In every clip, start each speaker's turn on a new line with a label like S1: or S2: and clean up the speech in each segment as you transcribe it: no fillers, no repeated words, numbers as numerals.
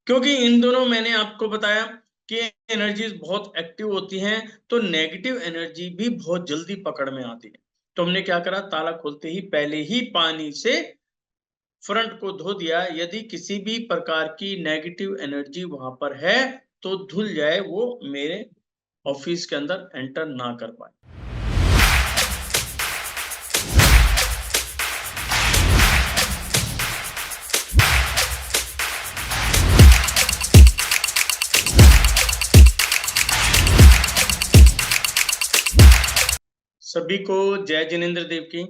S1: क्योंकि इन दोनों मैंने आपको बताया कि एनर्जीज बहुत एक्टिव होती हैं, तो नेगेटिव एनर्जी भी बहुत जल्दी पकड़ में आती है। तो हमने क्या करा, ताला खोलते ही पहले ही पानी से फ्रंट को धो दिया। यदि किसी भी प्रकार की नेगेटिव एनर्जी वहां पर है तो धुल जाए, वो मेरे ऑफिस के अंदर एंटर ना कर पाए। सभी को जय जिनेंद्र देव की।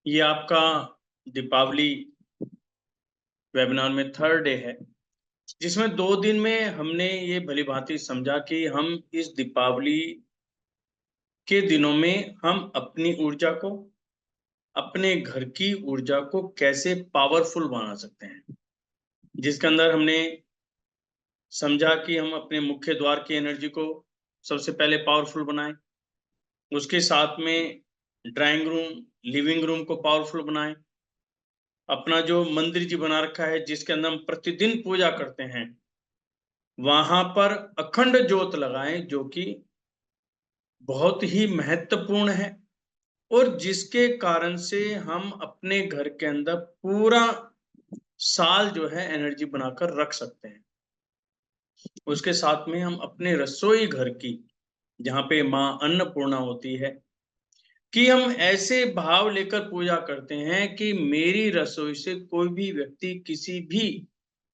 S1: ये आपका दीपावली वेबिनार में थर्ड डे है, जिसमें 2 दिन में हमने ये भली भांति समझा कि हम इस दीपावली के दिनों में हम अपनी ऊर्जा को, अपने घर की ऊर्जा को कैसे पावरफुल बना सकते हैं। जिसके अंदर हमने समझा कि हम अपने मुख्य द्वार की एनर्जी को सबसे पहले पावरफुल बनाएं, उसके साथ में ड्राइंग रूम, लिविंग रूम को पावरफुल बनाएं, अपना जो मंदिर जी बना रखा है जिसके अंदर हम प्रतिदिन पूजा करते हैं, वहां पर अखंड ज्योत लगाएं, जो कि बहुत ही महत्वपूर्ण है और जिसके कारण से हम अपने घर के अंदर पूरा साल जो है एनर्जी बनाकर रख सकते हैं। उसके साथ में हम अपने रसोई घर की, जहां पे माँ अन्नपूर्णा होती है, कि हम ऐसे भाव लेकर पूजा करते हैं कि मेरी रसोई से कोई भी व्यक्ति किसी भी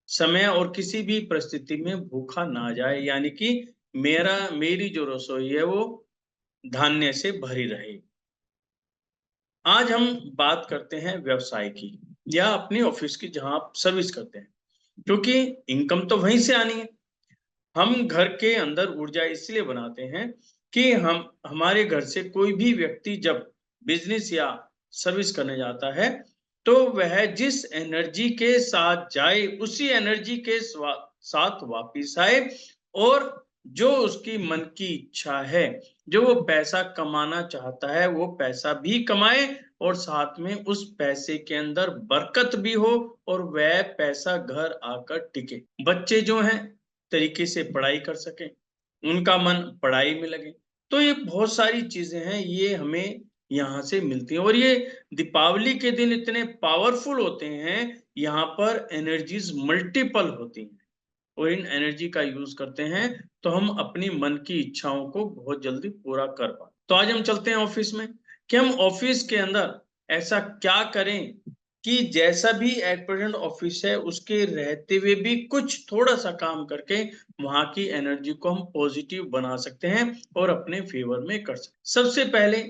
S1: समय और किसी भी परिस्थिति में भूखा ना जाए, यानी कि मेरी जो रसोई है वो धान्य से भरी रहे। आज हम बात करते हैं व्यवसाय की या अपने ऑफिस की, जहां आप सर्विस करते हैं, क्योंकि इनकम तो वहीं से आनी है। हम घर के अंदर ऊर्जा इसलिए बनाते हैं कि हम हमारे घर से कोई भी व्यक्ति जब बिजनेस या सर्विस करने जाता है तो वह जिस एनर्जी के साथ जाए उसी एनर्जी के साथ वापिस आए, और जो उसकी मन की इच्छा है, जो वो पैसा कमाना चाहता है, वो पैसा भी कमाए और साथ में उस पैसे के अंदर बरकत भी हो और वह पैसा घर आकर टिके। बच्चे जो हैं तरीके से पढ़ाई कर सकें, उनका मन पढ़ाई में लगे। तो ये बहुत सारी चीजें हैं, ये हमें यहाँ से मिलती हैं और ये दीपावली के दिन इतने पावरफुल होते हैं, यहाँ पर एनर्जीज मल्टीपल होती हैं और इन एनर्जी का यूज करते हैं तो हम अपनी मन की इच्छाओं को बहुत जल्दी पूरा कर पाए। तो आज हम चलते हैं ऑफिस में कि हम ऑफिस के अंदर ऐसा क्या करें कि जैसा भी एट प्रेजेंट ऑफिस है उसके रहते हुए भी कुछ थोड़ा सा काम करके वहां की एनर्जी को हम पॉजिटिव बना सकते हैं और अपने फेवर में कर सकते हैं। सबसे पहले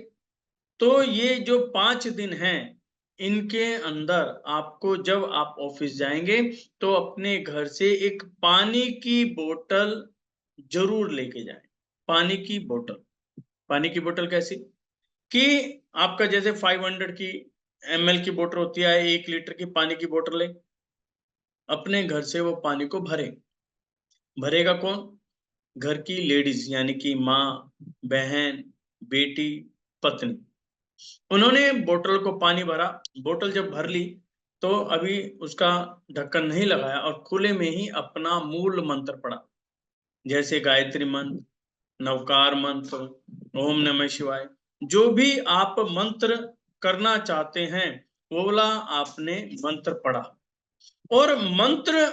S1: तो ये जो 5 दिन हैं, इनके अंदर आपको, जब आप ऑफिस जाएंगे तो अपने घर से एक पानी की बोतल जरूर लेके जाएं। पानी की बोतल, पानी की बोतल कैसी कि आपका जैसे 500 की ml की बोतल होती है, 1 लीटर की पानी की बोतल ले, अपने घर से वो पानी को भरे। भरेगा कौन? घर की लेडीज, यानी कि माँ, बहन, बेटी, पत्नी। उन्होंने बोतल को पानी भरा, बोतल जब भर ली तो अभी उसका ढक्कन नहीं लगाया और खुले में ही अपना मूल मंत्र पढ़ा, जैसे गायत्री मंत्र, नवकार मंत्र, ओम नमः शिवाय, जो भी आप मंत्र करना चाहते हैं वो वाला आपने मंत्र पढ़ा और मंत्र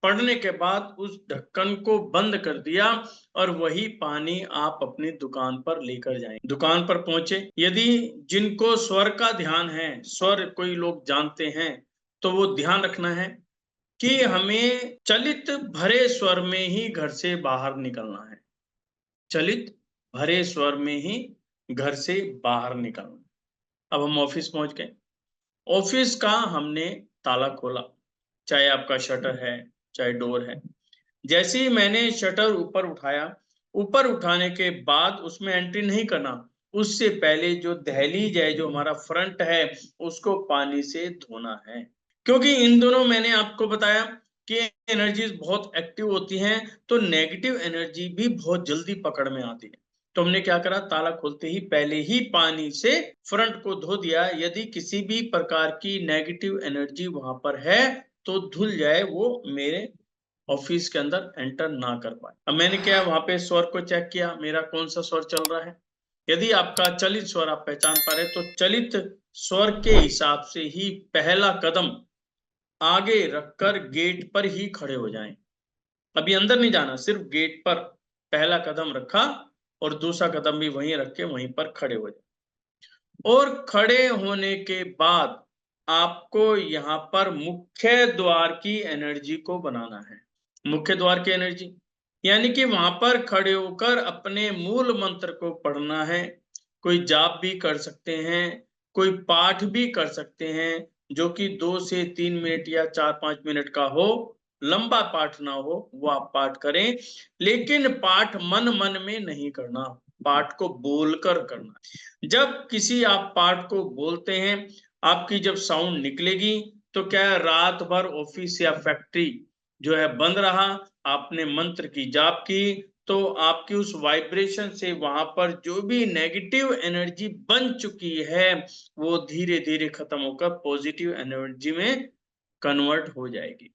S1: पढ़ने के बाद उस ढक्कन को बंद कर दिया और वही पानी आप अपनी दुकान पर लेकर जाएं। दुकान पर पहुंचे, यदि जिनको स्वर का ध्यान है, स्वर कोई लोग जानते हैं, तो वो ध्यान रखना है कि हमें चलित भरे स्वर में ही घर से बाहर निकलना है। चलित भरे स्वर में ही घर से बाहर निकलना। अब हम ऑफिस पहुंच गए, ऑफिस का हमने ताला खोला, चाहे आपका शटर है चाहे डोर है। जैसे ही मैंने शटर ऊपर उठाया, ऊपर उठाने के बाद उसमें एंट्री नहीं करना, उससे पहले जो दहलीज है, जो हमारा फ्रंट है, उसको पानी से धोना है। क्योंकि इन दोनों मैंने आपको बताया कि एनर्जीज बहुत एक्टिव होती हैं, तो नेगेटिव एनर्जी भी बहुत जल्दी पकड़ में आती है। तो हमने क्या करा, ताला खोलते ही पहले ही पानी से फ्रंट को धो दिया। यदि किसी भी प्रकार की नेगेटिव एनर्जी वहां पर है तो धुल जाए, वो मेरे ऑफिस के अंदर एंटर ना कर पाए। अब मैंने क्या, वहां पे स्वर को चेक किया, मेरा कौन सा स्वर चल रहा है। यदि आपका चलित स्वर आप पहचान पा रहे तो चलित स्वर के हिसाब से ही पहला कदम आगे रखकर गेट पर ही खड़े हो जाएं। अभी अंदर नहीं जाना, सिर्फ गेट पर पहला कदम रखा और दूसरा कदम भी वहीं रख के वहीं पर खड़े हो जाए। और खड़े होने के बाद आपको यहाँ पर मुख्य द्वार की एनर्जी को बनाना है। मुख्य द्वार की एनर्जी यानी कि वहां पर खड़े होकर अपने मूल मंत्र को पढ़ना है। कोई जाप भी कर सकते हैं, कोई पाठ भी कर सकते हैं, जो कि 2 से 3 मिनट या 4-5 मिनट का हो, लंबा पाठ ना हो, वो आप पाठ करें। लेकिन पाठ मन मन में नहीं करना, पाठ को बोलकर करना। जब किसी आप पाठ को बोलते हैं, आपकी जब साउंड निकलेगी तो क्या रात भर ऑफिस या फैक्ट्री जो है बंद रहा, आपने मंत्र की जाप की, तो आपकी उस वाइब्रेशन से वहां पर जो भी नेगेटिव एनर्जी बन चुकी है वो धीरे धीरे खत्म होकर पॉजिटिव एनर्जी में कन्वर्ट हो जाएगी।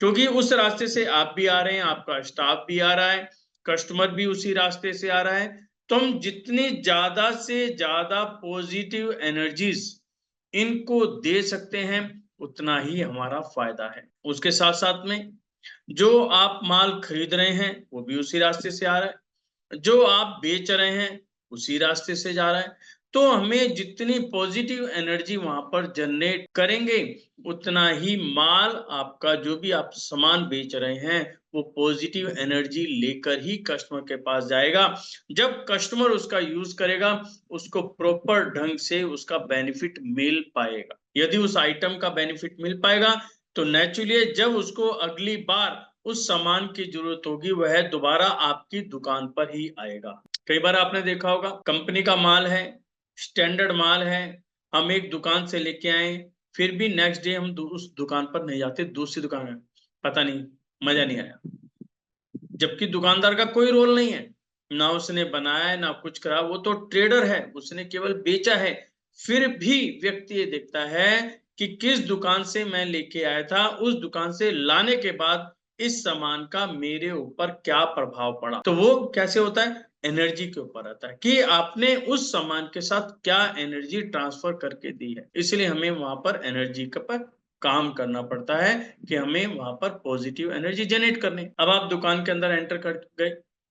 S1: क्योंकि उस रास्ते से आप भी आ रहे हैं, आपका स्टाफ भी आ रहा है, कस्टमर भी उसी रास्ते से आ रहा है। तो हम जितनी ज्यादा से ज्यादा पॉजिटिव एनर्जीज इनको दे सकते हैं उतना ही हमारा फायदा है। उसके साथ साथ में जो आप माल खरीद रहे हैं वो भी उसी रास्ते से आ रहा है, जो आप बेच रहे हैं उसी रास्ते से जा रहा है। तो हमें जितनी पॉजिटिव एनर्जी वहां पर जनरेट करेंगे उतना ही माल आपका जो भी आप सामान बेच रहे हैं वो पॉजिटिव एनर्जी लेकर ही कस्टमर के पास जाएगा। जब कस्टमर उसका यूज करेगा उसको प्रॉपर ढंग से उसका बेनिफिट मिल पाएगा। यदि उस आइटम का बेनिफिट मिल पाएगा तो नेचुरली जब उसको अगली बार उस सामान की जरूरत होगी वह दोबारा आपकी दुकान पर ही आएगा। कई बार आपने देखा होगा कंपनी का माल है, स्टैंडर्ड माल है, हम एक दुकान से लेके आए, फिर भी नेक्स्ट डे हम उस दुकान पर नहीं जाते, दूसरी दुकान में, पता नहीं मजा नहीं आया। जबकि दुकानदार का कोई रोल नहीं है, ना उसने बनाया है ना कुछ करा, वो तो ट्रेडर है, उसने केवल बेचा है। फिर भी व्यक्ति ये देखता है कि किस दुकान से मैं लेके आया था, उस दुकान से लाने के बाद इस सामान का मेरे ऊपर क्या प्रभाव पड़ा। तो वो कैसे होता है, एनर्जी के ऊपर आता है कि आपने उस सामान के साथ क्या एनर्जी ट्रांसफर करके दी है। इसलिए हमें वहां पर एनर्जी के पर काम करना पड़ता है कि हमें वहां पर पॉजिटिव एनर्जी जनरेट करनी। अब आप दुकान के अंदर एंटर कर गए,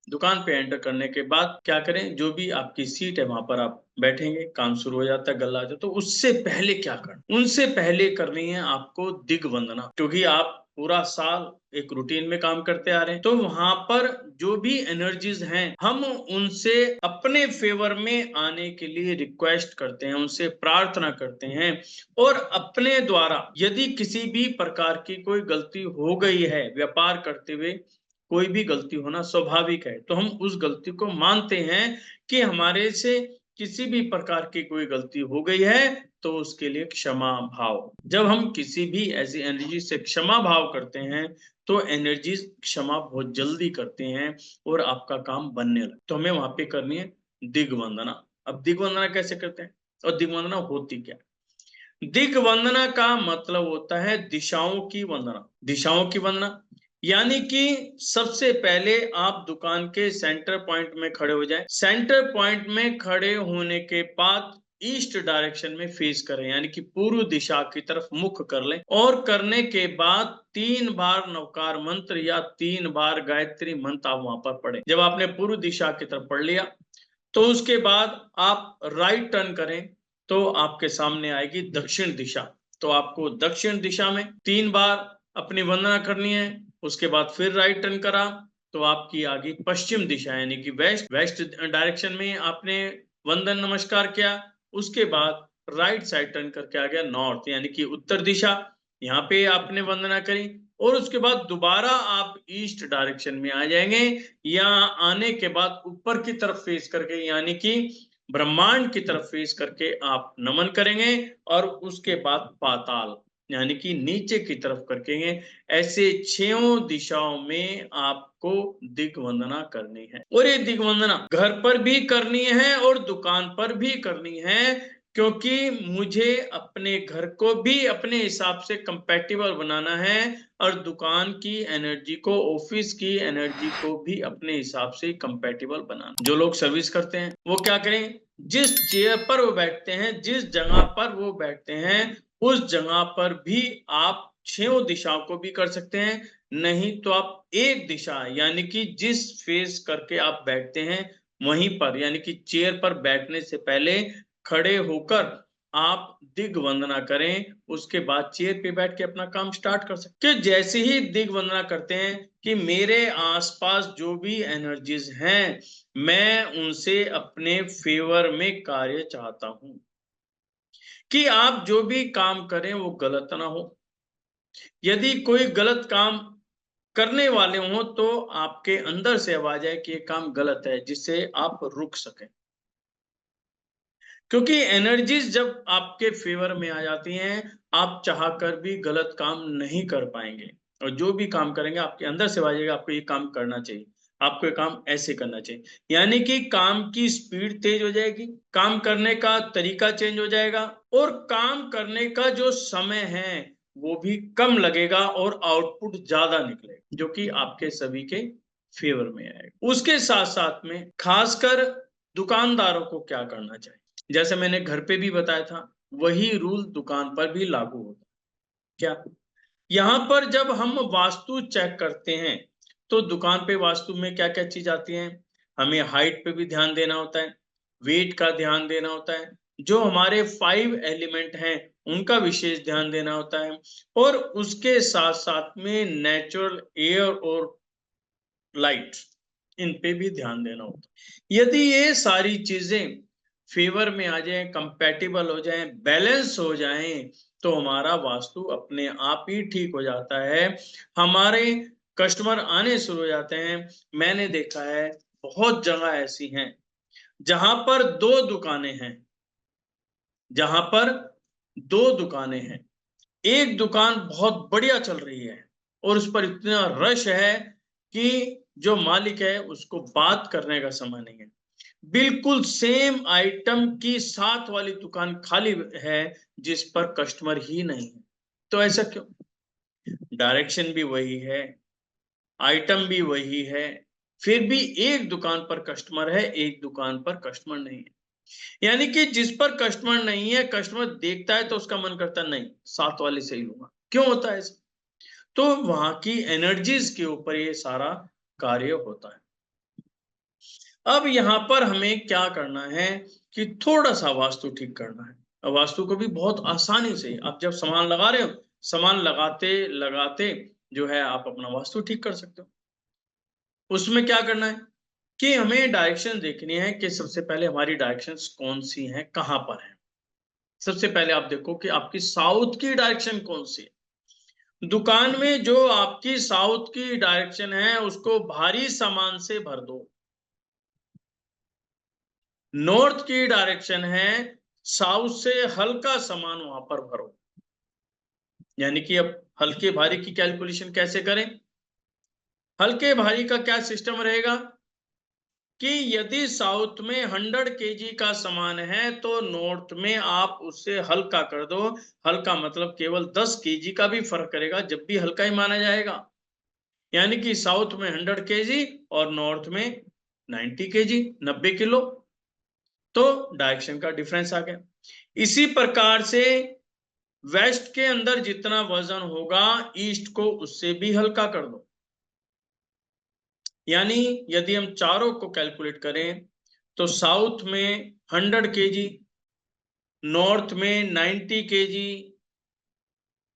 S1: दुकान पे एंटर करने के बाद क्या करें, जो भी आपकी सीट है वहां पर आप बैठेंगे, काम शुरू हो जाता है, गल्ला आ जाता है। तो उससे पहले क्या करना, उनसे पहले करनी है आपको दिग्वंदना। क्योंकि आप पूरा साल एक रूटीन में काम करते आ रहे हैं, तो वहां पर जो भी एनर्जीज हैं हम उनसे अपने फेवर में आने के लिए रिक्वेस्ट करते हैं, उनसे प्रार्थना करते हैं। और अपने द्वारा यदि किसी भी प्रकार की कोई गलती हो गई है, व्यापार करते हुए कोई भी गलती होना स्वाभाविक है, तो हम उस गलती को मानते हैं कि हमारे से किसी भी प्रकार की कोई गलती हो गई है, तो उसके लिए क्षमा भाव। जब हम किसी भी ऐसी एनर्जी से क्षमा भाव करते हैं तो एनर्जी क्षमा बहुत जल्दी करते हैं और आपका काम बनने लगता है। तो हमें वहां पे करनी है दिग्वंदना। अब दिग्वंदना कैसे करते हैं और दिग्वंदना होती क्या है? दिग्वंदना का मतलब होता है दिशाओं की वंदना। दिशाओं की वंदना यानी कि सबसे पहले आप दुकान के सेंटर पॉइंट में खड़े हो जाएं। सेंटर पॉइंट में खड़े होने के बाद ईस्ट डायरेक्शन में फेस करें, यानी कि पूर्व दिशा की तरफ मुख कर लें। और करने के बाद 3 बार नवकार मंत्र या 3 बार गायत्री मंत्र आप वहां पर पढ़ें। जब आपने पूर्व दिशा की तरफ पढ़ लिया तो उसके बाद आप राइट टर्न करें तो आपके सामने आएगी दक्षिण दिशा। तो आपको दक्षिण दिशा में 3 बार अपनी वंदना करनी है। उसके बाद फिर राइट टर्न करा तो आपकी आ गई पश्चिम दिशा, यानी कि वेस्ट डायरेक्शन में आपने वंदन नमस्कार किया। उसके बाद राइट साइड टर्न करके आ गया नॉर्थ, यानी कि उत्तर दिशा, यहाँ पे आपने वंदना करी। और उसके बाद दोबारा आप ईस्ट डायरेक्शन में आ जाएंगे। यहाँ आने के बाद ऊपर की तरफ फेस करके, यानी कि ब्रह्मांड की तरफ फेस करके आप नमन करेंगे। और उसके बाद पाताल यानी कि नीचे की तरफ करके, ऐसे 6 दिशाओं में आपको दिग्वंदना करनी है। और ये दिग्वंदना घर पर भी करनी है और दुकान पर भी करनी है। क्योंकि मुझे अपने घर को भी अपने हिसाब से कंपैटिबल बनाना है और दुकान की एनर्जी को, ऑफिस की एनर्जी को भी अपने हिसाब से कंपैटिबल बनाना। जो लोग सर्विस करते हैं वो क्या करें, जिस चेयर पर वो बैठते हैं, जिस जगह पर वो बैठते हैं, उस जगह पर भी आप 6 दिशाओं को भी कर सकते हैं। नहीं तो आप एक दिशा यानी कि जिस फेस करके आप बैठते हैं वहीं पर, यानी कि चेयर पर बैठने से पहले खड़े होकर आप दिग्वंदना करें, उसके बाद चेयर पे बैठ के अपना काम स्टार्ट कर सकते हैं। जैसे ही दिग्वंदना करते हैं कि मेरे आसपास जो भी एनर्जीज हैं, मैं उनसे अपने फेवर में कार्य चाहता हूं कि आप जो भी काम करें वो गलत ना हो। यदि कोई गलत काम करने वाले हो तो आपके अंदर से आवाज है कि ये काम गलत है, जिससे आप रुक सकें। क्योंकि एनर्जीज जब आपके फेवर में आ जाती हैं, आप चाहकर भी गलत काम नहीं कर पाएंगे और जो भी काम करेंगे आपके अंदर से आवाजेगा आपको ये काम करना चाहिए, आपको ये काम ऐसे करना चाहिए। यानी कि काम की स्पीड तेज हो जाएगी, काम करने का तरीका चेंज हो जाएगा और काम करने का जो समय है वो भी कम लगेगा और आउटपुट ज्यादा निकलेगा, जो कि आपके सभी के फेवर में आएगा। उसके साथ साथ में खासकर दुकानदारों को क्या करना चाहिए, जैसे मैंने घर पे भी बताया था, वही रूल दुकान पर भी लागू होता है। क्या, यहां पर जब हम वास्तु चेक करते हैं तो दुकान पे वास्तु में क्या क्या चीज आती है, हमें हाइट पे भी ध्यान देना होता है, वेट का ध्यान देना होता है, जो हमारे 5 एलिमेंट हैं उनका विशेष ध्यान देना होता है और उसके साथ साथ में नेचुरल एयर और लाइट, इन पे भी ध्यान देना होता है। यदि ये सारी चीजें फेवर में आ जाएं, कंपैटिबल हो जाएं, बैलेंस हो जाएं, तो हमारा वास्तु अपने आप ही ठीक हो जाता है, हमारे कस्टमर आने शुरू हो जाते हैं। मैंने देखा है बहुत जगह ऐसी हैं जहां पर 2 दुकानें हैं, जहां पर 2 दुकानें हैं, एक दुकान बहुत बढ़िया चल रही है और उस पर इतना रश है कि जो मालिक है उसको बात करने का समय नहीं है। बिल्कुल सेम आइटम की साथ वाली दुकान खाली है जिस पर कस्टमर ही नहीं है। तो ऐसा क्यों? डायरेक्शन भी वही है, आइटम भी वही है, फिर भी एक दुकान पर कस्टमर है, एक दुकान पर कस्टमर नहीं है। यानी कि जिस पर कस्टमर नहीं है, कस्टमर देखता है तो उसका मन करता नहीं, साथ वाले से ही लूंगा। क्यों होता है ऐसा? तो वहां की एनर्जीज के ऊपर ये सारा कार्य होता है। अब यहाँ पर हमें क्या करना है कि थोड़ा सा वास्तु ठीक करना है। अब वास्तु को भी बहुत आसानी से आप जब सामान लगा रहे हो, सामान लगाते लगाते जो है आप अपना वास्तु ठीक कर सकते हो। उसमें क्या करना है कि हमें डायरेक्शन देखनी है कि सबसे पहले हमारी डायरेक्शंस कौन सी हैं, कहां पर है। सबसे पहले आप देखो कि आपकी साउथ की डायरेक्शन कौन सी है। दुकान में जो आपकी साउथ की डायरेक्शन है उसको भारी सामान से भर दो। नॉर्थ की डायरेक्शन है, साउथ से हल्का सामान वहां पर भरो। यानी कि अब हल्के भारी की कैलकुलेशन कैसे करें? हल्के भारी का क्या सिस्टम रहेगा कि यदि साउथ में 100 केजी का सामान है तो नॉर्थ में आप उससे हल्का कर दो। हल्का मतलब केवल 10 केजी का भी फर्क करेगा, जब भी हल्का ही माना जाएगा। यानी कि साउथ में 100 केजी और नॉर्थ में 90 केजी, 90 किलो। तो डायरेक्शन का डिफरेंस आ गया। इसी प्रकार से वेस्ट के अंदर जितना वजन होगा, ईस्ट को उससे भी हल्का कर दो। यानी यदि हम चारों को कैलकुलेट करें तो साउथ में 100 केजी, नॉर्थ में 90 केजी,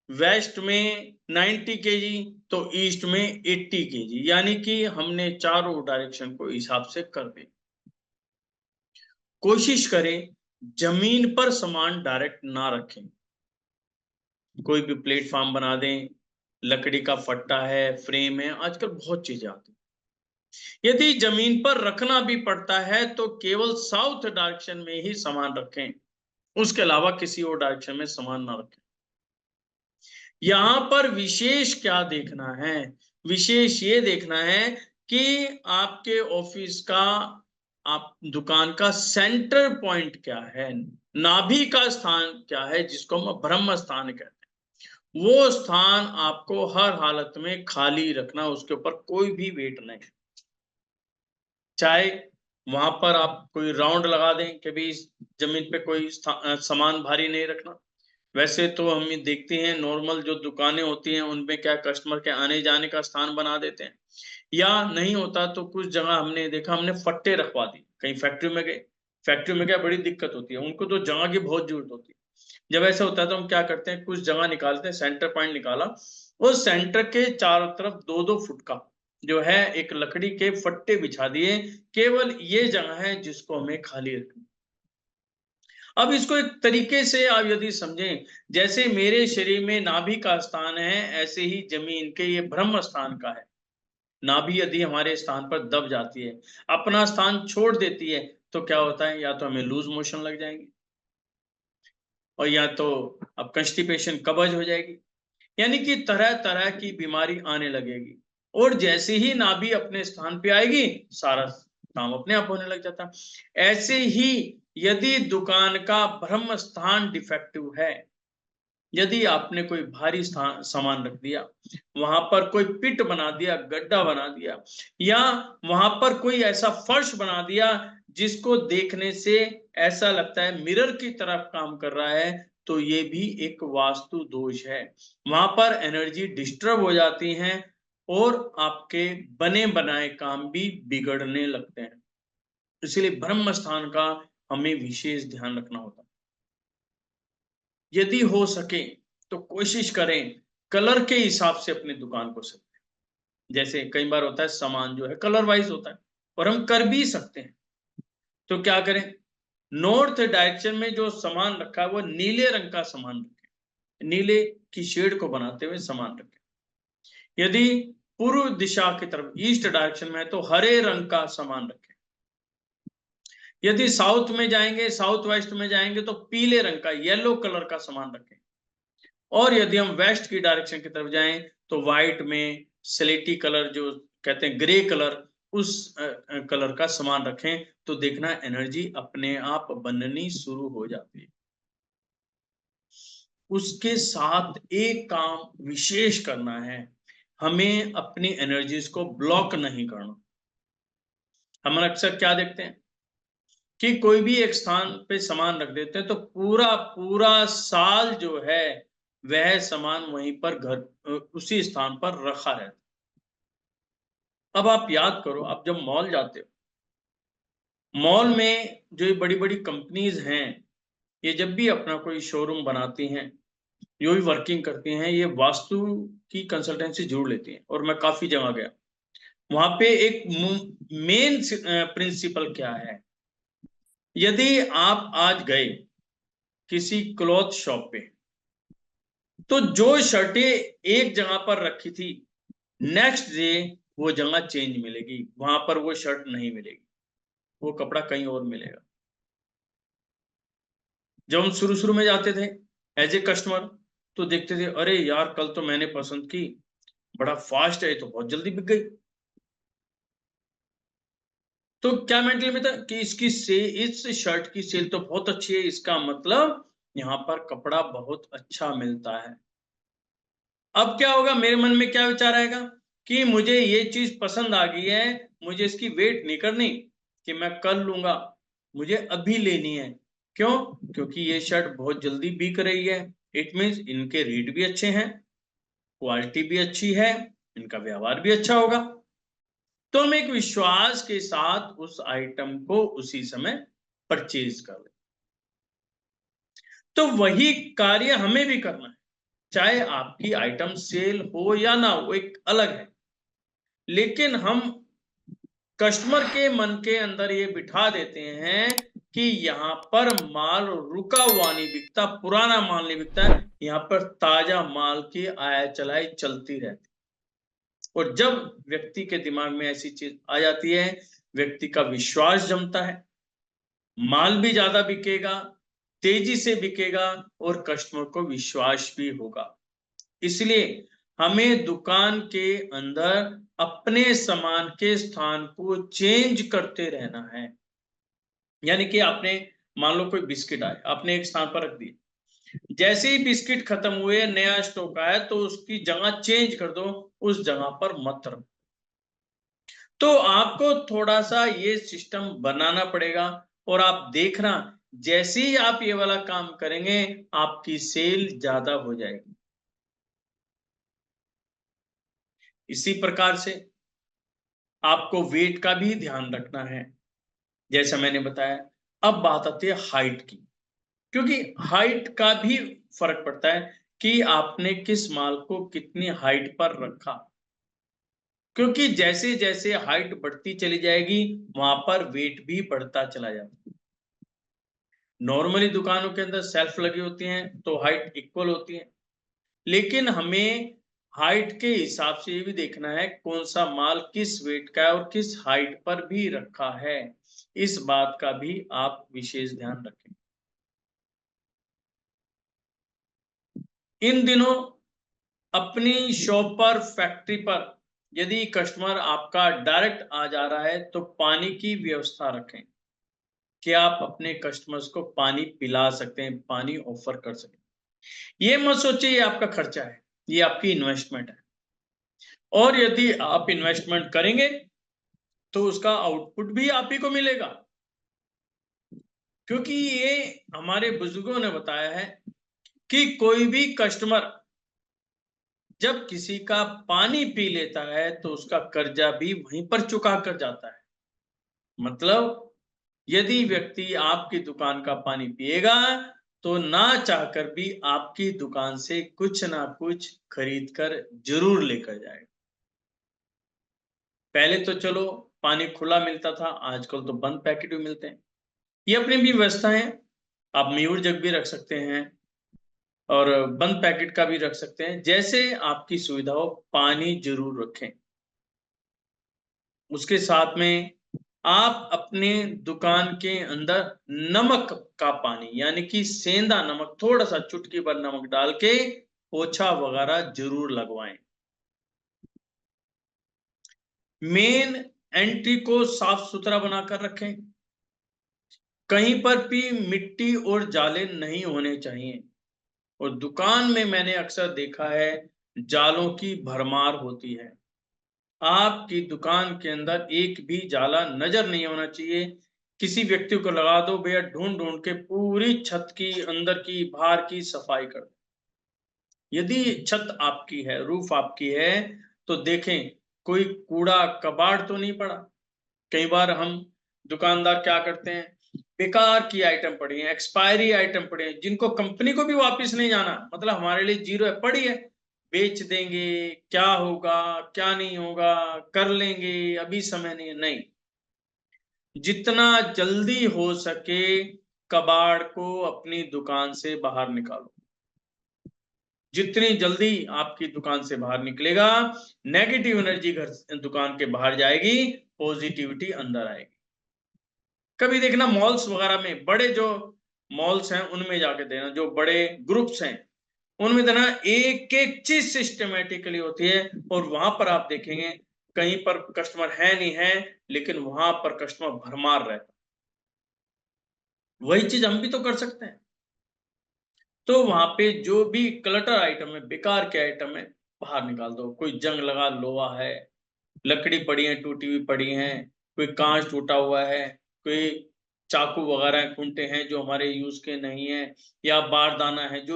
S1: वेस्ट में 90 केजी, तो ईस्ट में 80 केजी। यानी कि हमने चारों डायरेक्शन को हिसाब से कर दे। कोशिश करें जमीन पर सामान डायरेक्ट ना रखें। कोई भी प्लेटफॉर्म बना दें, लकड़ी का फट्टा है, फ्रेम है, आजकल बहुत चीजें आती हैं। यदि जमीन पर रखना भी पड़ता है तो केवल साउथ डायरेक्शन में ही सामान रखें, उसके अलावा किसी और डायरेक्शन में सामान ना रखें। यहां पर विशेष क्या देखना है? विशेष ये देखना है कि आपके ऑफिस का, आप दुकान का सेंटर पॉइंट क्या है, नाभि का स्थान क्या है, जिसको हम ब्रह्म स्थान कहते हैं, वो स्थान आपको हर हालत में खाली रखना, उसके ऊपर कोई भी वेट नहीं। चाहे वहां पर आप कोई राउंड लगा दें कि भी जमीन पे कोई सामान भारी नहीं रखना। वैसे तो हम ये देखते हैं नॉर्मल जो दुकानें होती हैं उनमें क्या कस्टमर के आने जाने का स्थान बना देते हैं, या नहीं होता तो कुछ जगह हमने देखा हमने फट्टे रखवा दी। कहीं फैक्ट्री में गए, फैक्ट्री में क्या बड़ी दिक्कत होती है, उनको तो जगह की बहुत जरूरत होती है। जब ऐसा होता है तो हम क्या करते हैं, कुछ जगह निकालते हैं, सेंटर पॉइंट निकाला, उस सेंटर के चारों तरफ 2-2 फुट का जो है एक लकड़ी के फट्टे बिछा दिए, केवल ये जगह है जिसको हमें खाली रखना। अब इसको एक तरीके से आप यदि समझें, जैसे मेरे शरीर में नाभि का स्थान है, ऐसे ही जमीन के ये ब्रह्म स्थान का है। नाभि यदि हमारे स्थान पर दब जाती है, अपना स्थान छोड़ देती है, तो क्या होता है, या तो हमें लूज मोशन लग जाएंगे, और या तो अब कंस्टिपेशन, कब्ज हो जाएगी, यानी कि तरह तरह की बीमारी आने लगेगी। और जैसे ही नाभि अपने स्थान पे आएगी, सारा काम अपने आप होने लग जाता। ऐसे ही यदि दुकान का ब्रह्म स्थान डिफेक्टिव है, यदि आपने कोई भारी सामान रख दिया, वहां पर कोई पिट बना दिया, गड्ढा बना दिया, या वहां पर कोई ऐसा फर्श बना दिया जिसको देखने से ऐसा लगता है मिरर की तरफ काम कर रहा है, तो ये भी एक वास्तु दोष है। वहां पर एनर्जी डिस्टर्ब हो जाती है और आपके बने बनाए काम भी बिगड़ने लगते हैं। इसलिए ब्रह्म स्थान का हमें विशेष ध्यान रखना होता है। यदि हो सके तो कोशिश करें कलर के हिसाब से अपनी दुकान को सजाएं। जैसे कई बार होता है सामान जो है कलर वाइज होता है, और हम कर भी सकते हैं, तो क्या करें, नॉर्थ डायरेक्शन में जो सामान रखा है वो नीले रंग का सामान रखें, नीले की शेड को बनाते हुए सामान रखें। यदि पूर्व दिशा की तरफ ईस्ट डायरेक्शन में है तो हरे रंग का सामान रखें। यदि साउथ में जाएंगे, साउथ वेस्ट में जाएंगे तो पीले रंग का, येलो कलर का सामान रखें। और यदि हम वेस्ट की डायरेक्शन की तरफ जाएं तो व्हाइट में स्लेटी कलर, जो कहते हैं ग्रे कलर, उस कलर का सामान रखें, तो देखना एनर्जी अपने आप बननी शुरू हो जाती है। उसके साथ एक काम विशेष करना है, हमें अपनी एनर्जीज को ब्लॉक नहीं करना। हम अक्सर क्या देखते हैं कि कोई भी एक स्थान पे सामान रख देते हैं तो पूरा पूरा साल जो है वह सामान वहीं पर घर उसी स्थान पर रखा रहता है। अब आप याद करो, आप जब मॉल जाते हो, मॉल में जो ये बड़ी बड़ी कंपनीज हैं, ये जब भी अपना कोई शोरूम बनाती हैं, जो भी वर्किंग करती हैं, ये वास्तु की कंसल्टेंसी जरूर लेती हैं। और मैं काफी जगह गया, वहां पे एक मेन प्रिंसिपल क्या है, यदि आप आज गए किसी क्लॉथ शॉप पे, तो जो शर्टें एक जगह पर रखी थी, नेक्स्ट डे वो जगह चेंज मिलेगी, वहां पर वो शर्ट नहीं मिलेगी, वो कपड़ा कहीं और मिलेगा। जब हम शुरू शुरू में जाते थे एज ए कस्टमर, तो देखते थे अरे यार कल तो मैंने पसंद की, बड़ा फास्ट है, तो बहुत जल्दी बिक गई। तो क्या मेंटल में था कि इसकी से इस शर्ट की सेल तो बहुत अच्छी है, इसका मतलब यहाँ पर कपड़ा बहुत अच्छा मिलता है। अब क्या होगा, मेरे मन में क्या विचार आएगा कि मुझे ये चीज पसंद आ गई है, मुझे इसकी वेट नहीं करनी कि मैं कल लूंगा, मुझे अभी लेनी है। क्यों? क्योंकि ये शर्ट बहुत जल्दी बिक रही है। इट मीन्स इनके रेट भी अच्छे हैं, क्वालिटी भी अच्छी है, इनका व्यवहार भी अच्छा होगा। तो हम एक विश्वास के साथ उस आइटम को उसी समय परचेज कर ले। तो वही कार्य हमें भी करना है, चाहे आपकी आइटम सेल हो या ना हो, एक अलग है, लेकिन हम कस्टमर के मन के अंदर ये बिठा देते हैं कि यहाँ पर माल रुका हुआ नहीं बिकता, पुराना माल नहीं बिकता, यहाँ पर ताजा माल की आय चलाई चलती रहती। और जब व्यक्ति के दिमाग में ऐसी चीज आ जाती है, व्यक्ति का विश्वास जमता है, माल भी ज्यादा बिकेगा, तेजी से बिकेगा, और कस्टमर को विश्वास भी होगा। इसलिए हमें दुकान के अंदर अपने सामान के स्थान को चेंज करते रहना है। यानी कि आपने मान लो कोई बिस्किट आए, आपने एक स्थान पर रख दिए, जैसे ही बिस्किट खत्म हुए, नया स्टॉक आया, तो उसकी जगह चेंज कर दो, उस जगह पर मत रखो। तो आपको थोड़ा सा ये सिस्टम बनाना पड़ेगा, और आप देखना जैसे ही आप ये वाला काम करेंगे, आपकी सेल ज्यादा हो जाएगी। इसी प्रकार से आपको वेट का भी ध्यान रखना है, जैसा मैंने बताया। अब बात आती है हाइट की, क्योंकि हाइट का भी फर्क पड़ता है कि आपने किस माल को कितनी हाइट पर रखा, क्योंकि जैसे जैसे हाइट बढ़ती चली जाएगी, वहां पर वेट भी बढ़ता चला जाता है। नॉर्मली दुकानों के अंदर सेल्फ लगी होती हैं, तो हाइट इक्वल होती है, लेकिन हमें हाइट के हिसाब से ये भी देखना है कौन सा माल किस वेट का है और किस हाइट पर भी रखा है। इस बात का भी आप विशेष ध्यान रखें। इन दिनों अपनी शॉप पर, फैक्ट्री पर यदि कस्टमर आपका डायरेक्ट आ जा रहा है, तो पानी की व्यवस्था रखें कि आप अपने कस्टमर्स को पानी पिला सकते हैं, पानी ऑफर कर सकते हैं। ये मत सोचिए ये आपका खर्चा है, ये आपकी इन्वेस्टमेंट है, और यदि आप इन्वेस्टमेंट करेंगे तो उसका आउटपुट भी आप ही को मिलेगा, क्योंकि ये हमारे बुजुर्गों ने बताया है कि कोई भी कस्टमर जब किसी का पानी पी लेता है, तो उसका कर्जा भी वहीं पर चुका कर जाता है। मतलब यदि व्यक्ति आपकी दुकान का पानी पिएगा, तो ना चाहकर भी आपकी दुकान से कुछ ना कुछ खरीद कर जरूर लेकर जाएगा। पहले तो चलो पानी खुला मिलता था, आजकल तो बंद पैकेट भी मिलते हैं। ये अपनी भी व्यवस्था है, आप म्यूर जग भी रख सकते हैं और बंद पैकेट का भी रख सकते हैं, जैसे आपकी सुविधा हो, पानी जरूर रखें। उसके साथ में आप अपने दुकान के अंदर नमक का पानी, यानी कि सेंधा नमक, थोड़ा सा चुटकी भर नमक डाल के पोछा वगैरह जरूर लगवाएं। मेन एंट्री को साफ सुथरा बनाकर रखें, कहीं पर भी मिट्टी और जाले नहीं होने चाहिए। और दुकान में मैंने अक्सर देखा है जालों की भरमार होती है। आपकी दुकान के अंदर एक भी जाला नजर नहीं होना चाहिए। किसी व्यक्ति को लगा दो, भैया ढूंढ ढूंढ के पूरी छत की, अंदर की, बाहर की सफाई कर दो। यदि छत आपकी है, रूफ आपकी है, तो देखें कोई कूड़ा कबाड़ तो नहीं पड़ा। कई बार हम दुकानदार क्या करते हैं, बेकार की आइटम पड़ी है, एक्सपायरी आइटम पड़ी है, जिनको कंपनी को भी वापस नहीं जाना, मतलब हमारे लिए जीरो है, पड़ी है, बेच देंगे, क्या होगा क्या नहीं होगा, कर लेंगे, अभी समय नहीं है। नहीं, जितना जल्दी हो सके कबाड़ को अपनी दुकान से बाहर निकालो। जितनी जल्दी आपकी दुकान से बाहर निकलेगा, नेगेटिव एनर्जी घर दुकान के बाहर जाएगी, पॉजिटिविटी अंदर आएगी। कभी देखना मॉल्स वगैरह में, बड़े जो मॉल्स हैं उनमें जाके देना, जो बड़े ग्रुप्स हैं उनमें देना, एक एक चीज सिस्टमेटिकली होती है, और वहां पर आप देखेंगे कहीं पर कस्टमर है नहीं है, लेकिन वहां पर कस्टमर भरमार रहता। वही चीज हम भी तो कर सकते हैं। तो वहां पे जो भी क्लटर आइटम है, बेकार के आइटम है, बाहर निकाल दो। कोई जंग लगा लोहा है, लकड़ी पड़ी है, टूटी हुई पड़ी है, कोई कांच टूटा हुआ है, कोई चाकू वगैरह कुंटे हैं जो हमारे यूज के नहीं है, या बारदाना है,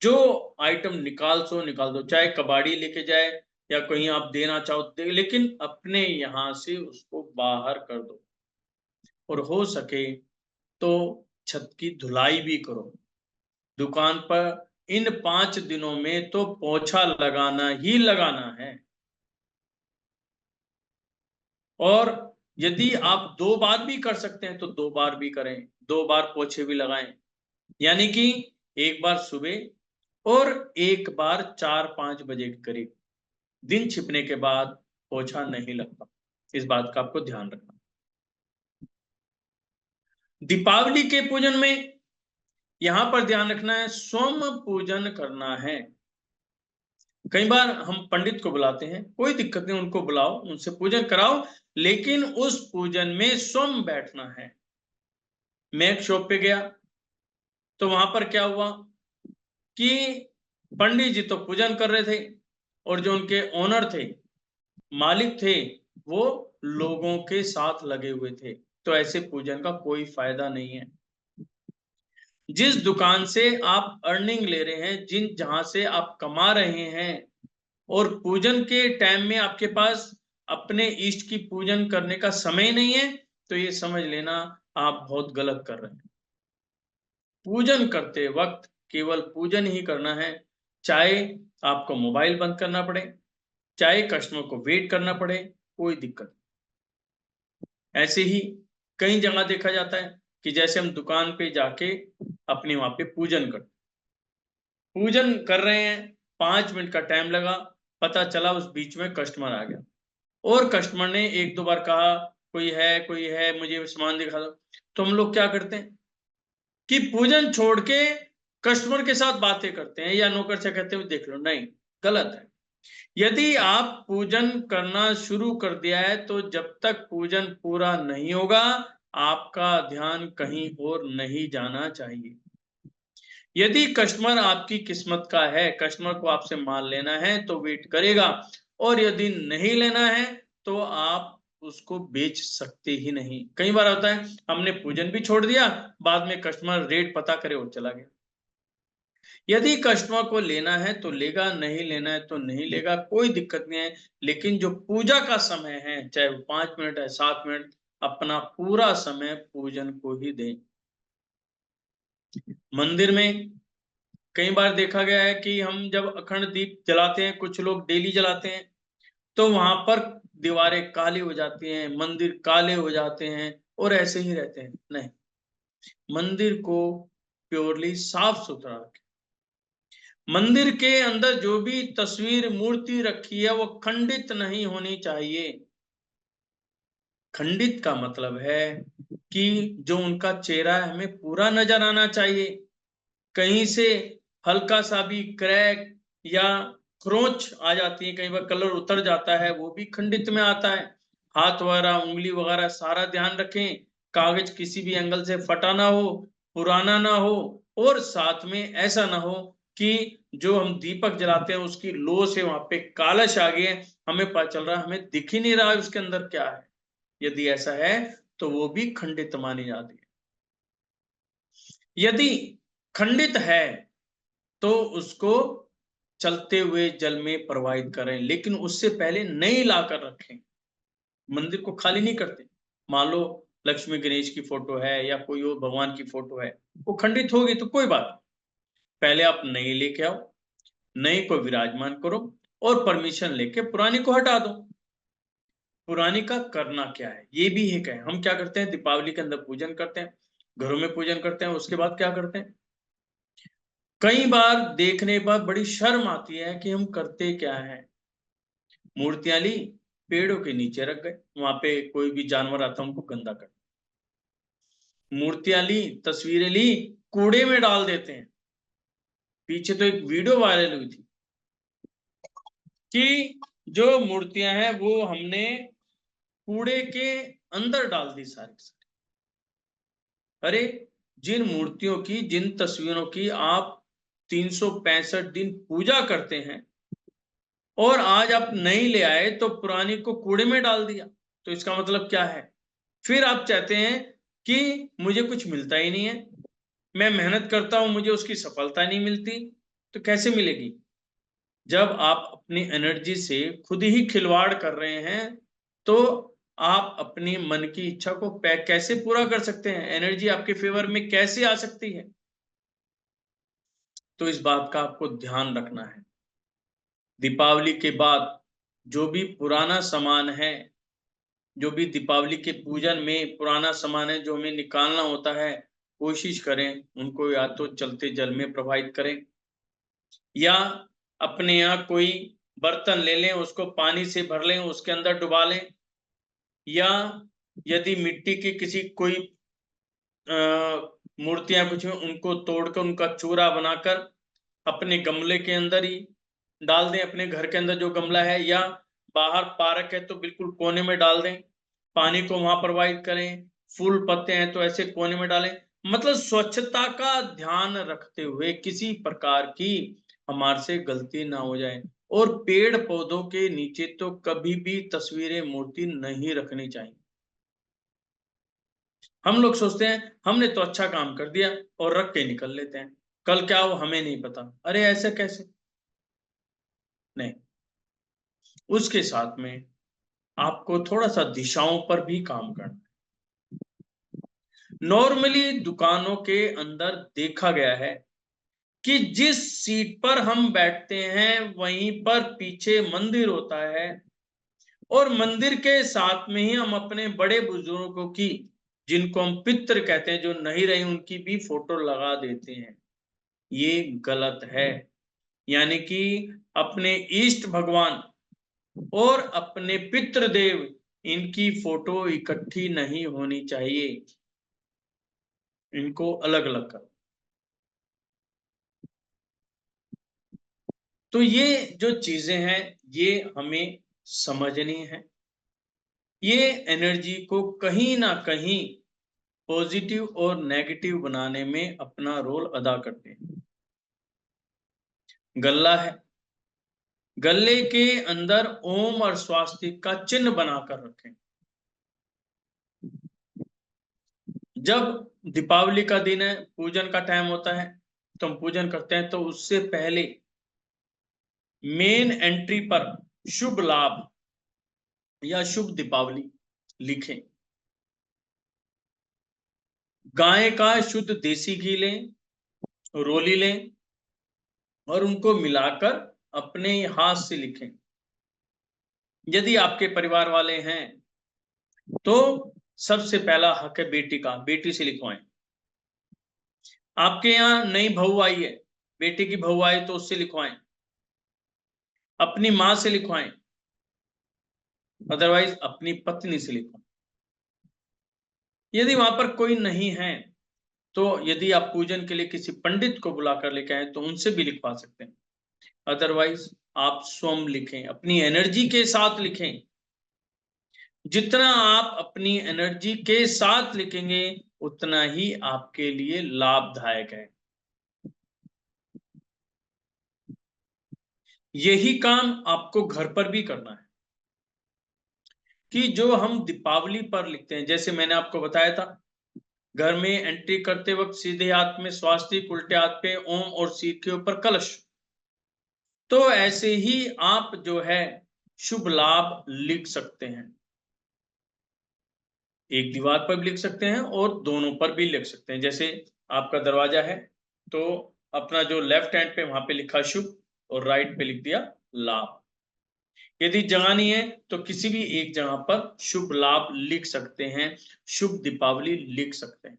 S1: जो आइटम निकाल सो निकाल दो, चाहे कबाड़ी लेके जाए या कहीं आप देना चाहो दे, लेकिन अपने यहां से उसको बाहर कर दो। और हो सके तो छत की धुलाई भी करो। दुकान पर इन 5 दिनों में तो पोछा लगाना ही लगाना है। और यदि आप 2 बार भी कर सकते हैं तो 2 बार भी करें, 2 बार पोछे भी लगाएं, यानी कि एक बार सुबह और एक बार 4-5 बजे के करीब। दिन छिपने के बाद पोछा नहीं लगता, इस बात का आपको ध्यान रखना। दीपावली के पूजन में यहां पर ध्यान रखना है, सोम पूजन करना है। कई बार हम पंडित को बुलाते हैं, कोई दिक्कत नहीं, उनको बुलाओ, उनसे पूजन कराओ, लेकिन उस पूजन में सोम बैठना है। मैं एक शॉप पे गया तो वहां पर क्या हुआ कि पंडित जी तो पूजन कर रहे थे और जो उनके ओनर थे, मालिक थे, वो लोगों के साथ लगे हुए थे। तो ऐसे पूजन का कोई फायदा नहीं है। जिस दुकान से आप अर्निंग ले रहे हैं, जहां से आप कमा रहे हैं, और पूजन के टाइम में आपके पास अपने इष्ट की पूजन करने का समय नहीं है, तो ये समझ लेना आप बहुत गलत कर रहे हैं। पूजन करते वक्त केवल पूजन ही करना है, चाहे आपको मोबाइल बंद करना पड़े, चाहे कस्टमर को वेट करना पड़े, कोई दिक्कत नहीं। ऐसे ही कई जगह देखा जाता है कि जैसे हम दुकान पे जाके अपने वहां पे पूजन कर रहे हैं, 5 मिनट का टाइम लगा, पता चला उस बीच में कस्टमर आ गया और कस्टमर ने एक दो बार कहा कोई है मुझे सामान दिखा दो। तो हम लोग क्या करते हैं कि पूजन छोड़ के कस्टमर के साथ बातें करते हैं या नौकर से कहते हैं देख लो। नहीं, गलत है। यदि आप पूजन करना शुरू कर दिया है तो जब तक पूजन पूरा नहीं होगा, आपका ध्यान कहीं और नहीं जाना चाहिए। यदि कस्टमर आपकी किस्मत का है, कस्टमर को आपसे माल लेना है तो वेट करेगा, और यदि नहीं लेना है तो आप उसको बेच सकते ही नहीं। कई बार होता है हमने पूजन भी छोड़ दिया, बाद में कस्टमर रेट पता करे और चला गया। यदि कस्टमर को लेना है तो लेगा, नहीं लेना है तो नहीं लेगा, कोई दिक्कत नहीं है। लेकिन जो पूजा का समय है, चाहे वो 5 मिनट है 7 मिनट, अपना पूरा समय पूजन को ही दें। मंदिर में कई बार देखा गया है कि हम जब अखंड दीप जलाते हैं, कुछ लोग डेली जलाते हैं, तो वहां पर दीवारें काली हो जाती हैं, मंदिर काले हो जाते हैं और ऐसे ही रहते हैं। नहीं, मंदिर को प्योरली साफ सुथरा रखें। मंदिर के अंदर जो भी तस्वीर मूर्ति रखी है वो खंडित नहीं होनी चाहिए। खंडित का मतलब है कि जो उनका चेहरा है हमें पूरा नजर आना चाहिए। कहीं से हल्का सा भी क्रैक या खरोंच आ जाती है, कई बार कलर उतर जाता है, वो भी खंडित में आता है। हाथ वगैरह उंगली वगैरह सारा ध्यान रखें, कागज किसी भी एंगल से फटा ना हो, पुराना ना हो, और साथ में ऐसा ना हो कि जो हम दीपक जलाते हैं उसकी लो से वहां पे कालश आ गया, हमें पता चल रहा है, हमें दिख ही नहीं रहा है उसके अंदर क्या है। यदि ऐसा है तो वो भी खंडित मानी जाती है। यदि खंडित है तो उसको चलते हुए जल में प्रवाहित करें, लेकिन उससे पहले नई लाकर रखें। मंदिर को खाली नहीं करते। मान लो लक्ष्मी गणेश की फोटो है या कोई और भगवान की फोटो है, वो खंडित होगी तो कोई बात नहीं, पहले आप नई लेके आओ, नई को विराजमान करो और परमिशन लेके पुरानी को हटा दो। पुरानी का करना क्या है ये भी है। क्या हम क्या करते हैं, दीपावली के अंदर पूजन करते हैं, घरों में पूजन करते हैं, उसके बाद क्या करते हैं, कई बार देखने पर बड़ी शर्म आती है कि हम करते क्या है। मूर्तियां ली, पेड़ों के नीचे रख गए, वहां पे कोई भी जानवर आता उनको गंदा कर। मूर्तियां ली, तस्वीरें ली, कूड़े में डाल देते हैं। पीछे तो एक वीडियो वायरल हुई थी कि जो मूर्तियां हैं वो हमने कूड़े के अंदर डाल दी सारी सारी। अरे, जिन मूर्तियों की, जिन तस्वीरों की आप 365 दिन पूजा करते हैं, और आज आप नई ले आए तो पुरानी को कूड़े में डाल दिया, तो इसका मतलब क्या है। फिर आप चाहते हैं कि मुझे कुछ मिलता ही नहीं है, मैं मेहनत करता हूं मुझे उसकी सफलता नहीं मिलती, तो कैसे मिलेगी। जब आप अपनी एनर्जी से खुद ही खिलवाड़ कर रहे हैं तो आप अपनी मन की इच्छा को कैसे पूरा कर सकते हैं, एनर्जी आपके फेवर में कैसे आ सकती है। तो इस बात का आपको ध्यान रखना है। दीपावली के बाद जो भी पुराना सामान है, जो भी दीपावली के पूजन में पुराना सामान है जो हमें निकालना होता है, कोशिश करें उनको या तो चलते जल में प्रवाहित करें, या अपने यहाँ कोई बर्तन ले लें, उसको पानी से भर लें, उसके अंदर डुबा लें, या यदि मिट्टी की किसी कोई मूर्तियां कुछ हैं उनको तोड़कर उनका चूरा बनाकर अपने गमले के अंदर ही डाल दें, अपने घर के अंदर जो गमला है, या बाहर पार्क है तो बिल्कुल कोने में डाल दें, पानी को वहां प्रवाहित करें। फूल पत्ते हैं तो ऐसे कोने में डालें। मतलब स्वच्छता का ध्यान रखते हुए किसी प्रकार की हमारे से गलती ना हो जाए। और पेड़ पौधों के नीचे तो कभी भी तस्वीरें, मूर्ति नहीं रखनी चाहिए। हम लोग सोचते हैं हमने तो अच्छा काम कर दिया और रख के निकल लेते हैं, कल क्या हो हमें नहीं पता। अरे ऐसा कैसे? नहीं, उसके साथ में आपको थोड़ा सा दिशाओं पर भी काम करना। नॉर्मली दुकानों के अंदर देखा गया है कि जिस सीट पर हम बैठते हैं वहीं पर पीछे मंदिर होता है, और मंदिर के साथ में ही हम अपने बड़े बुजुर्गों की, जिनको हम पितृ कहते हैं, जो नहीं रहे, उनकी भी फोटो लगा देते हैं। ये गलत है। यानी कि अपने इष्ट भगवान और अपने पितृदेव, इनकी फोटो इकट्ठी नहीं होनी चाहिए, इनको अलग अलग करो। तो ये जो चीजें हैं ये हमें समझनी है। ये एनर्जी को कहीं ना कहीं पॉजिटिव और नेगेटिव बनाने में अपना रोल अदा करते हैं। गल्ला है, गल्ले के अंदर ओम और स्वास्तिक का चिन्ह बनाकर रखें। जब दीपावली का दिन है, पूजन का टाइम होता है, तो हम पूजन करते हैं, तो उससे पहले मेन एंट्री पर शुभ लाभ या शुभ दीपावली लिखें। गाय का शुद्ध देसी घी लें, रोली लें और उनको मिलाकर अपने हाथ से लिखें। यदि आपके परिवार वाले हैं तो सबसे पहला हक है बेटी का, बेटी से लिखवाएं। आपके यहाँ नई बहू आई है, बेटी की बहू आई तो उससे लिखवाएं, अपनी मां से लिखवाएं, अदरवाइज अपनी पत्नी से लिखवाएं। यदि वहां पर कोई नहीं है तो यदि आप पूजन के लिए किसी पंडित को बुलाकर लेके आए तो उनसे भी लिखवा सकते हैं। अदरवाइज आप स्वयं लिखें, अपनी एनर्जी के साथ लिखें। जितना आप अपनी एनर्जी के साथ लिखेंगे उतना ही आपके लिए लाभदायक है। यही काम आपको घर पर भी करना है कि जो हम दीपावली पर लिखते हैं, जैसे मैंने आपको बताया था, घर में एंट्री करते वक्त सीधे हाथ में स्वास्तिक, उल्टे हाथ पे ओम और सिर के ऊपर कलश। तो ऐसे ही आप जो है शुभ लाभ लिख सकते हैं। एक दीवार पर भी लिख सकते हैं और दोनों पर भी लिख सकते हैं। जैसे आपका दरवाजा है तो अपना जो लेफ्ट हैंड पे वहां पे लिखा शुभ और राइट पे लिख दिया लाभ। यदि जगह नहीं है तो किसी भी एक जगह पर शुभ लाभ लिख सकते हैं, शुभ दीपावली लिख सकते हैं।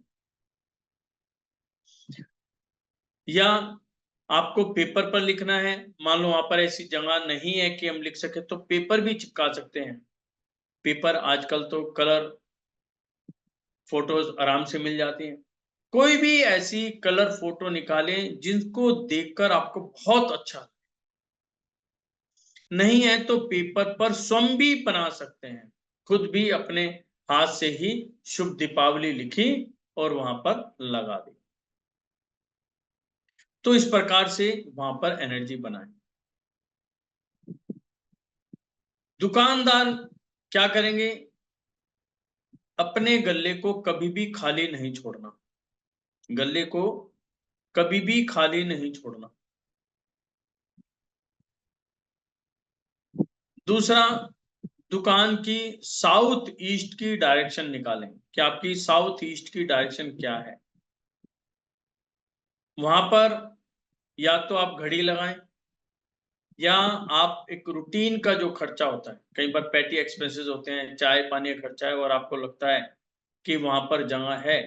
S1: या आपको पेपर पर लिखना है, मान लो वहां पर ऐसी जगह नहीं है कि हम लिख सके, तो पेपर भी चिपका सकते हैं। पेपर आजकल तो कलर फोटोज आराम से मिल जाती हैं। कोई भी ऐसी कलर फोटो निकालें जिनको देखकर आपको बहुत अच्छा, नहीं है तो पेपर पर स्वयं भी बना सकते हैं। खुद भी अपने हाथ से ही शुभ दीपावली लिखी और वहां पर लगा दी। तो इस प्रकार से वहां पर एनर्जी बनाए। दुकानदार क्या करेंगे? अपने गल्ले को कभी भी खाली नहीं छोड़ना, गल्ले को कभी भी खाली नहीं छोड़ना। दूसरा, दुकान की साउथ ईस्ट की डायरेक्शन निकालें कि आपकी साउथ ईस्ट की डायरेक्शन क्या है। वहां पर या तो आप घड़ी लगाएं, या आप एक रूटीन का जो खर्चा होता है, कई बार पैटी एक्सपेंसेस होते हैं, चाय पानी का खर्चा है और आपको लगता है कि वहां पर जगह है,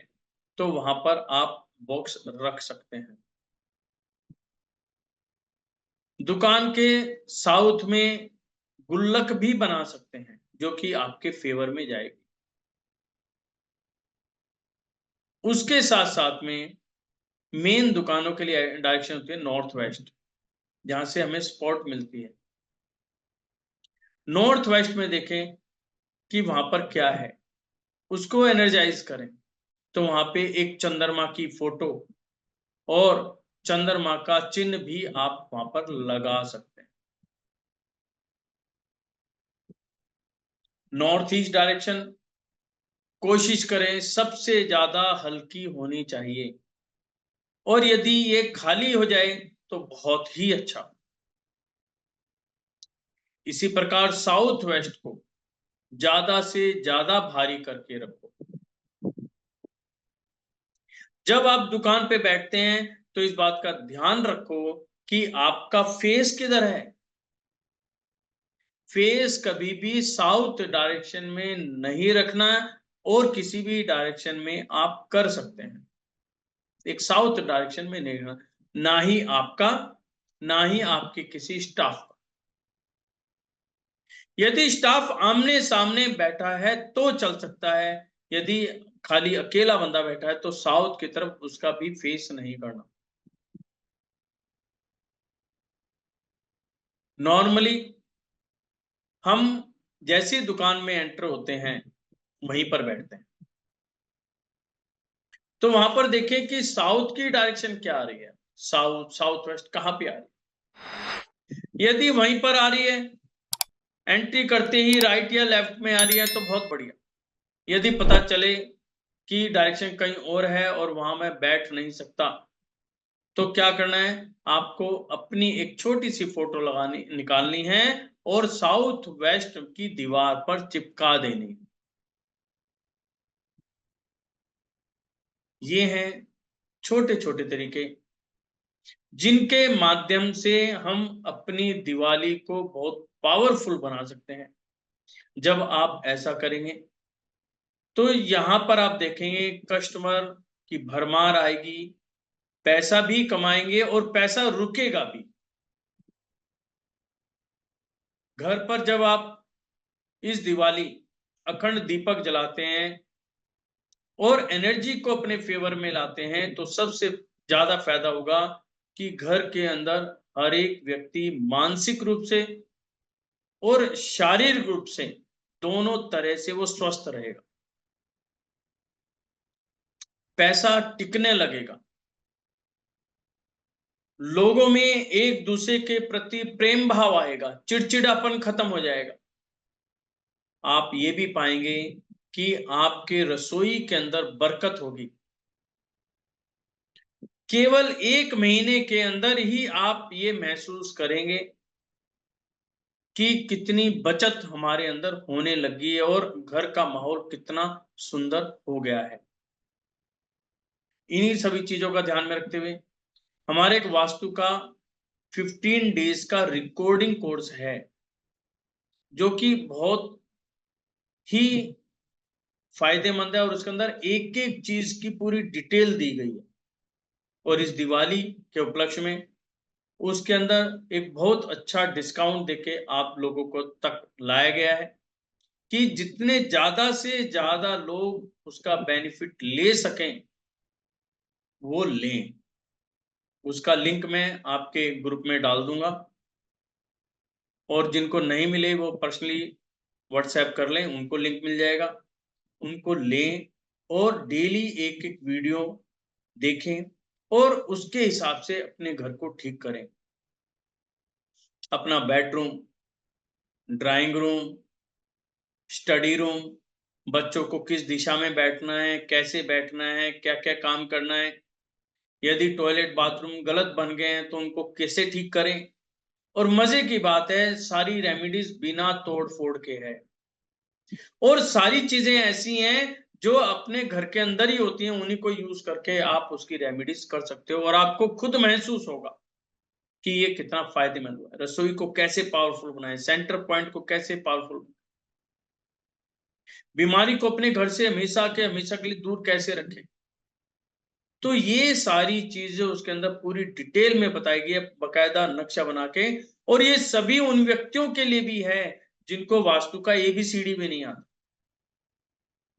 S1: तो वहां पर आप बॉक्स रख सकते हैं। दुकान के साउथ में गुल्लक भी बना सकते हैं जो कि आपके फेवर में जाएगी। उसके साथ साथ में मेन दुकानों के लिए डायरेक्शन होती है नॉर्थ वेस्ट, जहां से हमें स्पॉट मिलती है। नॉर्थ वेस्ट में देखें कि वहां पर क्या है, उसको एनर्जाइज करें, तो वहां पे एक चंद्रमा की फोटो और चंद्रमा का चिन्ह भी आप वहां पर लगा सकते हैं। नॉर्थ ईस्ट डायरेक्शन कोशिश करें सबसे ज्यादा हल्की होनी चाहिए, और यदि ये खाली हो जाए तो बहुत ही अच्छा। इसी प्रकार साउथ वेस्ट को ज्यादा से ज्यादा भारी करके रखो। जब आप दुकान पे बैठते हैं तो इस बात का ध्यान रखो कि आपका फेस किधर है। फेस कभी भी साउथ डायरेक्शन में नहीं रखना, और किसी भी डायरेक्शन में आप कर सकते हैं, एक साउथ डायरेक्शन में नहीं रखना, ना ही आपका ना ही आपके किसी स्टाफ का। यदि स्टाफ आमने सामने बैठा है तो चल सकता है, यदि खाली अकेला बंदा बैठा है तो साउथ की तरफ उसका भी फेस नहीं करना। नॉर्मली हम जैसी दुकान में एंटर होते हैं वहीं पर बैठते हैं, तो वहां पर देखें कि साउथ की डायरेक्शन क्या आ रही है, साउथ साउथ वेस्ट कहां पे आ रही है। यदि वहीं पर आ रही है, एंट्री करते ही राइट या लेफ्ट में आ रही है तो बहुत बढ़िया। यदि पता चले कि डायरेक्शन कहीं और है और वहां मैं बैठ नहीं सकता, तो क्या करना है, आपको अपनी एक छोटी सी फोटो लगानी निकालनी है और साउथ वेस्ट की दीवार पर चिपका देनी। ये हैं छोटे छोटे तरीके जिनके माध्यम से हम अपनी दिवाली को बहुत पावरफुल बना सकते हैं। जब आप ऐसा करेंगे तो यहां पर आप देखेंगे कस्टमर की भरमार आएगी, पैसा भी कमाएंगे और पैसा रुकेगा भी। घर पर जब आप इस दिवाली अखंड दीपक जलाते हैं और एनर्जी को अपने फेवर में लाते हैं, तो सबसे ज्यादा फायदा होगा कि घर के अंदर हर एक व्यक्ति मानसिक रूप से और शारीरिक रूप से दोनों तरह से वो स्वस्थ रहेगा, पैसा टिकने लगेगा, लोगों में एक दूसरे के प्रति प्रेम भाव आएगा, चिड़चिड़ापन खत्म हो जाएगा। आप ये भी पाएंगे कि आपके रसोई के अंदर बरकत होगी। केवल 1 महीने के अंदर ही आप ये महसूस करेंगे कि कितनी बचत हमारे अंदर होने लगी है और घर का माहौल कितना सुंदर हो गया है। इन्हीं सभी चीजों का ध्यान में रखते हुए हमारे एक वास्तु का 15 डेज का रिकॉर्डिंग कोर्स है, जो कि बहुत ही फायदेमंद है और उसके अंदर एक एक चीज की पूरी डिटेल दी गई है। और इस दिवाली के उपलक्ष्य में उसके अंदर एक बहुत अच्छा डिस्काउंट देके आप लोगों को तक लाया गया है कि जितने ज्यादा से ज्यादा लोग उसका बेनिफिट ले सकें वो लें। उसका लिंक मैं आपके ग्रुप में डाल दूंगा, और जिनको नहीं मिले वो पर्सनली व्हाट्सएप कर लें, उनको लिंक मिल जाएगा, उनको लें और डेली एक एक वीडियो देखें और उसके हिसाब से अपने घर को ठीक करें। अपना bedroom, drawing room, study room, बच्चों को किस दिशा में बैठना है, कैसे बैठना है, क्या क्या काम करना है, यदि टॉयलेट बाथरूम गलत बन गए हैं तो उनको कैसे ठीक करें। और मजे की बात है, सारी रेमेडीज बिना तोड़ फोड़ के है, और सारी चीजें ऐसी हैं जो अपने घर के अंदर ही होती हैं, उन्हीं को यूज करके आप उसकी रेमेडीज कर सकते हो और आपको खुद महसूस होगा कि ये कितना फायदेमंद हुआ है। रसोई को कैसे पावरफुल बनाए, सेंटर पॉइंट को कैसे पावरफुल, बीमारी को अपने घर से हमेशा के हमेशा के लिए दूर कैसे रखें। तो ये सारी चीजें उसके अंदर पूरी डिटेल में बताई गई है, बकायदा नक्शा बना के। और ये सभी उन व्यक्तियों के लिए भी है जिनको वास्तु का एबीसीडी भी नहीं आता,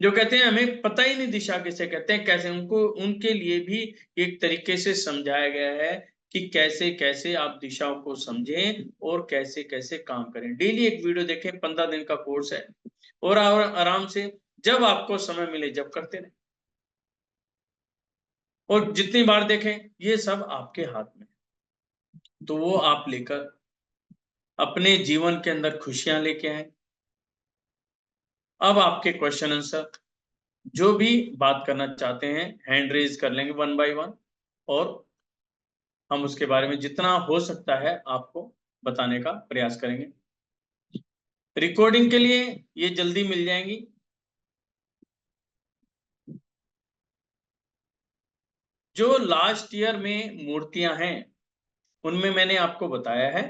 S1: जो कहते हैं हमें पता ही नहीं दिशा किसे कहते हैं, कैसे, उनको उनके लिए भी एक तरीके से समझाया गया है कि कैसे कैसे आप दिशाओं को समझें और कैसे कैसे काम करें। डेली एक वीडियो देखें, 15 दिन का कोर्स है और आराम से जब आपको समय मिले जब करते रहें, और जितनी बार देखें ये सब आपके हाथ में है। तो वो आप लेकर अपने जीवन के अंदर खुशियां लेके आए। अब आपके क्वेश्चन आंसर जो भी बात करना चाहते हैं हैंड रेज कर लेंगे 1 बाय 1, और हम उसके बारे में जितना हो सकता है आपको बताने का प्रयास करेंगे। रिकॉर्डिंग के लिए ये जल्दी मिल जाएंगी। जो लास्ट ईयर में मूर्तियां हैं उनमें मैंने आपको बताया है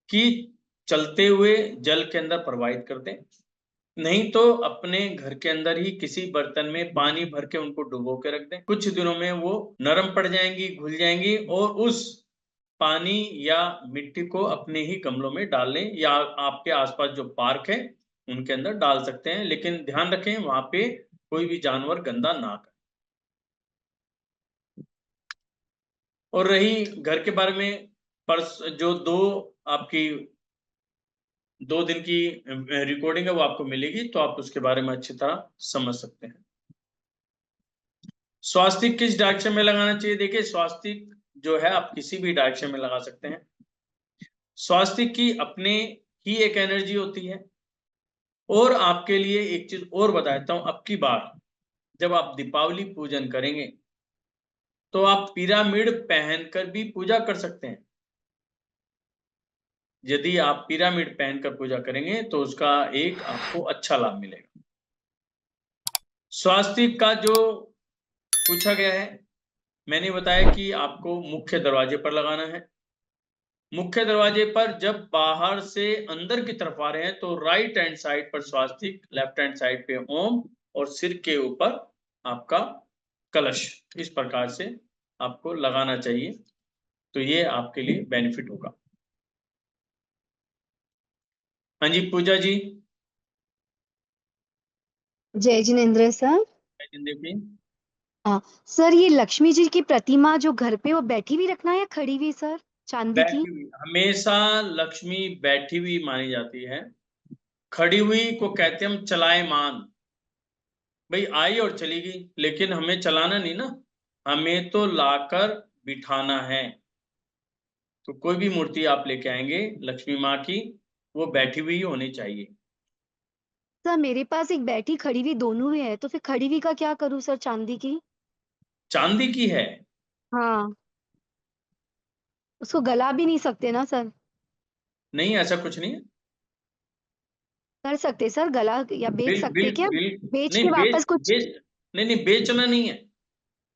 S1: कि चलते हुए जल के अंदर प्रवाहित कर दें, नहीं तो अपने घर के अंदर ही किसी बर्तन में पानी भर के उनको डुबो के रख दें। कुछ दिनों में वो नरम पड़ जाएंगी, घुल जाएंगी, और उस पानी या मिट्टी को अपने ही गमलों में डाल लें, या आपके आसपास जो पार्क है उनके अंदर डाल सकते हैं, लेकिन ध्यान रखें वहां पे कोई भी जानवर गंदा ना करे। और रही घर के बारे में, परस जो आपकी 2 दिन की रिकॉर्डिंग है वो आपको मिलेगी, तो आप उसके बारे में अच्छी तरह समझ सकते हैं। स्वास्तिक किस डायरेक्शन में लगाना चाहिए? देखिए स्वास्तिक जो है आप किसी भी डायरेक्शन में लगा सकते हैं। स्वास्तिक की अपने ही एक एनर्जी होती है। और आपके लिए एक चीज और बता देता हूं, अब की बार जब आप दीपावली पूजन करेंगे तो आप पिरामिड पहनकर भी पूजा कर सकते हैं। यदि आप पिरामिड पहनकर पूजा करेंगे तो उसका एक आपको अच्छा लाभ मिलेगा। स्वास्तिक का जो पूछा गया है, मैंने बताया कि आपको मुख्य दरवाजे पर लगाना है। मुख्य दरवाजे पर जब बाहर से अंदर की तरफ आ रहे हैं तो राइट हैंड साइड पर स्वास्तिक, लेफ्ट हैंड साइड पे ओम, और सिर के ऊपर आपका कलश, इस प्रकार से आपको लगाना चाहिए। तो ये आपके लिए बेनिफिट होगा। हाँ जी पूजा जी।
S2: जय जिनेन्द्र सर।
S1: देखिए
S2: हाँ सर, ये लक्ष्मी जी की प्रतिमा जो घर पे वो बैठी हुई रखना है या खड़ी हुई सर, चांदी की?
S1: बैठी हुई, हमेशा लक्ष्मी बैठी हुई मानी जाती है। खड़ी हुई को कहते हैं हम चलायमान। भाई आई और चली गई, लेकिन हमें चलाना नहीं ना, हमें तो लाकर बिठाना है। तो कोई भी मूर्ति आप लेके आएंगे लक्ष्मी माँ की, वो बैठी हुई होनी चाहिए।
S2: सर मेरे पास एक बैठी खड़ी हुई दोनों ही है, तो फिर खड़ी हुई का क्या करूँ सर, चांदी की?
S1: चांदी की है?
S2: हाँ, उसको गला भी नहीं सकते ना सर?
S1: नहीं ऐसा कुछ नहीं है।
S2: कर सकते सर, गला या बेच
S1: बिल बिल
S2: सकते क्या?
S1: बिल
S2: बेच के
S1: नहीं
S2: वापस कुछ,
S1: बेच नहीं बेचना नहीं है।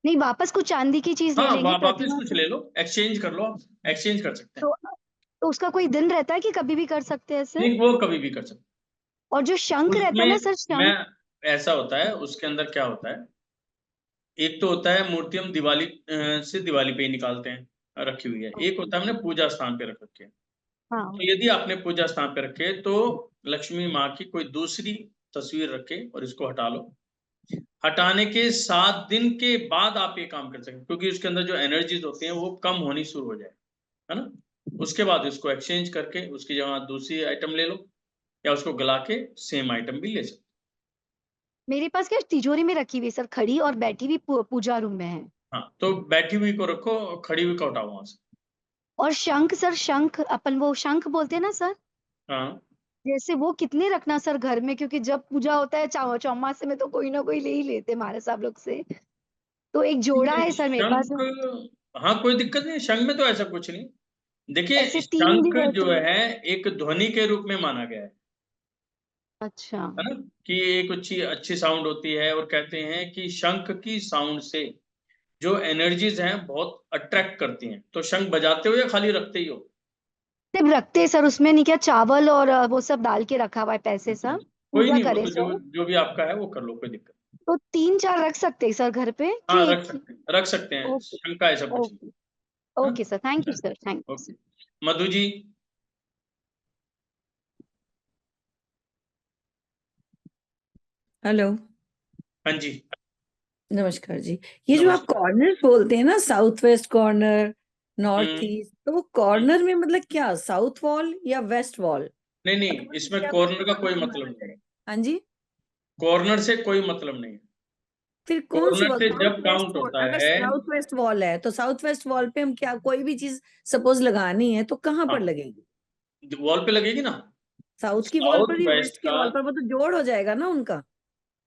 S2: नहीं वापस कुछ चांदी की चीज ले
S1: हाँ
S2: लेंगे
S1: वापिस
S2: प्रतिमा
S1: कुछ
S2: से।
S1: ले लो, एक्सचेंज कर लो, आप एक्सचेंज कर सकते हैं।
S2: तो उसका कोई दिन रहता है कि कभी भी कर सकते हैं सर?
S1: नहीं वो कभी भी कर सकते
S2: और जो शंख
S1: हैं।
S2: रहता है ना सर,
S1: उसमें मैं,
S2: शंख।
S1: ऐसा होता है उसके अंदर क्या होता है, एक तो होता है मूर्ति हम दिवाली से दिवाली पे ही निकालते हैं रखी हुई है, एक होता है हमने पूजा स्थान पे रख रखी है।
S2: हाँ,
S1: तो यदि आपने पूजा स्थान पे रखे तो लक्ष्मी माँ की कोई दूसरी तस्वीर रखे और इसको हटा लो। हटाने के 7 दिन के बाद आप ये काम कर सकते हैं, क्योंकि उसके अंदर जो एनर्जीज होती हैं वो कम होनी शुरू हो जाए, है ना। उसके बाद इसको एक्सचेंज करके उसकी जगह दूसरी आइटम ले लो, या उसको गला के सेम आइटम भी ले सकते।
S2: मेरे पास क्या तिजोरी में रखी हुई है सर, खड़ी और बैठी हुई पूजा रूम में है।
S1: हाँ तो बैठी हुई को रखो, खड़ी हुई को हटाओ वहां से।
S2: और शंख सर, शंख अपन वो शंख बोलते हैं ना सर,
S1: हाँ
S2: जैसे वो कितने रखना सर घर में, क्योंकि जब पूजा होता है चौमासे में तो कोई ना कोई ले ही लेते हैं हमारे सब लोग से। तो एक जोड़ा है सर मेरे पास,
S1: शंख, हाँ कोई दिक्कत नहीं, शंख में तो ऐसा कुछ नहीं। देखिए
S2: ऐसे 3 भी
S1: शंख
S2: रहते
S1: जो
S2: हैं।
S1: है एक ध्वनि के रूप में माना गया
S2: अच्छा।
S1: है ना, कि एक अच्छी अच्छी साउंड होती है, और कहते हैं कि शंख की साउंड से जो एनर्जीज हैं बहुत अट्रैक्ट करती हैं। तो शंख बजाते हो या खाली रखते ही हो?
S2: सिर्फ रखते हैं सर, उसमें नहीं क्या चावल और वो सब डाल के रखा हुआ है, पैसे
S1: अच्छा
S2: सब
S1: अच्छा, कोई
S2: पूजा
S1: नहीं, वो
S2: करे
S1: तो जो
S2: सर।
S1: जो भी आपका है वो कर लो, कोई दिक्कत
S2: तो 3-4 रख सकते हैं सर घर पे
S1: नहीं।
S2: कि
S1: हाँ
S2: एक
S1: रख
S2: ही?
S1: सकते हैं, रख सकते हैं,
S2: ओके।
S1: शंख का ऐसा कुछ नहीं।
S2: ओके।
S1: हाँ
S2: okay sir, thank you sir, thank you
S1: okay.
S2: Sir.
S1: Madhu ji.
S3: Hello.
S1: हाँ जी।
S3: नमस्कार जी। ये जो आप
S1: नमस्कार।
S3: कॉर्नर बोलते हैं ना, साउथ वेस्ट कॉर्नर, नॉर्थ
S1: हम्म
S3: ईस्ट, तो वो
S1: हम्म।
S3: कॉर्नर में मतलब क्या, साउथ वॉल या वेस्ट वॉल?
S1: नहीं नहीं,
S3: मतलब
S1: इसमें
S3: क्या
S1: कॉर्नर का कोई
S3: कॉर्नर
S1: मतलब
S3: माना
S1: नहीं।
S3: जाए? हाँ जी।
S1: कॉर्नर से कोई मतलब नहीं है।
S3: फिर कौन सी
S1: कॉर्नर
S3: वॉल?
S1: से
S3: साउथ
S1: जब
S3: वेस्ट
S1: काउंट
S3: वॉल?
S1: होता
S3: अगर
S1: है,
S3: साउथ वेस्ट वॉल है तो साउथ वेस्ट वॉल पे हम क्या कोई भी चीज सपोज लगानी है तो कहाँ पर
S1: हाँ,
S3: लगेगी?
S1: वॉल पे लगेगी ना।
S3: साउथ की वॉल
S1: साउथ
S3: पर ही,
S1: वेस्ट
S3: वेस्ट की
S1: का
S3: वॉल पर? वो तो जोड़ हो जाएगा ना उनका।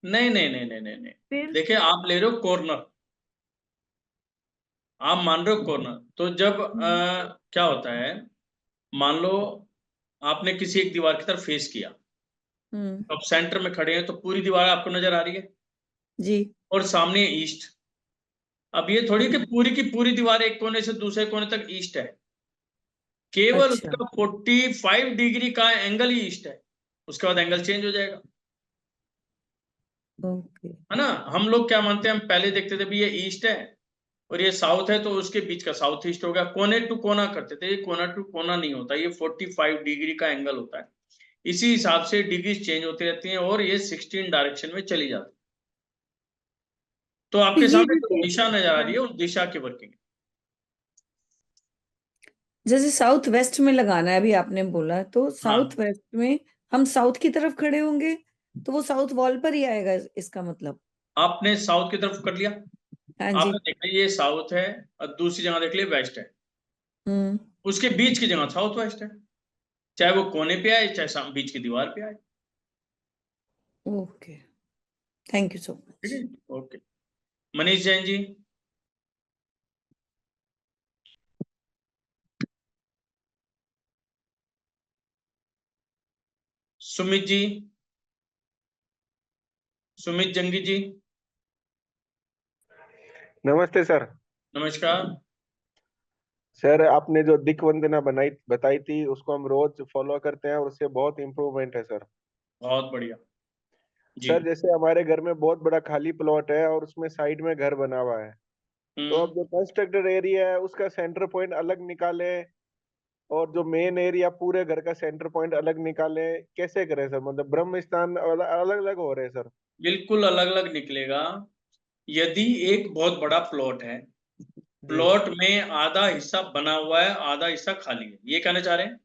S1: नहीं नहीं नहीं नहीं नहीं नहीं।
S3: फिर
S1: देखिए, आप ले रहे हो कॉर्नर, आप मान रहे हो कॉर्नर, तो जब क्या होता है, मान लो आपने किसी एक दीवार की तरफ फेस किया, अब सेंटर में खड़े हैं तो पूरी दीवार आपको नजर आ रही है
S3: जी।
S1: और सामने ईस्ट। अब ये थोड़ी कि पूरी की पूरी दीवार एक कोने से दूसरे कोने तक ईस्ट है, केवल
S3: अच्छा।
S1: उसका 45 डिग्री का एंगल ही ईस्ट है, उसके बाद एंगल चेंज हो जाएगा,
S3: ओके।
S1: है ना। हम लोग क्या मानते हैं, हम पहले देखते थे भी ये ईस्ट है और ये साउथ है, तो उसके बीच का साउथ ईस्ट हो गया, कोने टू कोना करते थे। ये कोना टू कोना नहीं होता, ये 45 डिग्री का एंगल होता है। इसी हिसाब से डिग्री चेंज होती रहती हैं और ये 16 डायरेक्शन में चली जाती है। तो
S3: तो
S1: आपके
S3: ये
S1: सामने जो दिशा नजर आ
S3: हाँ,
S1: रही है, उस दिशा की वर्किंग।
S3: जैसे साउथ वेस्ट में लगाना है अभी आपने बोला, तो साउथ
S1: हाँ,
S3: वेस्ट में हम साउथ की तरफ खड़े होंगे तो वो साउथ वॉल पर ही आएगा, इसका मतलब?
S1: आपने साउथ की तरफ कर लिया,
S3: हाँ जी।
S1: आपने देख लिया ये साउथ है और दूसरी जगह देख लिया वेस्ट है,
S3: हम्म।
S1: उसके बीच की जगह साउथ वेस्ट है, चाहे वो कोने पे आए चाहे बीच की दीवार पे आए।
S3: ओके, थैंक यू सो
S1: ठीक है,
S3: मच।
S1: ओके। मनीष जैन जी। सुमित जी, सुमित जंगी जी,
S4: नमस्ते सर।
S1: नमस्कार।
S4: सर, आपने जो दिक्वंदना बनाई बताई थी उसको हम रोज फॉलो करते हैं और उससे बहुत इम्प्रूवमेंट है सर।
S1: बहुत बढ़िया जी।
S4: सर, जैसे हमारे घर में बहुत बड़ा खाली प्लॉट है और उसमें साइड में घर बना हुआ है, तो अब जो कंस्ट्रक्टेड एरिया है उसका सेंटर पॉइंट अलग निकाले और जो मेन एरिया पूरे घर का सेंटर पॉइंट अलग निकाले, कैसे करें सर? मतलब ब्रह्म स्थान अलग अलग हो रहे हैं सर।
S1: बिल्कुल अलग अलग निकलेगा। यदि एक बहुत बड़ा प्लॉट है,
S4: जी
S1: प्लॉट में आधा हिस्सा बना हुआ है, आधा हिस्सा खाली है, ये कहना चाह रहे हैं।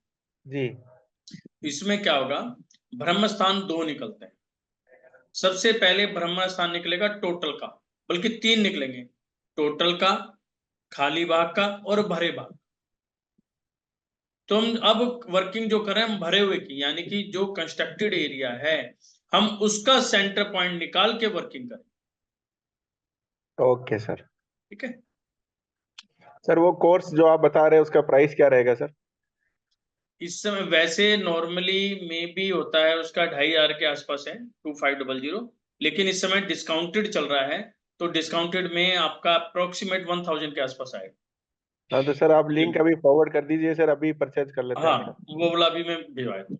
S4: जी।
S1: इसमें क्या होगा, ब्रह्म स्थान दो निकलते हैं। सबसे पहले ब्रह्म स्थान निकलेगा टोटल का, बल्कि तीन निकलेंगे, टोटल का, खाली भाग का और भरे भाग। तो हम अब वर्किंग जो कर रहे हैं, हम भरे हुए की, यानी कि जो कंस्ट्रक्टेड एरिया है, हम उसका सेंटर पॉइंट निकाल के वर्किंग करें।
S4: Okay sir.
S1: ठीक है।
S4: सर, वो कोर्स जो आप बता रहे हैं उसका प्राइस क्या रहेगा सर?
S1: इस समय वैसे नॉर्मली में भी होता है, उसका 2,500 के आसपास है, 2500, लेकिन इस समय डिस्काउंटेड चल रहा है, तो डिस्काउंटेड में आपका अप्रोक्सीमेट 1000 के आसपास आएगा।
S4: हाँ, तो सर आप लिंक अभी फॉरवर्ड कर दीजिए सर, अभी परचेज कर लेते हैं
S1: हाँ,
S4: हम सर।
S1: वो वाला भी मैं भिजवाया था।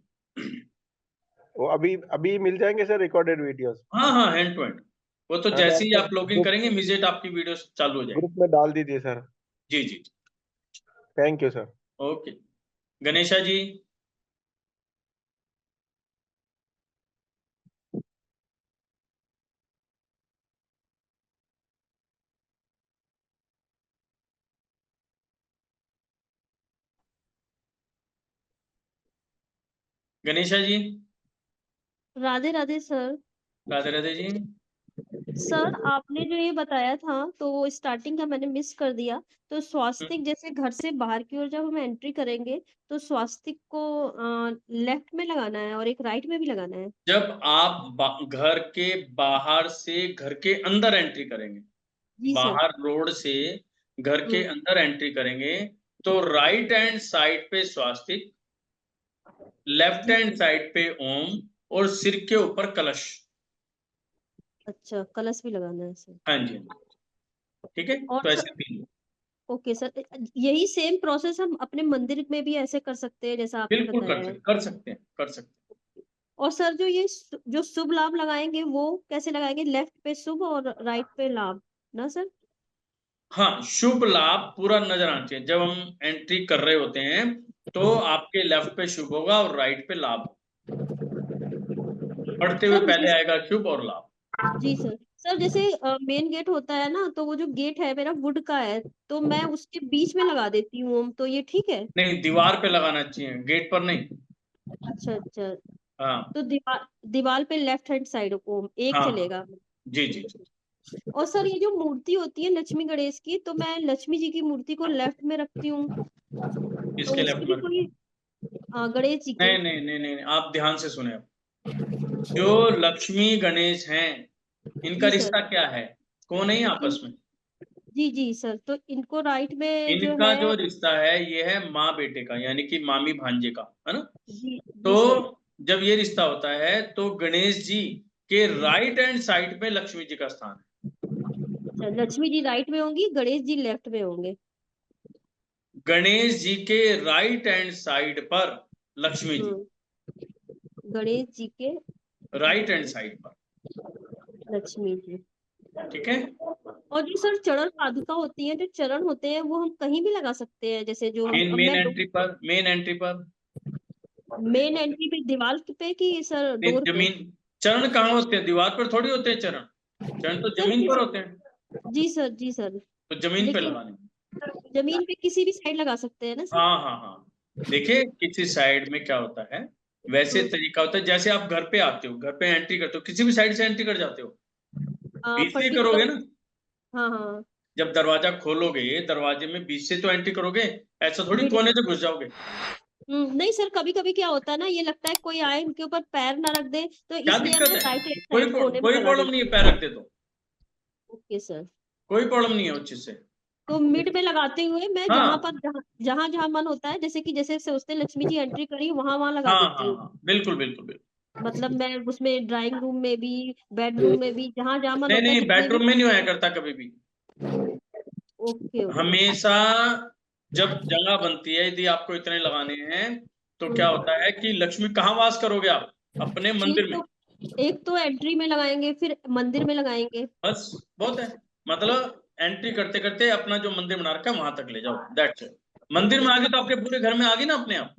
S4: वो अभी अभी मिल जाएंगे सर रिकॉर्डेड वीडियोस?
S1: हाँ हाँ, हैंड टू हैंड। वो तो
S4: हाँ, तो
S1: जैसे
S4: आप
S1: ही
S4: सर
S1: आप लॉगिन
S4: ग्रुप
S1: करेंगे, इमीडिएट आपकी वीडियो चालू हो जाएगी।
S4: ग्रुप में डाल दीजिए सर।
S1: जी जी।
S4: Thank you sir.
S1: Okay. Ganesha ji. Ganesha ji.
S5: Radhe Radhe sir.
S1: Radhe Radhe ji.
S5: Sir आपने जो ये बताया था तो वो स्टार्टिंग का मैंने मिस कर दिया। तो स्वास्तिक जैसे घर से बाहर की ओर जब हम एंट्री करेंगे तो स्वास्तिक को लेफ्ट में लगाना है और एक राइट में भी लगाना है।
S1: जब आप घर के बाहर से घर के अंदर एंट्री करेंगे,
S5: जी सर।
S1: बाहर रोड से घर के अंदर एंट्री करेंगे, तो राइट हैंड साइड पे स्वास्तिक, लेफ्ट
S5: जी
S1: हैंड
S5: सर।
S1: साइड पे ओम और सिर के ऊपर कलश।
S5: अच्छा, कलश भी लगाना है सर।
S1: हाँ जी, ठीक है।
S5: और
S1: तो
S5: सर,
S1: ऐसे तीन।
S5: ओके सर, यही सेम प्रोसेस हम अपने मंदिर में भी ऐसे कर सकते हैं जैसा आपने
S1: बिल्कुल
S5: बताया है।
S1: कर सकते हैं, कर सकते हैं।
S5: और सर जो ये जो शुभ लाभ लगाएंगे वो कैसे लगाएंगे? लेफ्ट पे शुभ और राइट पे लाभ, ना सर?
S1: हाँ, शुभ लाभ पूरा नजर आना चाहिए। जब हम एंट्री कर रहे होते हैं तो आपके लेफ्ट पे शुभ होगा और राइट पे लाभ होगा। पढ़ते हुए
S5: सर
S1: पहले आएगा शुभ और लाभ।
S5: जी सर। सर जैसे मेन गेट होता है ना, तो वो जो गेट है मेरा वुड का है, तो मैं उसके बीच में लगा देती हूँ ओम, तो ये ठीक है?
S1: नहीं, दीवार पे लगाना चाहिए, गेट पर नहीं।
S5: अच्छा अच्छा।
S1: हाँ
S5: तो दीवार पे लेफ्ट हैंड साइड को एक
S1: हाँ
S5: चलेगा।
S1: जी जी जी।
S5: और सर ये जो मूर्ति होती है लक्ष्मी गणेश की, तो मैं लक्ष्मी जी की मूर्ति को लेफ्ट में रखती हूँ, तो
S1: इसके
S5: उसकी
S1: लेफ्ट
S5: भी
S1: में
S5: कोई गणेश जी की।
S1: नहीं नहीं नहीं नहीं, आप ध्यान से सुने। जो लक्ष्मी गणेश हैं, इनका
S5: जी सर।
S1: रिश्ता क्या है? कौन है ये आपस में?
S5: जी जी सर, तो इनको राइट में जो
S1: इनका
S5: है।
S1: जो रिश्ता है ये है माँ बेटे का, यानी कि मामी भांजे का, है ना?
S5: जी
S1: तो
S5: जी सर।
S1: जब ये रिश्ता होता है तो गणेश जी के राइट हैंड साइड में लक्ष्मी जी का स्थान है।
S5: अच्छा, लक्ष्मी जी राइट में होंगी, गणेश जी लेफ्ट में होंगे।
S1: गणेश जी के राइट हैंड साइड पर लक्ष्मी जी,
S5: गणेश जी के
S1: राइट हैंड साइड पर,
S5: लक्ष्मी जी।
S1: ठीक है।
S5: और जो सर चरण पादुका होती है, जो चरण होते हैं, वो हम कहीं भी लगा सकते हैं, जैसे जो हम
S1: मेन एंट्री पर, मेन एंट्री पर,
S5: मेन एंट्री पे, दीवार पे कि सर डोर पे?
S1: जमीन। चरण कहाँ होते हैं? दीवार पर थोड़ी होते हैं चरण, चरण तो
S5: सर
S1: जमीन पर होते हैं,
S5: जी सर, जी सर।
S1: तो जमीन पे
S5: लेकिन
S1: लगाने।
S5: जमीन पे किसी भी साइड लगा सकते हैं ना सर?
S1: हाँ हाँ हाँ, देखिए किसी साइड में क्या होता है, वैसे तरीका होता है जैसे आप घर पे आते हो, घर पे एंट्री करते हो, किसी भी साइड से एंट्री कर जाते हो, बीच से ही करोगे
S5: पर्टिकुलर।
S1: ना।
S5: हाँ हाँ।
S1: जब दरवाजा खोलोगे, दरवाजे में बीच से तो एंट्री करोगे, ऐसा थोड़ी
S5: मिड
S1: कोने से घुस जाओगे।
S5: नहीं सर, कभी कभी क्या होता है ना, ये लगता है कोई आए उनके ऊपर पैर ना रख दे, तो
S1: क्या
S5: इसलिए
S1: दिक्कत
S5: मैं
S1: है?
S5: राइट हैंड साइड कोने में
S1: कोई
S5: लगा
S1: प्रॉब्लम नहीं
S5: देती
S1: है,
S5: हूँ।
S1: पैर रख दे तो
S5: ओके सर।
S1: कोई प्रॉब्लम नहीं है उस चीज से।
S5: तो मिड में लगाते हुए मैं जहां
S1: हाँ
S5: पर जहां जहां मन होता है, जैसे कि जैसे सोचते लक्ष्मी जी एंट्री करी, वहां वहां लगा
S1: हाँ
S5: देती
S1: हाँ
S5: हूँ।
S1: हाँ, बिल्कुल बिल्कुल बिल्कुल।
S5: मतलब मैं उसमें ड्राइंग रूम में भी, बेडरूम में भी, जहां जहां मन
S1: नहीं
S5: होता है,
S1: नहीं,
S5: जितने भी।
S1: बेडरूम में नहीं होया करता कभी भी।
S5: Okay okay.
S1: हमेशा जब जगह बनती है, यदि आपको इतने लगाने हैं, तो क्या होता है कि लक्ष्मी कहाँ वास करोगे आप? अपने मंदिर में।
S5: एक तो एंट्री में लगाएंगे, फिर मंदिर में लगाएंगे।
S1: बस बहुत है, मतलब एंट्री करते करते अपना जो मंदिर बना रखा है वहां तक ले जाओ, दैट्स इट। मंदिर में आगे तो आपके पूरे घर में आ गई ना अपने आप।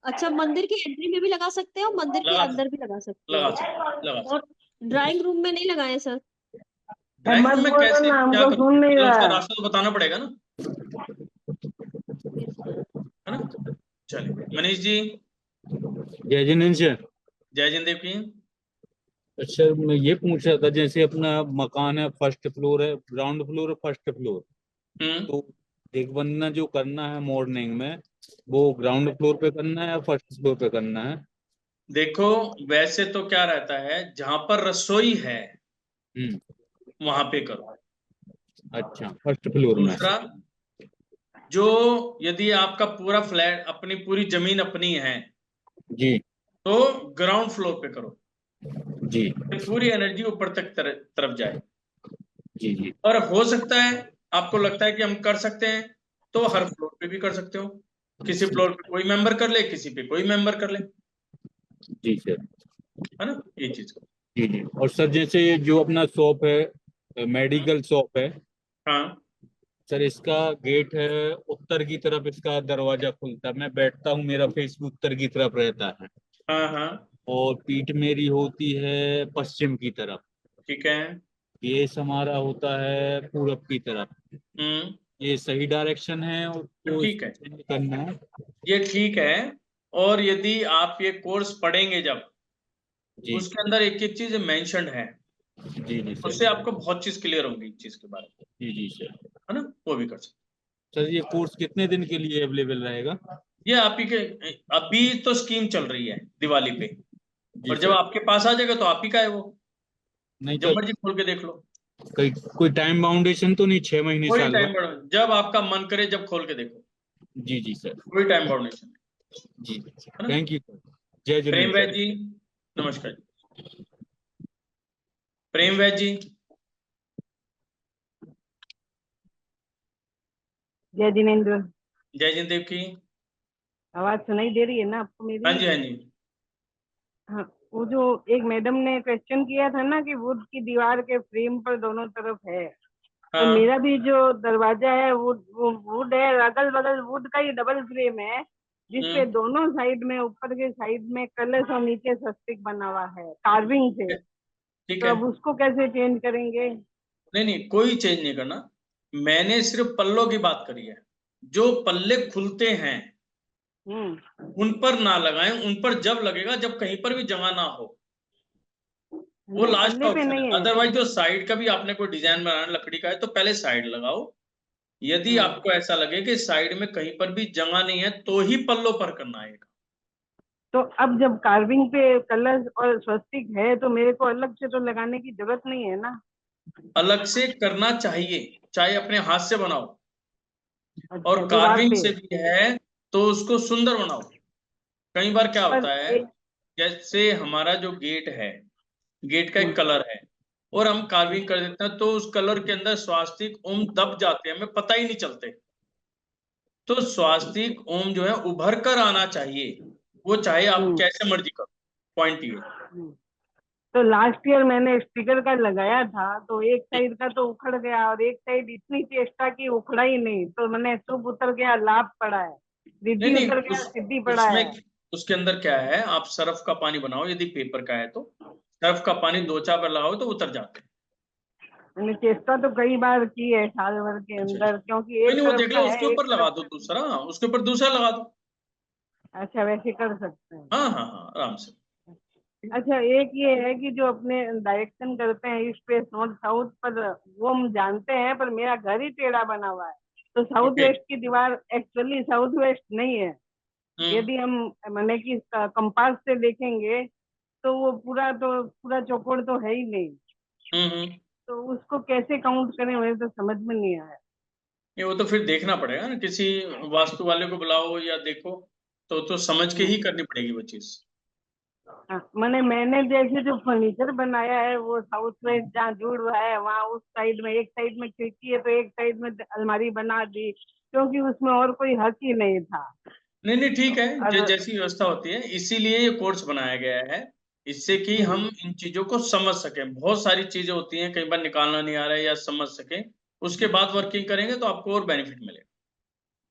S5: अच्छा, मंदिर की एंट्री में भी लगा सकते हैं और मंदिर के
S1: लगा
S5: अंदर भी लगा सकते
S1: लगा
S5: हैं।
S1: सकते लगा सकते।
S5: और ड्राइंग रूम में नहीं लगाए सर?
S1: ड्राइंग रूम में कैसे, क्या करोगे? मतलब उसका रास्ता तो बताना पड़ेगा ना, है ना? चलिए मनीष जी।
S6: जय जिनेन्द्र सर।
S1: जय जिंदेव की।
S6: सर मैं ये पूछ रहा था, जैसे अपना मकान है, फर्स्ट फ्लोर है, ग्राउंड फ्लोर है, फर्स्ट फ्लोर, तो दिग्बंधन जो करना है मॉर्निंग में, वो ग्राउंड फ्लोर पे करना है या फर्स्ट फ्लोर पे करना है?
S1: देखो वैसे तो क्या रहता है, जहां पर रसोई है वहां पे करो।
S6: अच्छा, फर्स्ट फ्लोर में।
S1: दूसरा, जो यदि आपका पूरा फ्लैट, अपनी पूरी जमीन अपनी है,
S6: जी
S1: तो ग्राउंड फ्लोर पे करो,
S6: जी
S1: तो पूरी एनर्जी ऊपर तक तरफ जाए।
S6: जी जी
S1: और हो सकता है आपको लगता है कि हम कर सकते हैं, तो हर फ्लोर पे भी कर सकते हो, किसी फ्लोर पे कोई मेंबर कर ले, किसी पे कोई मेंबर कर ले,
S6: जी सर।
S1: है ना, ये चीज।
S6: जी जी। और सर जैसे ये जो अपना शॉप है, मेडिकल शॉप है,
S1: हाँ
S6: सर इसका गेट है उत्तर की तरफ, इसका दरवाजा खुलता है, मैं बैठता हूँ, मेरा फेस भी उत्तर की तरफ रहता है,
S1: हाँ हाँ,
S6: और पीठ मेरी होती है पश्चिम की तरफ,
S1: ठीक है।
S6: केस हमारा होता है पूरब की तरफ।
S1: हम्म,
S6: ये सही डायरेक्शन है और तो
S1: ठीक है,
S6: इसको चेंज करना है?
S1: ये ठीक है। और यदि आप ये कोर्स पढ़ेंगे जब,
S6: जी
S1: उसके अंदर एक एक चीज मेंशन्ड है,
S6: जी जी सर।
S1: उससे आपको बहुत चीज क्लियर होंगी इस चीज के बारे में,
S6: जी जी सर।
S1: है ना, वो भी कर सकते।
S6: सर ये कोर्स कितने दिन के लिए अवेलेबल रहेगा?
S1: ये आप ही के, अभी तो स्कीम चल रही है दिवाली पे,
S6: जी
S1: और जब
S6: सर।
S1: आपके पास आ जाएगा तो आप ही का है वो,
S6: नहीं
S1: जब
S6: तो
S1: मर्जी खोल के देख लो।
S6: कोई टाइम बाउंडेशन तो नहीं, 6 महीने
S1: कोई
S6: साल
S1: टाइम
S6: भर?
S1: बाउंड, जब आपका मन करे जब खोल के देखो,
S6: जी जी सर।
S1: कोई टाइम बाउंडेशन,
S6: जी
S1: है ना।
S6: Thank you sir. जय
S1: प्रेम
S6: जिनेन्द्र
S1: वैद
S6: सर।
S1: जी, नमस्कार जी। प्रेम वैद जी।
S7: जय जिनेन्द्र।
S1: जय जिनदेव की।
S7: आवाज सुनाई दे रही है ना आपको
S1: हाँ
S7: मेरी?
S1: जी हाँ जी।
S7: हाँ। वो जो एक मैडम ने क्वेश्चन किया था ना कि वुड की दीवार के फ्रेम पर दोनों तरफ है, तो
S1: हाँ
S7: मेरा भी जो दरवाजा है वो वुड है, अगल बगल वुड का ही डबल फ्रेम है, जिसपे दोनों साइड में, ऊपर के साइड में कलश और नीचे स्वस्तिक बना हुआ है कार्विंग से।
S1: ठीक
S7: तो
S1: है।
S7: अब उसको कैसे चेंज करेंगे?
S1: नहीं नहीं, कोई चेंज नहीं करना, मैंने सिर्फ पल्लों की बात करी है, जो पल्ले खुलते हैं उन पर ना लगाएं, उन पर जब लगेगा जब कहीं पर भी जगह ना हो, वो लास्ट का
S7: पल्ले पे
S1: ऑप्शन
S7: नहीं
S1: है।
S7: है।
S1: अदरवाइज जो साइड का भी आपने कोई डिजाइन बनाना लकड़ी का है तो पहले साइड लगाओ। यदि आपको ऐसा लगे कि साइड में कहीं पर भी जगह नहीं है तो ही पल्लों पर करना है।
S7: तो अब जब कार्विंग पे कलर और स्वस्तिक है तो मेरे को अलग से तो लगाने की जरूरत नहीं है ना?
S1: अलग से करना चाहिए, चाहे अपने हाथ से बनाओ
S7: अच्छा,
S1: और
S7: दीवार
S1: कार्विंग
S7: पे।
S1: से भी है तो उसको सुंदर बनाओ। कई बार क्या
S7: पर
S1: होता है, जैसे हमारा जो गेट है, गेट का एक कलर है और हम कार्विंग कर देते हैं तो उस कलर के अंदर स्वास्तिक ओम दब जाते हैं, हमें पता ही नहीं चलते। तो स्वास्तिक ओम जो है उभर कर आना चाहिए, वो चाहे आप कैसे मर्जी करो। पॉइंट ये।
S7: तो लास्ट ईयर मैंने स्टिकर का लगाया था तो एक साइड का तो उखड़ गया और एक साइड इतनी चेष्टा की उखड़ा ही नहीं, तो मैंने शुभ उतर गया, लाभ पड़ा है, रिद्धि
S1: नहीं
S7: उतर गया, सिद्धि पड़ा है।
S1: उसमें उसके अंदर क्या है, आप सर्फ का पानी बनाओ, यदि पेपर का है तो सर्फ का पानी 2-4 बार लगाओ तो उतर जाते हैं।
S7: मैंने चेष्टा तो कई बार की है साल भर के अंदर, क्योंकि
S1: कोई
S7: एक
S1: नहीं, वो
S7: तरफ
S1: देख
S7: का
S1: लो,
S7: है,
S1: उसके
S7: एक
S1: ऊपर लगा
S7: तरफ
S1: दो
S7: का।
S1: दूसरा, उसके ऊपर दूसरा लगा दो।
S7: अच्छा, वैसे कर सकते हैं।
S1: हाँ हाँ हाँ, आराम से।
S7: अच्छा, एक ये है कि जो अपने डायरेक्शन करते हैं ईस्ट वेस्ट नॉर्थ साउथ, पर वो हम जानते हैं, पर मेरा घर ही टेढ़ा बना हुआ है, तो साउथ
S1: Okay.
S7: वेस्ट की दीवार एक्चुअली साउथ वेस्ट नहीं है। यदि हम माने कि कंपास से देखेंगे तो वो पूरा चौकोर तो है ही नहीं। तो उसको कैसे काउंट करें, मुझे तो समझ में नहीं आया।
S1: ये वो तो फिर देखना पड़ेगा ना, किसी वास्तु वाले को बुलाओ या देखो, तो समझ के ही करनी पड़ेगी वो चीज।
S7: हाँ, मैंने जैसे जो फर्नीचर बनाया है वो साउथ वेस्ट जहाँ जुड़ हुआ है वहाँ उस साइड में, एक साइड में खिड़की है तो एक साइड में अलमारी बना दी, क्योंकि उसमें और कोई हक ही नहीं था।
S1: नहीं ठीक है,
S7: और
S1: जैसी व्यवस्था होती है, इसीलिए ये कोर्स बनाया गया है, इससे कि हम इन चीजों को समझ सकें। बहुत सारी चीजें होती हैं, कई बार निकालना नहीं आ रहा है या समझ सकें, उसके बाद वर्किंग करेंगे तो आपको और बेनिफिट मिलेगा।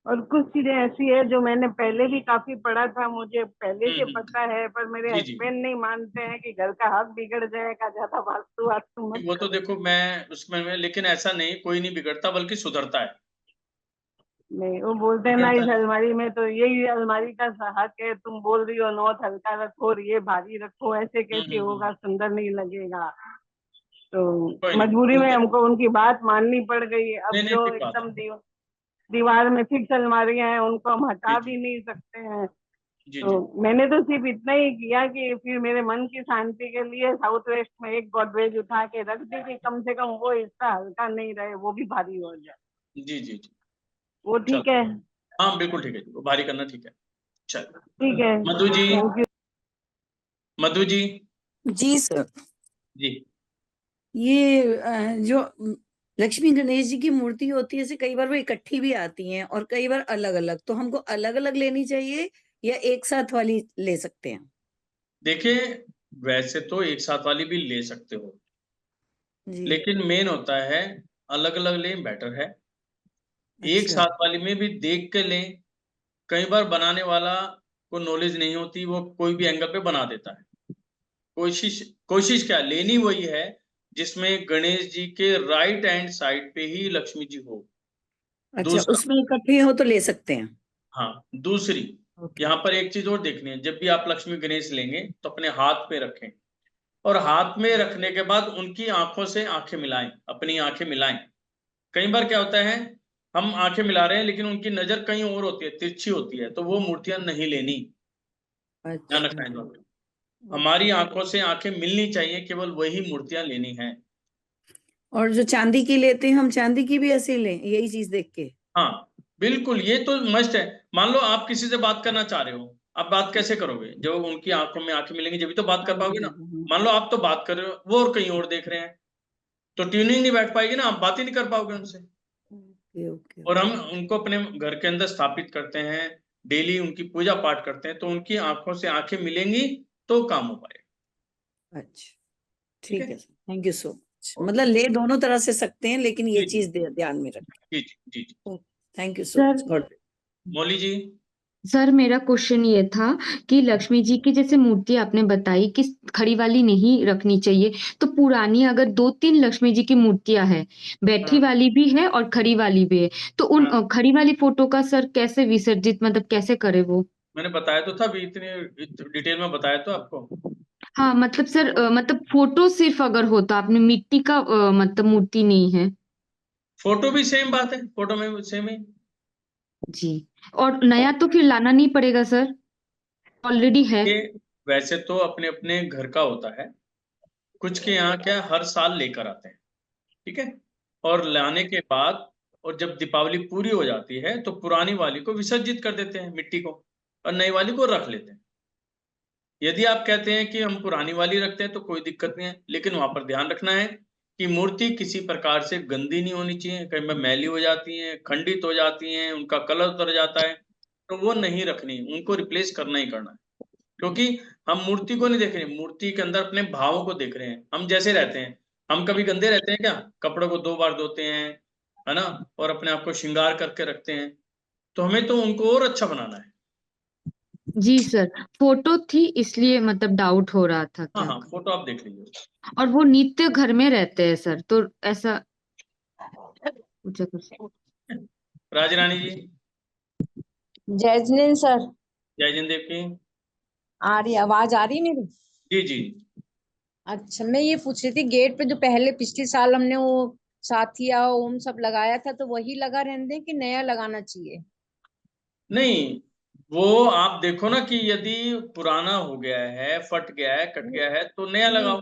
S7: और कुछ चीजें ऐसी है जो मैंने पहले भी काफी पढ़ा था, मुझे पहले से पता है, पर मेरे
S1: जी।
S7: हस्बैंड नहीं मानते हैं कि घर का हक बिगड़ जाएगा, ज्यादा वास्तु वास्तु मत
S1: वो तो
S7: करो।
S1: देखो मैं उसमें लेकिन ऐसा नहीं, कोई नहीं बिगड़ता बल्कि सुधरता है।
S7: नहीं, वो बोलते हैं ना इस अलमारी में तो यही अलमारी का हक है, तुम बोल रही हो नॉर्थ हल्का रखो और ये भारी रखो, ऐसे कैसे होगा, सुंदर नहीं लगेगा। तो मजबूरी में हमको उनकी बात माननी पड़ गई। अब
S1: नहीं,
S7: जो
S1: ठीक बात
S7: एकदम दीवार में फिक्स अलमारियां हैं उनको हम हटा भी नहीं सकते हैं। तो मैंने तो सिर्फ इतना ही किया कि फिर मेरे मन की शांति के लिए साउथ वेस्ट में एक गोदरेज उठा के रख दी कि कम से कम वो हिस्सा हल्का नहीं रहे, वो भी भारी हो जाए।
S1: जी।
S7: वो ठीक है?
S1: हाँ बिल्कुल ठीक है जी, वो भारी करना ठीक है। चल
S7: ठीक है,
S1: मधु जी।
S7: Thank you.
S1: मधु जी।
S3: जी सर।
S1: जी।
S3: ये जो लक्ष्मी गणेश जी की मूर्ति होती है, ऐसे कई बार वो इकट्ठी भी आती हैं और कई बार अलग अलग, तो हमको अलग अलग लेनी चाहिए या एक साथ वाली ले सकते हैं?
S1: देखिए, वैसे तो एक साथ वाली भी ले सकते हो
S3: जी।
S1: लेकिन मेन होता है अलग अलग लें बेटर है। एक
S3: अच्छा।
S1: साथ वाली में भी देख के लें, कई बार बनाने वाला को नॉलेज नहीं होती, वो कोई भी एंगल पे बना देता है। कोशिश क्या लेनी वही है जिसमें गणेश जी के राइट हैंड साइड पे ही लक्ष्मी जी हो।
S3: अच्छा,
S1: दूसरा,
S3: उसमें इकट्ठे हो तो ले सकते हैं।
S1: हाँ दूसरी, यहाँ पर एक चीज और देखनी है, जब भी आप लक्ष्मी गणेश लेंगे तो अपने हाथ पे रखें और हाथ में रखने के बाद उनकी आंखों से आंखें मिलाएं, अपनी आंखें मिलाएं। कई बार क्या होता है, हम आंखें मिला रहे हैं लेकिन उनकी नजर कहीं और होती है, तिरछी होती है, तो वो मूर्तियां नहीं लेनी। ध्यान रखना है। हमारी आंखों से आंखें मिलनी चाहिए, केवल वही मूर्तियां लेनी है।
S3: और जो चांदी की लेते हैं हम, चांदी की भी ऐसे लें यही चीज देख के?
S1: हाँ बिल्कुल, ये तो मस्ट है। मान लो आप किसी से बात करना चाह रहे हो, आप बात कैसे करोगे? जो उनकी आंखों में आंखें मिलेंगी जब भी तो बात कर पाओगे ना। मान लो आप तो बात कर रहे हो, वो और कहीं और देख रहे हैं, तो ट्यूनिंग नहीं बैठ पाएगी ना, आप बात ही नहीं कर पाओगे उनसे। और हम उनको अपने घर के अंदर स्थापित करते हैं, डेली उनकी पूजा पाठ करते हैं, तो उनकी आंखों से आंखें मिलेंगी तो काम हो पाएगा।
S3: अच्छा, ठीक है, थैंक यू सो मच। मतलब ले दोनों तरह से सकते हैं, लेकिन ये चीज ध्यान में रखें।
S1: जी।
S3: Thank you so much.
S1: Mauli ji.
S8: Sir मेरा क्वेश्चन ये था कि लक्ष्मी जी की जैसे मूर्ति आपने बताई कि खड़ी वाली नहीं रखनी चाहिए, तो पुरानी अगर 2-3 लक्ष्मी जी की मूर्तियां है, बैठी वाली भी है और खड़ी वाली भी है, तो उन खड़ी वाली फोटो का सर कैसे विसर्जित, मतलब कैसे करे वो?
S1: मैंने बताया तो था, अभी इतने डिटेल में बताया तो आपको।
S8: हाँ मतलब सर मतलब फोटो सिर्फ अगर होता, आपने मिट्टी का मतलब मूर्ति नहीं है।
S1: फोटो भी सेम बात है, फोटो में सेम ही।
S8: जी, और नया तो फिर लाना नहीं पड़ेगा सर, ऑलरेडी है।
S1: ये वैसे तो अपने अपने घर का होता है, कुछ के यहाँ क्या हर साल लेकर आते हैं, ठीक है, और लाने के बाद और जब दीपावली पूरी हो जाती है तो पुरानी वाली को विसर्जित कर देते हैं मिट्टी को, और नई वाली को रख लेते हैं। यदि आप कहते हैं कि हम पुरानी वाली रखते हैं तो कोई दिक्कत नहीं है, लेकिन वहां पर ध्यान रखना है कि मूर्ति किसी प्रकार से गंदी नहीं होनी चाहिए, कहीं में मैली हो जाती है, खंडित हो जाती हैं, उनका कलर उतर जाता है, तो वो नहीं रखनी, उनको रिप्लेस करना ही करना है। क्योंकि हम मूर्ति को नहीं देख रहे, मूर्ति के अंदर अपने भावों को देख रहे हैं। हम जैसे रहते हैं, हम कभी गंदे रहते हैं क्या? कपड़ों को 2 बार धोते हैं, है ना, और अपने आप को श्रृंगार करके रखते हैं, तो हमें तो उनको और अच्छा बनाना है।
S8: जी सर, फोटो थी इसलिए मतलब डाउट हो रहा था
S1: हाँ
S8: क्या।
S1: हाँ, फोटो आप देख लीजिए।
S8: और वो नित्य घर में रहते हैं सर, तो ऐसा पूछा कुछ।
S1: राजरानी जी।
S9: जय जिनेन्द्र सर।
S1: जय जिनदेव की।
S9: आ रही आवाज आ रही मेरी?
S1: जी जी।
S9: अच्छा, मैं ये पूछ रही थी, गेट पे जो पहले पिछले साल हमने वो साथिया ओम सब लगाया था, तो वही लगा रहने दें कि नया लगाना चाहिए?
S1: नहीं, वो आप देखो ना कि यदि पुराना हो गया है, फट गया है, कट गया है तो नया
S9: नहीं,
S1: लगाओ।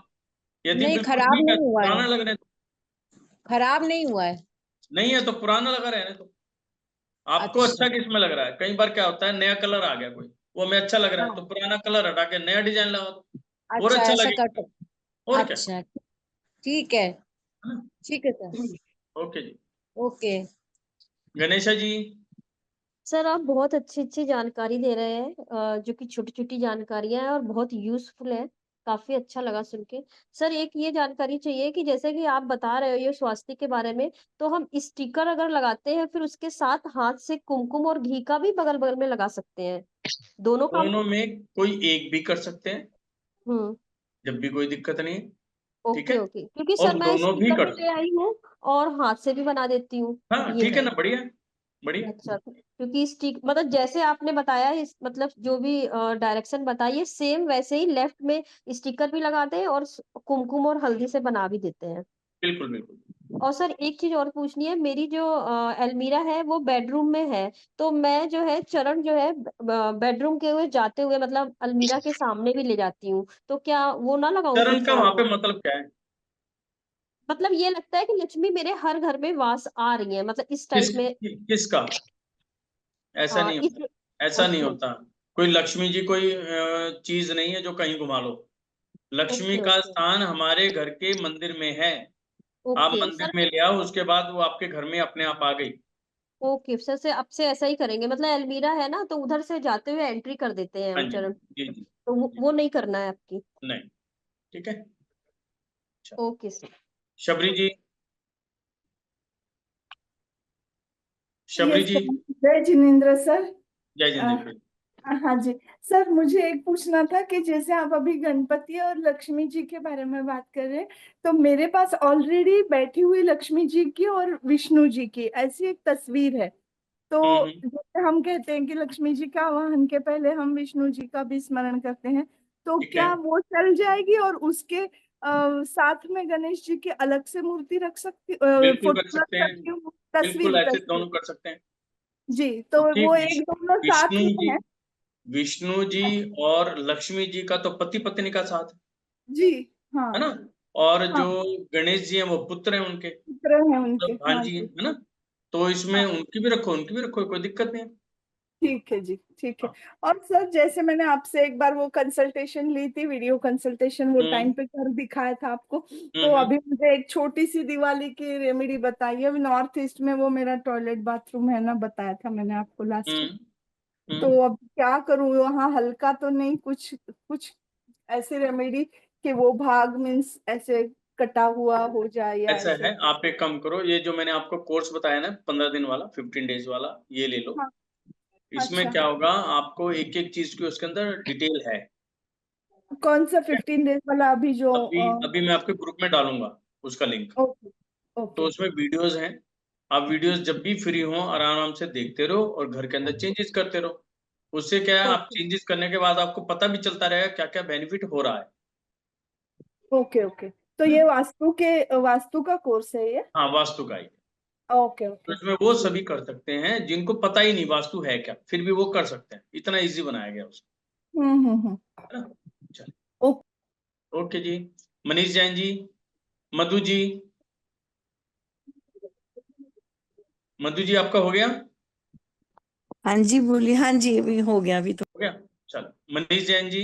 S1: यदि
S9: नहीं
S1: बिल्कुल
S9: खराब
S1: ठीक है
S9: नहीं
S1: तो
S9: हुआ है।
S1: पुराना लगने दो।
S9: खराब नहीं हुआ है।
S1: नहीं है तो पुराना लगा रहने दो। आपको
S9: अच्छा।
S1: अच्छा किस में लग रहा है? कई बार क्या होता है, नया कलर आ गया कोई, वो हमें अच्छा लग रहा है, तो
S9: हाँ।
S1: पुराना कलर हटा के नया डिजाइन लगा दो, और
S9: अच्छा,
S1: अच्छा
S9: ऐसा कर
S1: लगेगा।
S9: सकते।
S1: और क्या।
S9: अच्छा, ठीक है।
S1: है ना?
S9: ठीक है सर।
S1: ओके जी।
S9: ओके।
S1: गणेशा जी।
S5: सर आप बहुत अच्छी-अच्छी जानकारी दे रहे हैं जो कि छोटी-छोटी जानकारियाँ हैं और बहुत यूज़फुल है। काफ़ी अच्छा लगा सुन के। सर एक ये जानकारी चाहिए कि जैसे कि आप बता रहे हो ये स्वास्तिक के बारे में, तो हम स्टिकर अगर लगाते हैं फिर उसके साथ हाथ से कुमकुम और घी का भी बगल-बगल में लगा सकते हैं। दोनों काम
S1: दोनों में कोई एक भी कर सकते हैं,
S5: हुँ,
S1: जब भी कोई दिक्कत नहीं है, ठीक
S5: ओके,
S1: है,
S5: ओके। क्योंकि
S1: और
S5: सर मैं
S1: दोनों भी
S5: स्टिकर भी
S1: कर
S5: ले
S1: सकते
S5: आई हूँ और हाथ से भी बना देती हूँ,
S1: हैं। हाँ
S5: ये
S1: ठीक है
S5: है।
S1: ना, बढ़िया बढ़िया।
S5: अच्छा, क्योंकि स्टिक मतलब जैसे आपने बताया इस मतलब जो भी डायरेक्शन बताई है सेम वैसे ही लेफ्ट में स्टिकर भी लगाते हैं और कुमकुम और हल्दी से बना भी देते हैं।
S1: बिल्कुल बिल्कुल।
S5: और सर एक चीज़ और पूछनी है, मेरी जो अलमीरा है वो बेडरूम में है, तो मैं जो है चरण जो है बेडरूम के हुए जाते हुए मतलब अलमीरा के सामने भी ले जाती हूँ, तो क्या वो ना लगाऊँ फिर
S1: चरण का वहां पे
S5: वो?
S1: मतलब क्या है?
S5: मतलब ये लगता है कि लक्ष्मी मेरे हर घर में वास आ रही है, मतलब इस टाइप में
S1: किसका? ऐसा नहीं
S5: इस
S1: होता, ऐसा नहीं
S5: ओके,
S1: होता। कोई लक्ष्मी जी कोई चीज नहीं है जो कहीं घुमा लो। लक्ष्मी
S5: ओके,
S1: का
S5: ओके,
S1: स्थान हमारे घर के मंदिर में है। आप
S5: ओके
S1: मंदिर
S5: सर।
S1: में ले आओ, उसके बाद वो आपके घर में अपने आप आ गई।
S5: ओके सर से अब से ऐसा ही करेंगे, मतलब अलमीरा है ना तो उधर से जाते हुए एंट्री कर देते हैं
S1: हाँ
S5: हम
S1: जी
S5: चरण,
S1: जी जी
S5: तो
S1: जी।
S5: वो नहीं करना है आपकी।
S1: नहीं, ठीक है। अच्छा,
S5: ओके सर।
S1: शबरी जी। शबरी
S10: यस
S1: जी।
S10: सर। जय जिनेन्द्र सर।
S1: जय
S10: अ,
S1: जिंदगी।
S10: हाँ जी। सर मुझे एक पूछना था कि जैसे आप अभी गणपति और लक्ष्मी जी के बारे में बात कर रहे हैं, तो मेरे पास ऑलरेडी बैठी हुई लक्ष्मी जी की और विष्णु जी की ऐसी एक तस्वीर है। तो
S1: हम्म।
S10: जैसे हम कहते हैं कि लक्ष्मी जी का आवाहन के पहले हम विष्णु जी का भी स्मरण करते हैं, तो
S1: ठीक है,
S10: क्या वो चल जाएगी और उसके साथ में गणेश जी की अलग से मूर्ति रख सकती,
S1: बिल्कुल रख
S10: फोटो रख
S1: सकते हैं।
S10: सकती हूँ?
S1: बिल्कुल
S10: तस्वीर
S1: ऐसे
S10: तस्वीर।
S1: दोनों कर सकते हैं।
S10: जी, तो
S1: क्योंकि
S10: वो एक दोनों साथ
S1: विष्णु
S10: में
S1: जी,
S10: है।
S1: विष्णु जी और लक्ष्मी जी का तो पति पत्नी का साथ
S10: जी। हाँ।
S1: है ना, और
S10: हाँ,
S1: जो गणेश जी हैं वो पुत्र हैं उनके,
S10: चित्र है उनके।
S1: मतलब
S10: हाँ
S1: भांजी हैं,
S10: जी।
S1: है ना, तो इसमें
S10: हाँ,
S1: उनकी भी रखो, उनकी भी रखो, कोई दिक्कत नहीं है।
S10: ठीक है जी, ठीक है।
S1: हाँ।
S10: और सर जैसे मैंने आपसे एक बार वो कंसल्टेशन ली थी, वीडियो कंसल्टेशन, वो टाइम
S1: हम्म
S10: पे कर दिखाया था आपको। तो
S1: हम्म
S10: अभी मुझे एक छोटी सी दिवाली की रेमेडी बताइए। अभी नॉर्थ ईस्ट में वो मेरा टॉयलेट बाथरूम है ना, बताया था मैंने आपको लास्ट।
S1: हम्म
S10: तो
S1: हम्म।
S10: अब क्या करूँ, वहाँ हल्का तो नहीं, कुछ कुछ ऐसी रेमेडी कि वो भाग मीन्स ऐसे कटा हुआ हो जाए या
S1: ऐसा
S10: ऐसे।
S1: है, आप एक काम करो, ये जो मैंने आपको कोर्स बताया ना 15 दिन वाला, 15 डेज वाला, ये ले लो।
S10: हाँ।
S1: इसमें
S10: अच्छा,
S1: क्या होगा, आपको एक एक चीज की उसके अंदर डिटेल है।
S10: कौन सा 15 डेज वाला अभी जो?
S1: अभी अभी मैं आपके ग्रुप में डालूंगा उसका लिंक।
S10: ओके,
S1: तो
S10: ओके।
S1: उसमें वीडियोस हैं, आप वीडियोस जब भी फ्री हो आराम आराम से देखते रहो और घर के अंदर चेंजेस करते रहो। उससे क्या है, आप
S10: ओके
S1: चेंजेस करने के बाद आपको पता भी चलता रहेगा क्या क्या बेनिफिट हो रहा है।
S10: Okay okay. तो ये वास्तु का कोर्स है ये?
S1: हाँ, वास्तु का ही।
S10: ओके
S1: तो
S10: ओके।
S1: इसमें वो सभी कर सकते हैं जिनको पता ही नहीं वास्तु है क्या, फिर भी वो कर सकते हैं, इतना इजी बनाया गया उसको,
S10: हम्म।
S1: है ना। चलिए,
S10: ओके।
S1: ओके जी। मनीष जैन जी, मधु जी, मधु जी आपका हो गया?
S3: हाँ जी बोलिए। हाँ जी अभी हो गया, अभी तो
S1: हो गया। चलो, मनीष जैन जी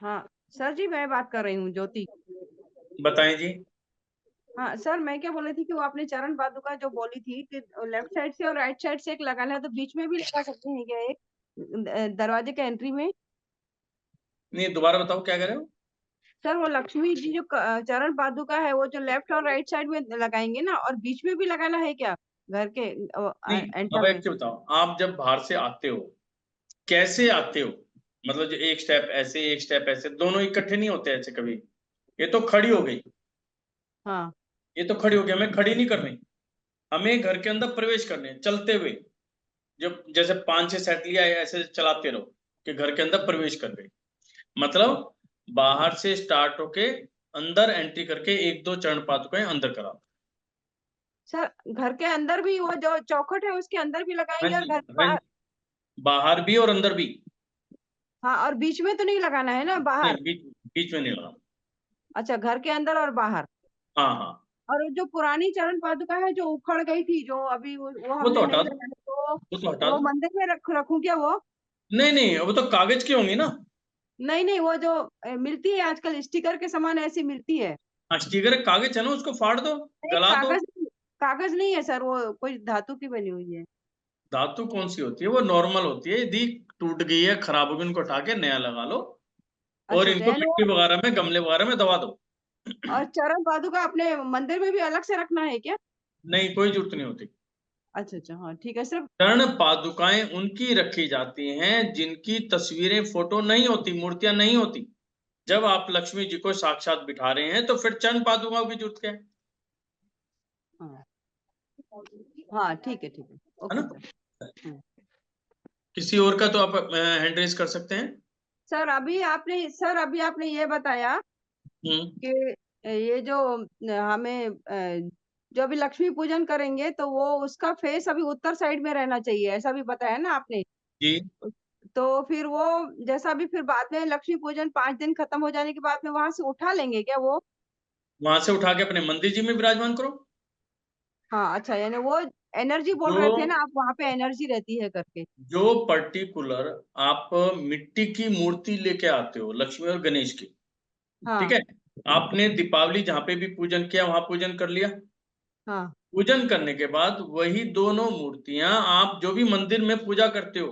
S11: हाँ सर जी, मैं बात कर रही हूँ ज्योति।
S1: बताएं जी।
S11: हाँ सर, मैं क्या बोल रही थी कि वो आपने चरण पादुका जो बोली थी कि लेफ्ट साइड से और राइट साइड से एक लगाना है, तो बीच में भी लगा सकते हैं क्या एक दरवाजे के एंट्री में?
S1: नहीं, दोबारा बताओ क्या कह रहे हो।
S11: सर वो लक्ष्मी जी जो चरण पादुका है वो जो लेफ्ट और राइट साइड में लगाएंगे ना, और बीच में भी लगाना है क्या घर के
S1: नहीं,
S11: एंटर
S1: अब
S11: में?
S1: एक चीज बताओ, आप जब बाहर से आते हो कैसे आते हो, मतलब जो एक स्टेप ऐसे एक स्टेप ऐसे, दोनों इकट्ठे नहीं होते ऐसे कभी। ये तो खड़ी हो गई,
S11: हाँ
S1: ये तो खड़ी हो गई, हमें खड़ी नहीं करनी, हमें घर के अंदर प्रवेश करने चलते हुए। जब जैसे 5-6 सेट लिया है ऐसे चलाते रहो कि घर के अंदर प्रवेश कर गए, मतलब बाहर से स्टार्ट होके अंदर एंट्री करके 1-2 चरण पादुकाएं अंदर करा।
S11: सर, घर के अंदर भी वो जो चौखट है उसके अंदर भी
S1: हाँ
S11: लगाएंगे और
S1: जी,
S11: घर के
S1: हाँ
S11: बाहर?
S1: जी, बाहर भी और अंदर भी।
S11: हाँ, और बीच में तो नहीं लगाना है ना, बाहर?
S1: नहीं, बीच में नहीं लगा।
S11: अच्छा, घर के अंदर और बाहर।
S1: हाँ हाँ,
S11: और जो पुरानी चरण पादुका है जो उखड़ गई थी, जो अभी वो
S1: वो तो
S11: हमने
S1: हटा
S11: नहीं
S1: दो,
S11: लगाई, तो
S1: वो तो हटा
S11: वो
S1: दो।
S11: मंदिर में रखूं क्या वो?
S1: नहीं नहीं, वो तो कागज की होंगी ना।
S11: नहीं नहीं, वो जो मिलती है आजकल स्टिकर के समान ऐसी मिलती है।
S1: हाँ, स्टिकर कागज है ना, उसको फाड़ दो,
S11: नहीं,
S1: गला दो।
S11: कागज नहीं है सर, वो कोई धातु की बनी हुई है।
S1: धातु कौन सी होती है, वो नॉर्मल होती है। यदि टूट गई है, खराब हो गई, उनको उठा के नया लगा लो और
S11: अच्छा अच्छा,
S1: इनको
S11: यानी वो।
S1: मिट्टी वगैरह में, गमले वगैरह में दबा दो।
S11: और चरण पादुका अपने मंदिर में भी अलग से रखना है क्या?
S1: नहीं, कोई जरूरत नहीं होती।
S11: अच्छा अच्छा, हाँ ठीक है। सिर्फ
S1: चरण पादुकाएं उनकी रखी जाती हैं जिनकी तस्वीरें, फोटो नहीं होती, मूर्तियां नहीं होती। जब आप लक्ष्मी जी को साक्षात बिठा रहे हैं तो फिर चरण पादुकाओं की जरूरत क्या है?
S11: हाँ हाँ, ठीक है
S1: है
S11: ओके
S1: ना।
S11: सर।
S1: किसी और का तो आप हैंड रेज कर सकते हैं।
S11: सर अभी आपने ये बताया
S1: हम्म,
S11: कि ये जो हमें जो अभी लक्ष्मी पूजन करेंगे तो वो उसका फेस अभी उत्तर साइड में रहना चाहिए, ऐसा भी बताया ना आपने?
S1: जी।
S11: तो फिर वो जैसा भी फिर बाद में लक्ष्मी पूजन 5 दिन खत्म हो जाने के बाद में वहां से उठा लेंगे क्या वो?
S1: वहां से उठा के अपने मंदिर जी में विराजमान करो।
S11: हाँ अच्छा, यानी वो एनर्जी बोल
S1: जो
S11: रहे थे ना आप, वहां पे एनर्जी रहती है करके।
S1: जो पर्टिकुलर आप मिट्टी की मूर्ति लेके आते हो, लक्ष्मी और गणेश की, ठीक
S11: हाँ
S1: है, आपने दीपावली जहां पे भी पूजन किया वहां पूजन कर लिया।
S11: हाँ
S1: पूजन करने के बाद वही दोनों मूर्तियां आप जो भी मंदिर में पूजा करते हो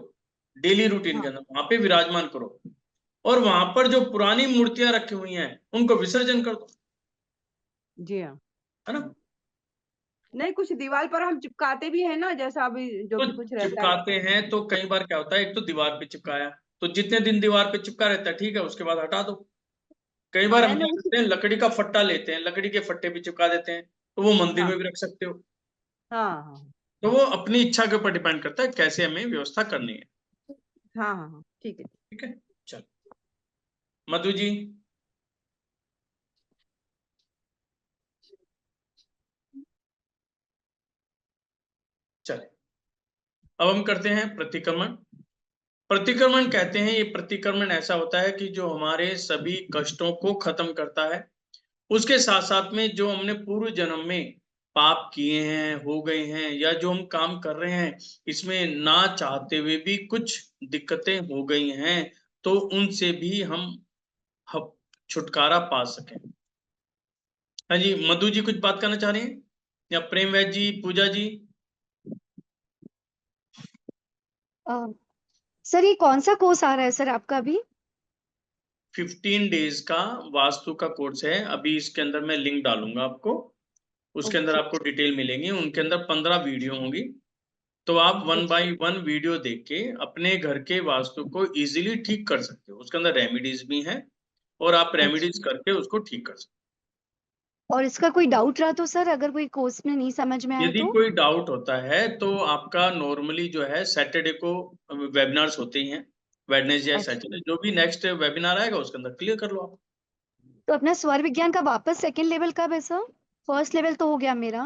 S1: डेली रूटीन के
S11: हाँ
S1: अंदर, वहां पे विराजमान करो और वहां पर जो पुरानी मूर्तियां रखी हुई हैं उनको विसर्जन कर दो,
S11: जी हाँ।
S1: है ना।
S11: नहीं, कुछ दीवार पर हम चिपकाते भी है ना, जैसा अभी जो
S1: तो
S11: भी कुछ रहता है।
S1: चिपकाते हैं तो कई बार क्या होता है, एक तो दीवार पे चिपकाया तो जितने दिन दीवार पे चिपका रहता है ठीक है, उसके बाद हटा दो। कई बार हम
S11: मैंने
S1: क्या
S11: उसी
S1: करते हैं, लकड़ी का फट्टा लेते हैं, लकड़ी के फट्टे भी चिपका देते हैं, तो वो मंदिर
S11: हाँ
S1: में भी रख सकते हो।
S11: हाँ हाँ
S1: तो वो अपनी इच्छा के ऊपर डिपेंड करता है कैसे हमें व्यवस्था करनी है।
S11: हाँ हाँ हाँ, ठीक है।
S1: ठीक है, चल मधु जी। चले, अब हम करते हैं प्रतिक्रमण। प्रतिक्रमण कहते हैं, ये प्रतिक्रमण ऐसा होता है कि जो हमारे सभी कष्टों को खत्म करता है, उसके साथ साथ में जो हमने पूर्व जन्म में पाप किए हैं, हो गए हैं, या जो हम काम कर रहे हैं इसमें ना चाहते हुए भी कुछ दिक्कतें हो गई हैं, तो उनसे भी हम छुटकारा पा सकें। हाँ जी, मधु जी कुछ बात करना चाह रहे हैं, या प्रेम वैद जी, पूजा जी?
S2: सर ये कौन सा कोर्स आ रहा है सर आपका अभी?
S1: 15 डेज का वास्तु का कोर्स है। अभी इसके अंदर मैं लिंक डालूंगा आपको, उसके अंदर
S2: ओके
S1: आपको डिटेल मिलेंगी, उनके अंदर 15 वीडियो होंगी। तो आप 1 बाय 1 वीडियो देख के अपने घर के वास्तु को इजीली ठीक कर सकते हो। उसके अंदर रेमेडीज भी हैं और आप रेमेडीज
S2: अच्छा
S1: करके उसको ठीक कर सकते
S2: और इसका कोई डाउट रहा तो सर, अगर कोई कोर्स में नहीं समझ में आए
S1: यदि
S2: तो?
S1: कोई डाउट होता है तो आपका नॉर्मली जो है सैटरडे को वेबिनार्स होते ही हैं, वेडनेसडे या
S2: अच्छा।
S1: सैटरडे, जो भी नेक्स्ट वेबिनार आएगा उसके अंदर क्लियर कर लो आप।
S2: तो अपना स्वर विज्ञान का वापस सेकंड लेवल कब है सर? फर्स्ट लेवल तो हो गया मेरा।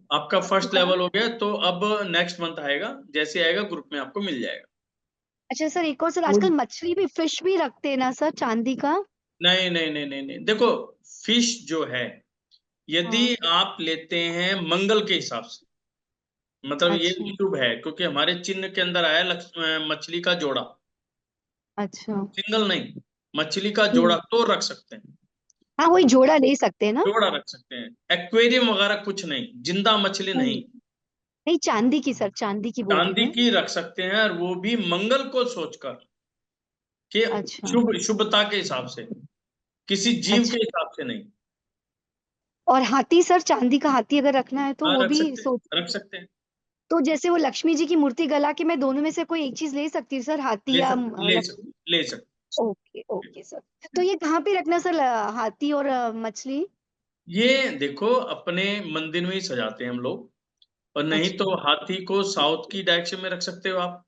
S1: आपका फर्स्ट लेवल हो गया, तो अब नेक्स्ट मंथ आएगा, जैसे आएगा ग्रुप में आपको मिल जाएगा।
S2: अच्छा सर, एक और सर, आजकल मछली भी, फिश भी रखते हैं ना सर, चांदी का?
S1: नहीं नहीं नहीं नहीं नहीं, देखो फिश जो है, यदि आप लेते हैं मंगल के हिसाब से, मतलब ये
S2: अच्छा।
S1: शुभ है, क्योंकि हमारे चिन्ह के अंदर आया मछली का जोड़ा,
S2: अच्छा।
S1: सिंगल नहीं, मछली का जोड़ा तो रख सकते हैं,
S2: हाँ, वही जोड़ा ले सकते हैं ना?
S1: जोड़ा रख सकते हैं, एक्वेरियम वगैरह कुछ नहीं, जिंदा मछली नहीं।
S2: नहीं, चांदी की सर, चांदी की बोल रही
S1: चांदी
S2: मैं।
S1: की रख सकते हैं, और वो भी मंगल को सोचकर कि
S2: अच्छा।
S1: शुभता के हिसाब से, किसी जीव
S2: अच्छा।
S1: के हिसाब से नहीं।
S2: और हाथी सर, चांदी का हाथी अगर रखना है तो
S1: हाँ,
S2: वो
S1: रख
S2: भी
S1: सकते हैं,
S2: सोच,
S1: रख सकते हैं,
S2: तो जैसे वो लक्ष्मी जी की मूर्ति गला के, मैं दोनों में से कोई एक चीज ले सकती हूँ सर, हाथी या लक्ष्मी?
S1: ले सकते।
S2: Okay okay sir. तो ये कहाँ पे रखना सर, हाथी और मछली?
S1: ये देखो अपने मंदिर में ही सजाते हैं हम लोग, और नहीं
S2: अच्छा।
S1: तो हाथी को साउथ की डायरेक्शन में रख सकते हो आप।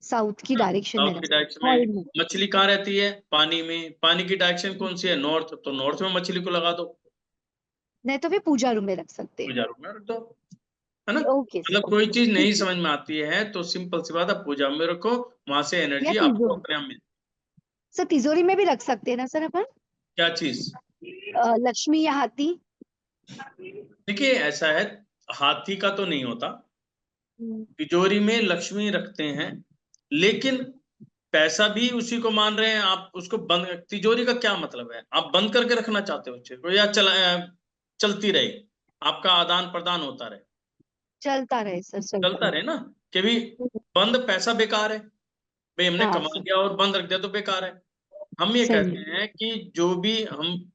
S2: साउथ की डायरेक्शन में
S1: साउथ की
S2: रख,
S1: डायरेक्शन
S2: हॉल
S1: में
S2: में।
S1: मछली कहाँ रहती है? पानी में। पानी की डायरेक्शन कौन सी है? नॉर्थ, तो नॉर्थ में मछली को लगा दो,
S2: नहीं तो फिर पूजा रूम में रख सकते हैं।
S1: पूजा रूम में रख दो, है ना?
S2: ओके सर,
S1: मतलब कोई चीज नहीं
S2: ठीक है।
S1: समझ में आती है तो सिंपल सी बात है, पूजा में रखो, वहां से
S2: या
S1: एनर्जी आपको
S2: तिजोरी,
S1: अपने आप मिल।
S2: सर तिजोरी में भी रख सकते हैं ना सर अपन?
S1: क्या चीज?
S2: लक्ष्मी या हाथी?
S1: देखिए ऐसा है, हाथी का तो नहीं होता, तिजोरी में लक्ष्मी रखते हैं, लेकिन पैसा भी उसी को मान रहे हैं आप, उसको बंद, तिजोरी का क्या मतलब है? आप बंद करके रखना चाहते हो उस चीज को, या चलती रहे, आपका आदान प्रदान होता रहे,
S2: चलता रहे सर, चलता
S1: चलता रहे ना, कि भी बंद पैसा बेकार है भाई, हमने
S2: हाँ
S1: कमा
S2: सर,
S1: लिया और बंद रख दिया तो बेकार है। हम ये
S2: सही
S1: कहते
S2: है।
S1: हैं कि जो भी हम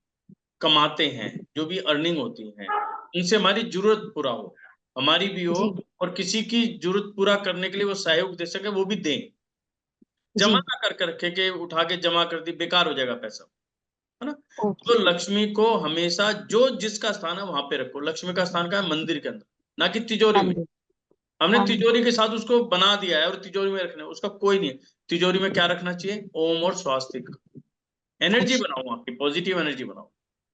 S1: कमाते हैं, जो भी अर्निंग होती है, उनसे हमारी जरूरत पूरा हो, हमारी भी हो,
S2: जी
S1: और किसी की जरूरत पूरा करने के लिए वो सहयोग दे सके, वो भी दें। जमा
S2: जी।
S1: ना करके रखे कि उठा के जमा कर दी, बेकार हो जाएगा पैसा, है ना?
S2: ओके।
S1: तो लक्ष्मी को हमेशा जो जिसका स्थान है वहां पे रखो। लक्ष्मी का स्थान का है मंदिर के अंदर, ना कि तिजोरी में।
S2: मंदिर।
S1: हमने
S2: हाँ।
S1: तिजोरी के साथ उसको बना दिया है, और तिजोरी में रखना है, उसका कोई नहीं है। तिजोरी में क्या रखना चाहिए? ओम और स्वास्तिक, एनर्जी
S2: अच्छा।
S1: बनाओ, आपकी पॉजिटिव एनर्जी बनाओ,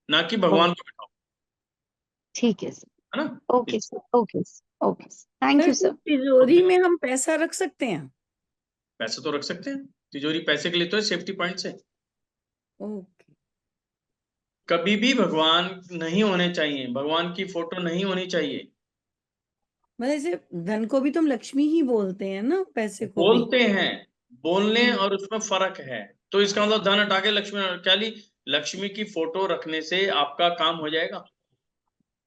S1: ना कि
S2: ओ,
S1: भगवान को बिठाओ,
S2: ठीक है सर।
S1: है ना?
S2: Okay sir, okay sir, okay sir, thank
S3: sir
S2: you
S3: तो
S2: सर।
S3: तिजोरी में हम पैसा रख सकते हैं?
S1: पैसे तो रख सकते हैं, तिजोरी पैसे के लिए तो है, सेफ्टी पॉइंट से।
S3: ओके।
S1: कभी भी भगवान नहीं होने चाहिए, भगवान की फोटो नहीं होनी चाहिए।
S3: मतलब ऐसे धन को भी तो हम लक्ष्मी ही बोलते हैं ना, पैसे को भी?
S1: बोलते हैं, बोलने और उसमें फर्क है। तो इसका मतलब धन हटा के लक्ष्मी क्या ली? लक्ष्मी की फोटो रखने से आपका काम हो जाएगा?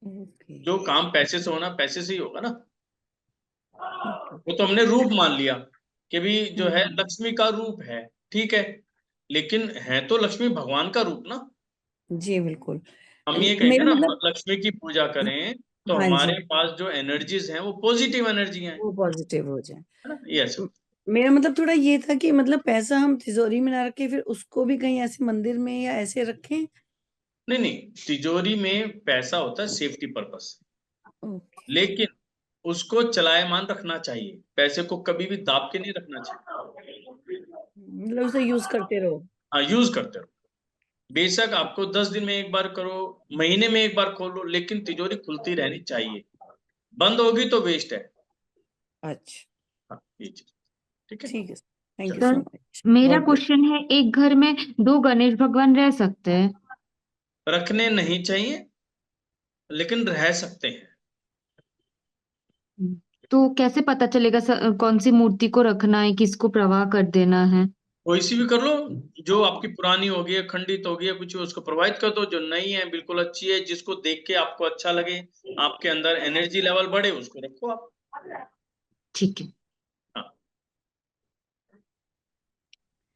S3: ओके।
S1: जो काम पैसे से होना, पैसे से ही होगा ना।
S3: ओके।
S1: वो तो हमने रूप मान लिया कि भी जो है लक्ष्मी का रूप है, ठीक है, लेकिन है तो लक्ष्मी भगवान का रूप ना।
S3: जी बिल्कुल।
S1: हम ये कहेंगे
S3: मेरा
S1: ना,
S3: मतलब,
S1: लक्ष्मी की पूजा करें तो
S3: हाँ जी,
S1: हमारे पास जो एनर्जीज हैं वो पॉजिटिव एनर्जी हैं,
S3: वो पॉजिटिव हो जाए।
S1: है ना? यस।
S3: मेरा मतलब थोड़ा ये था कि मतलब पैसा हम तिजोरी में ना रख के फिर उसको भी कहीं ऐसे मंदिर में या ऐसे रखें?
S1: नहीं नहीं, तिजोरी में पैसा होता है सेफ्टी पर्पस,
S3: ओके।
S1: लेकिन उसको चलायमान रखना चाहिए, पैसे को कभी भी दाब के नहीं रखना चाहिए।
S3: मतलब उसे यूज करते रहो।
S1: हाँ, यूज करते रहो, बेशक आपको 10 दिन में एक बार करो, महीने में एक बार खोलो, लेकिन तिजोरी खुलती रहनी चाहिए, बंद होगी तो वेस्ट है।
S3: अच्छा,
S1: हाँ, ये चीज ठीक है।
S3: ठीक है, थैंक यू
S1: चलो,
S3: सो
S8: सर
S3: मच।
S8: मेरा
S3: गॉड ब्लेस।
S8: क्वेश्चन है, एक घर में 2 गणेश भगवान रह सकते हैं?
S1: रखने नहीं चाहिए, लेकिन रह सकते हैं।
S8: तो कैसे पता चलेगा कौन सी मूर्ति को रखना है, किसको प्रवाह कर देना है?
S1: कोई सी भी कर लो, जो आपकी पुरानी होगी है, खंडित होगी है, कुछ उसको प्रोवाइड कर दो, जो नई है बिल्कुल अच्छी है, जिसको देख के आपको अच्छा लगे, आपके अंदर एनर्जी लेवल बढ़े, उसको रखो आप।
S8: ठीक है।
S1: हाँ,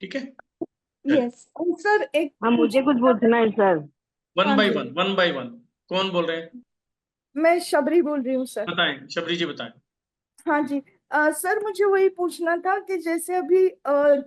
S1: ठीक है।
S10: यस सर, एक
S7: हाँ, मुझे कुछ पूछना है सर।
S1: वन
S10: हाँ
S1: बाय
S10: जी,
S1: वन, वन बाय वन। कौन बोल रहे हैं?
S10: मैं शबरी बोल रही हूँ सर।
S1: बताएं, शबरी जी बताएं।
S10: हाँ जी, सर मुझे वही पूछना था कि जैसे अभी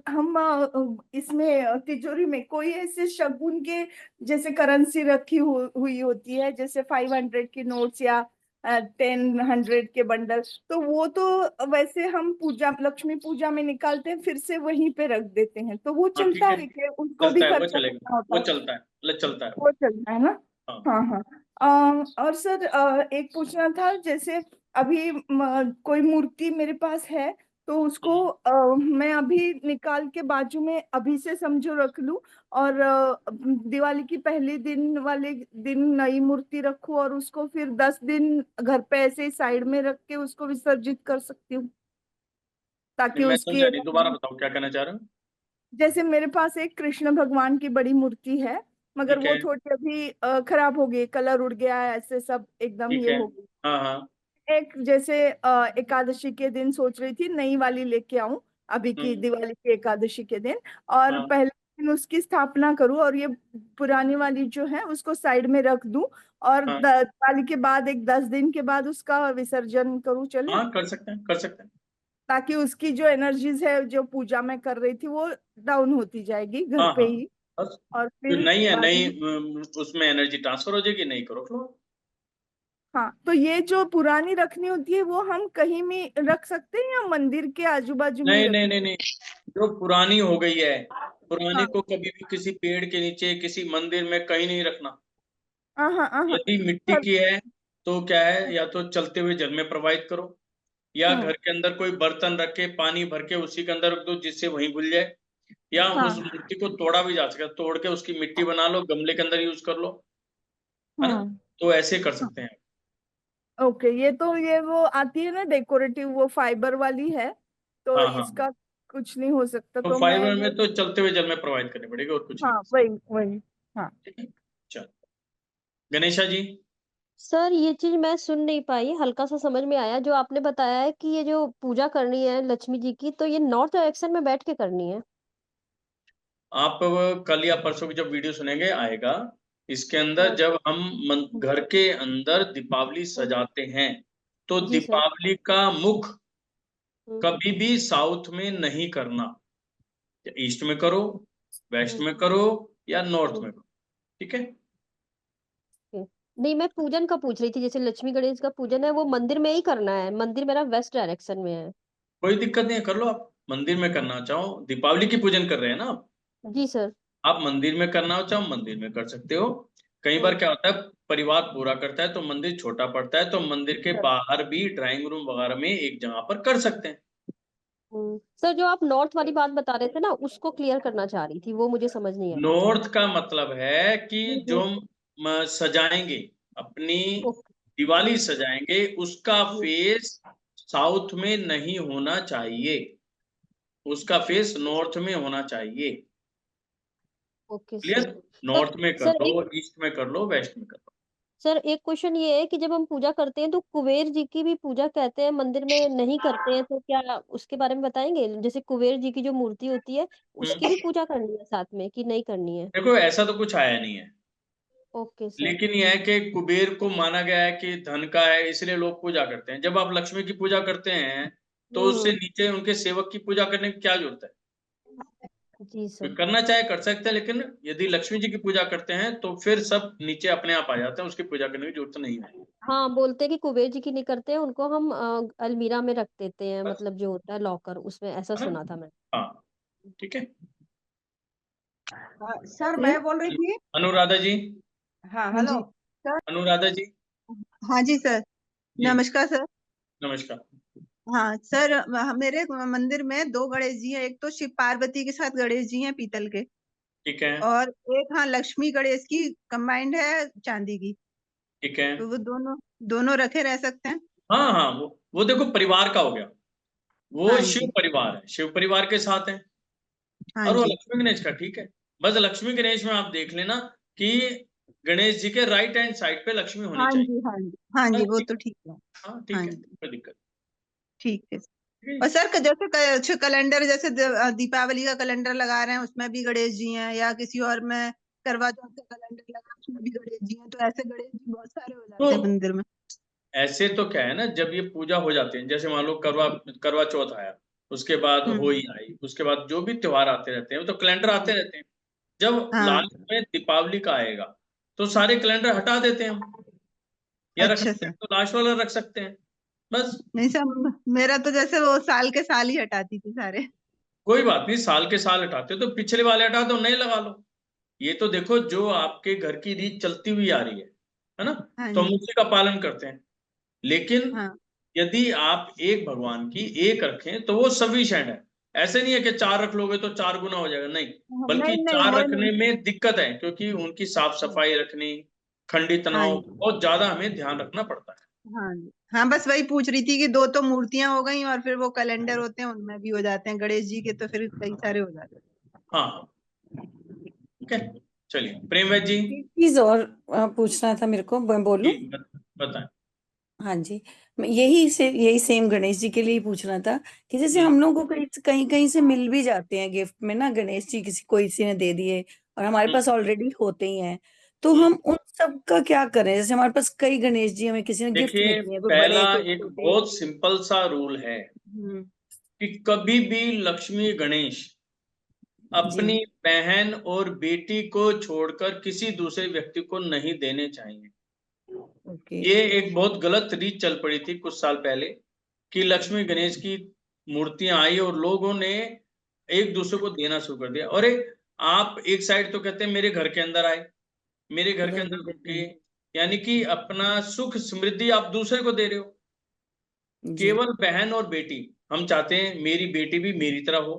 S10: हम इसमें तिजोरी में कोई ऐसे शगुन के जैसे करेंसी रखी हुई होती है, जैसे 500 की नोट्स या 10 100 के बंडल, तो वो तो वैसे हम पूजा लक्ष्मी पूजा में निकालते हैं फिर से वहीं पे रख देते हैं, तो वो
S1: हाँ ठीक
S10: चलता
S1: है,
S10: है कि उसको भी
S1: चलता है, वो
S10: खर्चा
S1: चलेगा,
S10: करना होता
S1: वो
S10: है?
S1: चलता है, चलता है।
S10: वो चलता है ना?
S1: हाँ
S10: हाँ हाँ। और सर एक पूछना था, जैसे अभी कोई मूर्ति मेरे पास है तो उसको मैं अभी निकाल के बाजू में अभी से समझो रख लूं, और दिवाली की पहले दिन वाले दिन नई मूर्ति रखूं और उसको फिर 10 दिन घर पे ऐसे साइड में रख के उसको विसर्जित कर सकती हूँ, ताकि
S1: मैं
S10: उसकी
S1: समझा नहीं, दोबारा बताओ क्या कहना चाह रहे हो?
S10: जैसे मेरे पास एक कृष्ण भगवान की बड़ी मूर्ति है, मगर
S1: ठीक
S10: वो
S1: है,
S10: थोड़ी अभी खराब हो गई, कलर उड़ गया है, ऐसे सब एकदम
S1: ठीक
S10: ये
S1: है,
S10: हो गई।
S1: हाँ हाँ,
S10: एक जैसे एकादशी के दिन सोच रही थी नई वाली लेके आऊं, अभी की दिवाली की एकादशी के दिन, और
S1: हाँ
S10: पहले दिन उसकी स्थापना करूं और ये पुरानी वाली जो है उसको साइड में रख दूं, और
S1: हाँ
S10: दिवाली के बाद एक 10 दिन के बाद उसका विसर्जन करूं, चले?
S1: हाँ, कर सकते हैं, कर सकते हैं।
S10: ताकि उसकी जो एनर्जीज है जो पूजा में कर रही थी वो डाउन होती जाएगी घर
S1: हाँ
S10: पे
S1: हाँ,
S10: ही,
S1: बस
S10: और
S1: जो
S10: फिर
S1: नहीं है,
S10: बाद
S1: नहीं
S10: में।
S1: उसमें एनर्जी ट्रांसफर हो जाएगी, नहीं करो लो।
S10: हाँ, तो ये जो पुरानी रखनी होती है वो हम कहीं भी रख सकते हैं या मंदिर के आजू बाजू में ही
S1: नहीं नहीं
S10: रखनी?
S1: नहीं नहीं, जो पुरानी हो गई है, पुरानी
S10: हाँ
S1: को कभी भी किसी पेड़ के नीचे, किसी मंदिर में कहीं नहीं रखना।
S10: हाँ हाँ हाँ।
S1: यदि मिट्टी
S10: पर-
S1: की है तो क्या है, या तो चलते हुए जल में प्रवाहित करो, या
S10: हम्म,
S1: घर के अंदर कोई बर्तन रख के पानी भर के उसी के अंदर रख दो जिससे वहीं घुल जाए, या उस
S10: हाँ
S1: मूर्ति को तोड़ा भी जा सकता है, तोड़ के उसकी मिट्टी बना लो, गमले के अंदर यूज कर लो, है ना?
S10: हम्म।
S1: तो ऐसे कर सकते हैं।
S10: ओके, ये वो आती है ना डेकोरेटिव, वो फाइबर वाली है, तो
S1: हाँ हाँ,
S10: इसका कुछ नहीं हो सकता,
S1: तो
S10: तो मैं
S1: फाइबर
S10: ये।
S1: में तो चलते हुए जल में प्रवाहित करनी पड़ेगी और कुछ नहीं
S10: हाँ
S1: कर
S10: वही वही। हाँ
S1: सकते। ठीक है, चल गणेशा जी।
S5: सर ये चीज मैं सुन नहीं पाई, हल्का सा समझ में आया जो आपने बताया है कि ये जो पूजा करनी है लक्ष्मी जी की, तो ये नॉर्थ डायरेक्शन में बैठ के करनी है।
S1: आप कल या परसों की जब वीडियो सुनेंगे आएगा, इसके अंदर
S5: हाँ,
S1: जब हम घर के अंदर दीपावली
S5: हम्म,
S1: सजाते हैं तो
S5: जी सर।
S1: दीपावली का मुख
S5: हम्म,
S1: कभी भी साउथ में नहीं करना, ईस्ट में करो, वेस्ट
S5: हम्म,
S1: में करो, या नॉर्थ
S5: हम्म,
S1: में करो। ठीक है,
S5: हम्म। नहीं, मैं पूजन का पूछ रही थी, जैसे लक्ष्मी गणेश का पूजन है वो मंदिर में ही करना है, मंदिर मेरा वेस्ट डायरेक्शन में है।
S1: कोई दिक्कत नहीं है, कर लो, आप मंदिर में करना चाहो, दीपावली की पूजन कर रहे हैं ना
S5: जी सर।
S1: आप मंदिर में करना हो चाहो मंदिर में कर सकते हो। कई बार
S5: हम्म,
S1: क्या होता है, परिवार पूरा करता है तो मंदिर छोटा पड़ता है, तो मंदिर के
S5: सर।
S1: बाहर भी ड्राइंग रूम वगैरह में एक जगह पर कर सकते हैं।
S5: सर जो आप नॉर्थ वाली बात बता रहे थे ना, उसको क्लियर करना चाह रही थी, वो मुझे समझ नहीं आया।
S1: नॉर्थ का मतलब है कि
S5: हम्म,
S1: जो सजाएंगे, अपनी
S5: ओके।
S1: दिवाली सजाएंगे, उसका
S5: हम्म,
S1: फेस साउथ में नहीं होना चाहिए, उसका फेस नॉर्थ में होना चाहिए।
S5: Okay
S1: clear?
S5: सर।
S1: नॉर्थ में कर
S5: सर एक
S1: लो, ईस्ट में कर लो, वेस्ट में कर लो।
S5: सर एक क्वेश्चन ये है कि जब हम पूजा करते हैं तो कुबेर जी की भी पूजा कहते हैं मंदिर में नहीं करते हैं, तो क्या उसके बारे में बताएंगे? जैसे कुबेर जी की जो मूर्ति होती है उसकी भी पूजा करनी है साथ में कि नहीं करनी है?
S1: देखो ऐसा तो कुछ आया नहीं है,
S5: ओके सर।
S1: लेकिन यह है कि कुबेर को माना गया है कि धन का है, इसलिए लोग पूजा करते हैं। जब आप लक्ष्मी की पूजा करते हैं तो उससे
S5: हम्म।
S1: नीचे उनके सेवक की पूजा करने की क्या जरूरत है?
S5: जी
S1: कोई
S5: सर।
S1: करना चाहे कर सकते हैं, लेकिन यदि लक्ष्मी जी की पूजा करते हैं तो फिर सब नीचे अपने आप आ जाते हैं, उसकी पूजा करने की जरूरत नहीं है।
S5: हाँ, बोलते हैं कि कुबेर जी की नहीं करते हैं, उनको हम अलमीरा में रख देते हैं,
S1: बस,
S5: मतलब जो होता है लॉकर, उसमें, ऐसा
S1: है ना?
S5: सुना था मैं।
S1: हाँ, ठीक है।
S11: सर मैं बोल रही थी।
S1: अनुराधा जी,
S11: हाँ
S10: हाँ
S11: हेलो
S10: जी।
S11: सर।
S1: अनुराधा जी,
S11: हाँ जी सर।
S1: जी
S11: नमस्कार सर।
S1: नमस्कार।
S11: हाँ सर, मेरे मंदिर में दो गणेश जी हैं, एक तो शिव पार्वती के साथ गणेश जी हैं पीतल के,
S1: ठीक है,
S11: और एक हाँ लक्ष्मी गणेश की कंबाइंड है चांदी की।
S1: ठीक है।
S11: तो वो दोनों दोनों रखे रह सकते हैं?
S1: हाँ हाँ, वो देखो परिवार का हो गया, वो
S11: हाँ
S1: शिव
S11: जी।
S1: परिवार है, शिव परिवार के साथ है।
S11: हाँ
S1: और वो
S11: जी।
S1: लक्ष्मी गणेश का ठीक है, बस लक्ष्मी गणेश में आप देख लेना कि गणेश जी के राइट हैंड साइड पे लक्ष्मी होनी
S11: हाँ
S1: चाहिए।
S11: जी। हाँ जी। हाँ
S1: हाँ
S11: जी, वो
S1: ठीक
S11: तो
S1: है,
S11: ठीक है।
S1: हाँ
S11: हाँ
S1: ठीक है,
S11: जी।
S1: कोई दिक्कत
S11: ठीक है।
S1: नहीं।
S11: और सर जैसे कैलेंडर, जैसे दीपावली का कैलेंडर लगा रहे हैं उसमें भी गणेश जी हैं, या किसी और में करवा चौथ का कैलेंडर लगा उसमें भी गणेश जी हैं, तो ऐसे गणेश जी बहुत सारे हो
S1: तो
S11: जाते हैं मंदिर में।
S1: ऐसे तो क्या है ना, जब ये पूजा हो जाती है, जैसे मान लो करवा चौथ आया, उसके बाद होली आई, उसके बाद जो भी त्योहार आते रहते हैं, वो तो कैलेंडर आते रहते हैं। जब
S11: हाँ
S1: लास्ट में दीपावली का आएगा तो सारे कैलेंडर हटा देते हैं हम, या रख
S11: अच्छा
S1: सकते
S11: सर।
S1: हैं तो लास्ट वाला रख सकते हैं, बस।
S11: नहीं सर, मेरा तो जैसे वो साल के साल ही हटाती थी सारे।
S1: कोई बात नहीं, साल के साल हटाते हो तो पिछले वाले हटा दो, नए लगा लो। ये तो देखो जो आपके घर की रीत चलती हुई आ रही है ना,
S11: हाँ
S1: तो हम
S11: जी।
S1: उसी का पालन करते हैं। लेकिन
S11: हाँ
S1: यदि आप एक भगवान की एक रखें तो वो सफिशिएंट है। ऐसे नहीं है कि 4 रख लोगे तो 4 गुना हो जाएगा, नहीं, बल्कि
S11: नहीं नहीं
S1: 4
S11: वो
S1: रखने में दिक्कत है, क्योंकि उनकी साफ सफाई रखनी, खंडी
S11: हाँ
S1: तनाव
S11: जी।
S1: बहुत ज्यादा हमें ध्यान रखना पड़ता है।
S11: हाँ जी। हाँ बस वही पूछ रही थी कि 2 तो मूर्तियां हो गई और फिर वो कैलेंडर होते हैं उनमें भी हो जाते हैं, गणेश जी के तो फिर कई सारे हो जाते हैं।
S1: हाँ, ठीक है, चलिए प्रेम जी।
S3: एक चीज और पूछना था मेरे को, मैं बोलूं?
S1: बताएं।
S3: हाँ जी, मैं यही सेम गणेश जी के लिए ही पूछना था कि जैसे
S1: हम्म,
S3: हम लोग को कहीं कहीं से मिल भी जाते हैं गिफ्ट में ना, गणेश जी किसी ने दे दिए और हमारे पास ऑलरेडी होते ही हैं, तो
S1: हम्म।
S3: हम उन सब का क्या करें? जैसे हमारे पास कई गणेश जी हमें किसी ने गिफ्ट में
S1: देखिए,
S3: दिए, कोई
S1: पहला
S3: बड़े कोई
S1: एक
S3: छोटे।
S1: बहुत सिंपल सा रूल है
S3: हम्म।
S1: कि कभी भी लक्ष्मी गणेश
S3: जी।
S1: अपनी बहन और बेटी को छोड़कर किसी दूसरे व्यक्ति को नहीं देने चाहिए।
S3: ओके।
S1: ये एक बहुत गलत रीत चल पड़ी थी कुछ साल पहले, कि लक्ष्मी गणेश की मूर्तियां आई और लोगों ने एक दूसरे को देना शुरू कर दिया। अरे, आप एक साइड तो कहते हैं मेरे घर के अंदर आए, मेरे घर के
S3: उधर भी
S1: अंदर
S3: देते
S1: रुके,
S3: हैं।
S1: यानी कि अपना सुख समृद्धि आप दूसरे को दे रहे हो।
S3: जी।
S1: केवल बहन और बेटी, हम चाहते हैं मेरी बेटी भी मेरी तरह हो,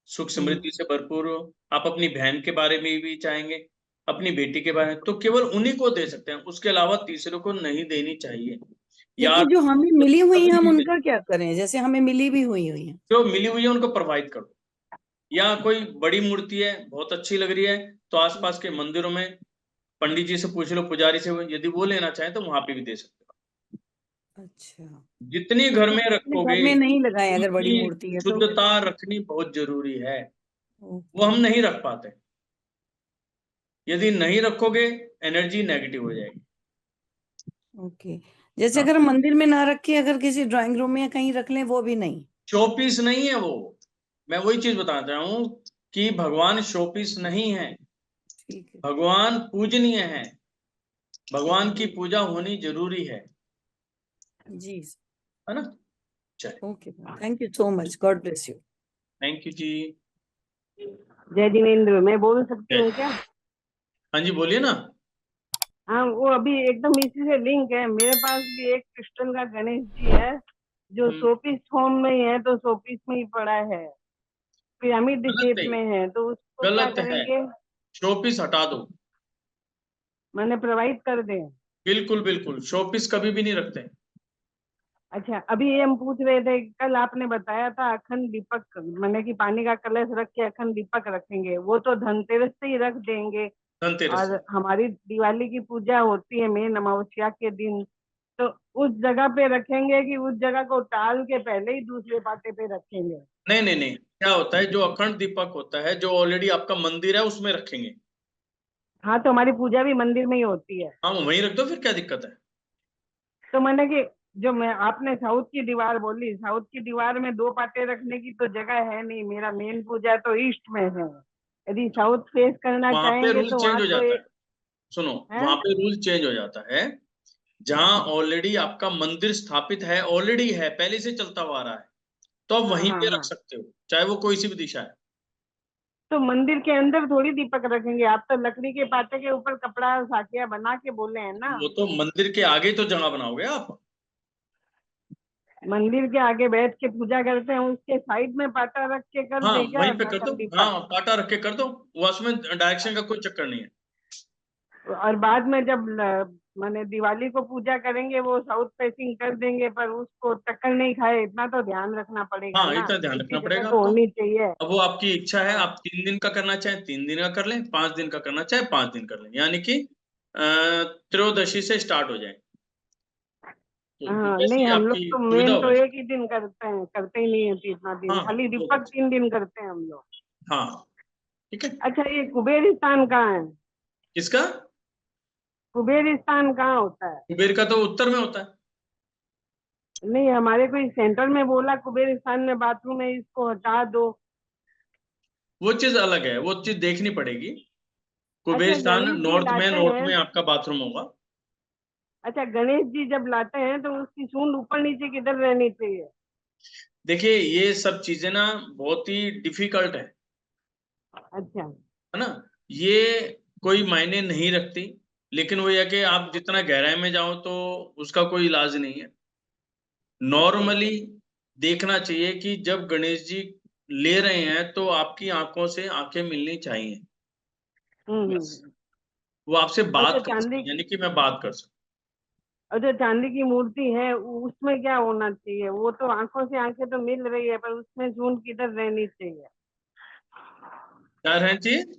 S1: सुख समृद्धि से भरपूर हो। आप अपनी बहन के बारे में भी चाहेंगे, अपनी बेटी के बारे में, तो केवल उन्हीं को दे सकते हैं, उसके अलावा तीसरे को नहीं देनी चाहिए। या
S3: लेकिन जो हमें मिली हुई है,
S1: कभी
S3: हम
S1: भी
S3: उनका क्या करें? जैसे हमें मिली भी हुई है।
S1: जो मिली हुई है उनको प्रोवाइड करो। या कोई बड़ी मूर्ति है बहुत अच्छी लग रही है, तो आसपास के मंदिरों में पंडित जी से पूछ लो, पुजारी से, यदि वो लेना चाहे तो वहां पे भी दे सकते हो।
S3: अच्छा,
S1: जितनी घर
S3: मतलब
S1: में
S3: हम अपने
S1: रखोगे
S3: घर में नहीं लगाए अगर बड़ी
S1: उतनी
S3: मूर्ति है तो?
S1: शुद्धता रखनी बहुत जरूरी है, वो
S3: ओके।
S1: हम नहीं रख पाते। यदि नहीं रखोगे एनर्जी नेगेटिव हो जाएगी।
S3: ओके, जैसे
S1: हाँ,
S3: अगर हम मंदिर में ना रखे, अगर किसी ड्राइंग रूम में या कहीं रख लें, वो भी नहीं?
S1: शोपीस नहीं है वो। मैं वही चीज बताना चाह रहा हूं कि भगवान शोपीस नहीं है,
S3: ठीक है।
S1: भगवान पूजनीय है, भगवान की पूजा होनी जरूरी
S3: जी।
S1: है ना। चलिए,
S3: okay, thank you so much, God bless you.
S1: Thank you जी।
S7: जय जिनेन्द्र, मैं बोल सकती हूँ क्या?
S1: हाँ जी, बोलिए ना।
S7: हाँ, वो अभी एकदम इसी से लिंक है। मेरे पास भी एक क्रिस्टल का गणेश जी है जो शोपीस फॉर्म में ही है, तो शोपीस में ही पड़ा है, पिरामिड
S1: गलत
S7: शेप
S1: है,
S7: में है, तो उसको क्या
S1: गलत है,
S7: करेंगे?
S1: शोपीस हटा दो।
S7: मैंने प्रोवाइड कर दें?
S1: बिल्कुल बिल्कुल, शोपीस कभी भी नहीं रखते।
S7: अच्छा, अभी ये हम पूछ रहे थे, कल आपने बताया था अखंड दीपक, मैंने कि पानी का कलश रख के अखंड दीपक रखेंगे, वो तो धनतेरस से ही रख देंगे।
S1: धनतेरस
S7: और हमारी दिवाली की पूजा होती है मेन अमावस्या के दिन, तो उस जगह पे रखेंगे कि उस जगह को टाल के पहले ही दूसरे पाटे पे रखेंगे?
S1: नहीं नहीं नहीं, क्या होता है, जो अखंड दीपक होता है, जो ऑलरेडी आपका मंदिर है उसमें रखेंगे।
S7: हाँ, तो हमारी पूजा भी मंदिर में ही होती है।
S1: हाँ, वहीं रख दो, फिर क्या दिक्कत है।
S7: तो मैंने कि जो मैं आपने साउथ की दीवार बोली, साउथ की दीवार में 2 पाटे रखने की तो जगह है नहीं, मेरा मेन पूजा तो ईस्ट में है। यदि साउथ फेस करना
S1: वहां पे
S7: चाहेंगे
S1: रूल
S7: तो
S1: चेंज
S7: वहां
S1: हो
S7: तो
S1: जाता है,
S7: एक
S1: सुनो,
S7: है।
S1: वहां पे रूल चेंज हो जाता है। जहां ऑलरेडी आपका मंदिर स्थापित है, ऑलरेडी है, पहले से चलता हुआ आ रहा है, तो आप
S7: हाँ
S1: वहीं
S7: हाँ
S1: पे रख
S7: हाँ,
S1: सकते हो, चाहे वो कोई सी भी दिशा है।
S7: तो मंदिर के अंदर थोड़ी दीपक रखेंगे? आप तो लकड़ी के पाटे के ऊपर कपड़ा साकिया बना के बोले हैं ना।
S1: वो तो मंदिर के आगे ही तो जगह बनाओगे आप।
S7: मंदिर के आगे बैठ के पूजा करते हैं, उसके साइड में पाटा रख के कर
S1: हाँ,
S7: दे क्या
S1: वहीं पे कर दो,
S7: अखंड दीपक?
S1: हाँ, पाटा रख के कर दो, वो उसमें डायरेक्शन का कोई चक्कर नहीं है।
S7: और बाद में जब माने दिवाली को पूजा करेंगे वो साउथ फेसिंग कर देंगे, पर उसको टक्कर नहीं खाए, इतना तो ध्यान रखना पड़ेगा
S1: हाँ,
S7: ना।
S1: इतना ध्यान
S7: एक ही
S1: रखना
S7: जगह
S1: पड़ेगा
S7: तो
S1: आपको।
S7: होनी चाहिए।
S1: अब वो आपकी इच्छा है,
S7: हाँ
S1: आप 3 दिन का करना चाहें 3 दिन का कर लें, 5 दिन का करना चाहे 5 दिन कर लें, यानी कि त्रयोदशी से स्टार्ट हो जाए, तो
S7: हाँ,
S1: जैसे
S7: नहीं
S1: ही
S7: हम लोग
S1: आपकी
S7: तो
S1: सुविधा
S7: मेन
S1: हो
S7: तो
S1: वैसे।
S7: एक ही दिन करते हैं, करते ही नहीं है इतना दिन,
S1: हाँ,
S7: खाली
S1: बहुत
S7: दीपक
S1: अच्छा।
S7: 3 दिन करते हैं हम लोग।
S1: हाँ, ठीक है।
S7: अच्छा, ये कुबेर स्थान कहाँ है?
S1: किसका?
S7: कुबेर स्थान कहाँ होता है?
S1: कुबेर का तो उत्तर में होता है।
S7: नहीं, हमारे कोई सेंटर में बोला कुबेर स्थान में बाथरूम है, इसको हटा दो।
S1: वो चीज अलग है, वो चीज देखनी पड़ेगी। कुबेर
S7: अच्छा,
S1: स्थान
S7: गणेश जी
S1: नॉर्थ
S7: लाते हैं।
S1: में आपका बाथरूम होगा।
S7: अच्छा, गणेश जी जब लाते हैं तो उसकी सूंड ऊपर नीचे किधर रहनी चाहिए?
S1: देखिए ये सब चीजें ना बहुत ही डिफिकल्ट है
S7: अच्छा।
S1: ना, ये कोई मायने नहीं रखती, लेकिन वो यह कि आप जितना गहराई में जाओ तो उसका कोई इलाज नहीं है। नॉर्मली देखना चाहिए कि जब गणेश जी ले रहे हैं तो आपकी आंखों से आंखें मिलनी चाहिए, बस। वो आपसे
S7: और जो
S1: बात कर
S7: चांदी
S1: सकते, यानी कि मैं बात कर सकता।
S7: और जो चांदी की मूर्ति है उसमें क्या होना चाहिए? वो तो आंखों से आंखें तो मिल रही है, पर उसमें सूंड किधर रहनी चाहिए?
S1: क्या है चीज?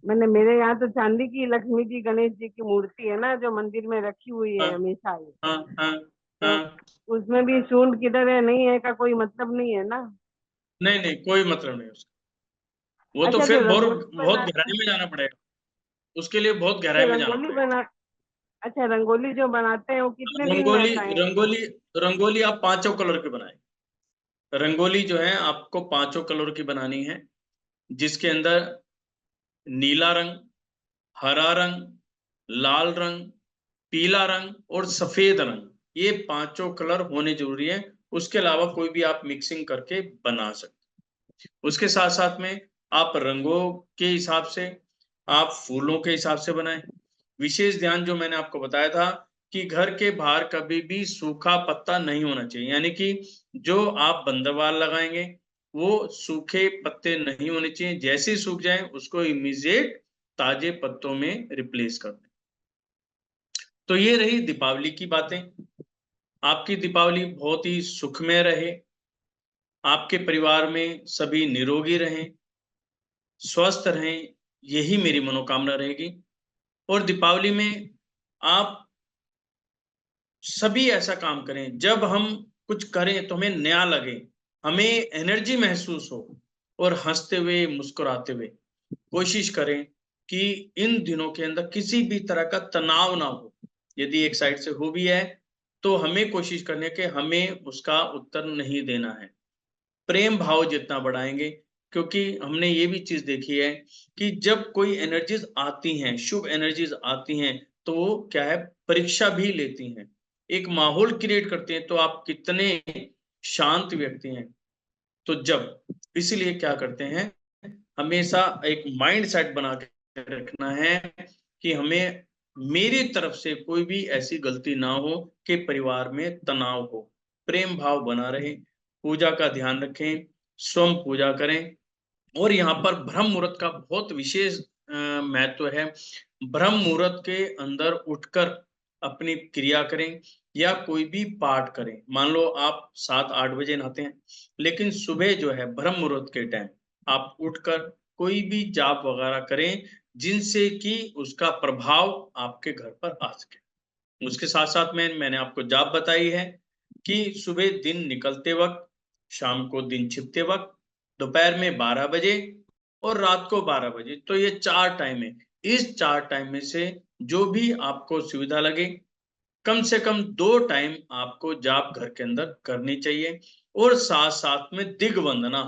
S7: मैंने मेरे यहाँ तो चांदी की लक्ष्मी जी गणेश जी की मूर्ति है ना, जो मंदिर में रखी हुई
S1: हाँ
S7: है हमेशा ही।
S1: हाँ हाँ
S7: तो
S1: हाँ।
S7: उसमें भी सूंड किधर है नहीं है का कोई मतलब नहीं है ना?
S1: नहीं नहीं, कोई मतलब नहीं उसका। वो तो
S7: अच्छा, जो
S1: फिर बहुत
S7: रंगोली
S1: बहुत
S7: बनाते
S1: गहराई में जाना पड़ेगा, उसके लिए बहुत
S7: जो
S1: गहराई में जाना
S7: रंगोली
S1: पड़ेगा।
S7: बना अच्छा, रंगोली जो बनाते हैं वो कितने दिन
S1: रंगोली
S7: रहता है?
S1: रंगोली रंगोली आप पांचों कलर की बनाए। रंगोली जो है आपको पांचों कलर की बनानी है, जिसके अंदर नीला रंग, हरा रंग, लाल रंग, पीला रंग और सफेद रंग, ये पांचों कलर होने जरूरी है। उसके अलावा कोई भी आप मिक्सिंग करके बना सकते। उसके साथ साथ में आप रंगों के हिसाब से, आप फूलों के हिसाब से बनाएं। विशेष ध्यान जो मैंने आपको बताया था कि घर के बाहर कभी भी सूखा पत्ता नहीं होना चाहिए, यानी कि जो आप बंदरवाल लगाएंगे वो सूखे पत्ते नहीं होने चाहिए। जैसे ही सूख जाए उसको इमीडिएट ताजे पत्तों में रिप्लेस कर दें। तो ये रही दीपावली की बातें। आपकी दीपावली बहुत ही सुखमय रहे, आपके परिवार में सभी निरोगी रहें, स्वस्थ रहें, यही मेरी मनोकामना रहेगी। और दीपावली में आप सभी ऐसा काम करें, जब हम कुछ करें तो हमें नया लगे, हमें एनर्जी महसूस हो, और हंसते हुए मुस्कुराते हुए कोशिश करें कि इन दिनों के अंदर किसी भी तरह का तनाव ना हो। यदि एक साइड से हो भी है तो हमें कोशिश करनी है कि हमें उसका उत्तर नहीं देना है। प्रेम भाव जितना बढ़ाएंगे, क्योंकि हमने ये भी चीज देखी है कि जब कोई एनर्जीज आती हैं, शुभ एनर्जीज आती हैं, तो वो क्या है, परीक्षा भी लेती हैं, एक माहौल क्रिएट करती हैं, तो आप कितने शांत व्यक्ति हैं। तो जब, इसीलिए क्या करते हैं, हमेशा एक माइंड सेट बना के रखना है कि हमें, मेरी तरफ से कोई भी ऐसी गलती ना हो कि परिवार में तनाव हो, प्रेम भाव बना रहे, पूजा का ध्यान रखें, स्वयं पूजा करें। और यहाँ पर ब्रह्म मुहूर्त का बहुत विशेष महत्व है। ब्रह्म मुहूर्त के अंदर उठकर अपनी क्रिया करें या कोई भी पाठ करें। मान लो आप 7-8 बजे नहाते हैं, लेकिन सुबह जो है ब्रह्म मुहूर्त के टाइम आप उठकर कोई भी जाप वगैरह करें, जिनसे कि उसका प्रभाव आपके घर पर आ सके। उसके साथ साथ में मैंने आपको जाप बताई है कि सुबह दिन निकलते वक्त, शाम को दिन छिपते वक्त, दोपहर में 12 बजे और रात को 12 बजे। तो ये 4 टाइम है। इस 4 टाइम में से जो भी आपको सुविधा लगे, कम से कम 2 टाइम आपको जाप घर के अंदर करनी चाहिए। और साथ साथ में दिग्वंदना,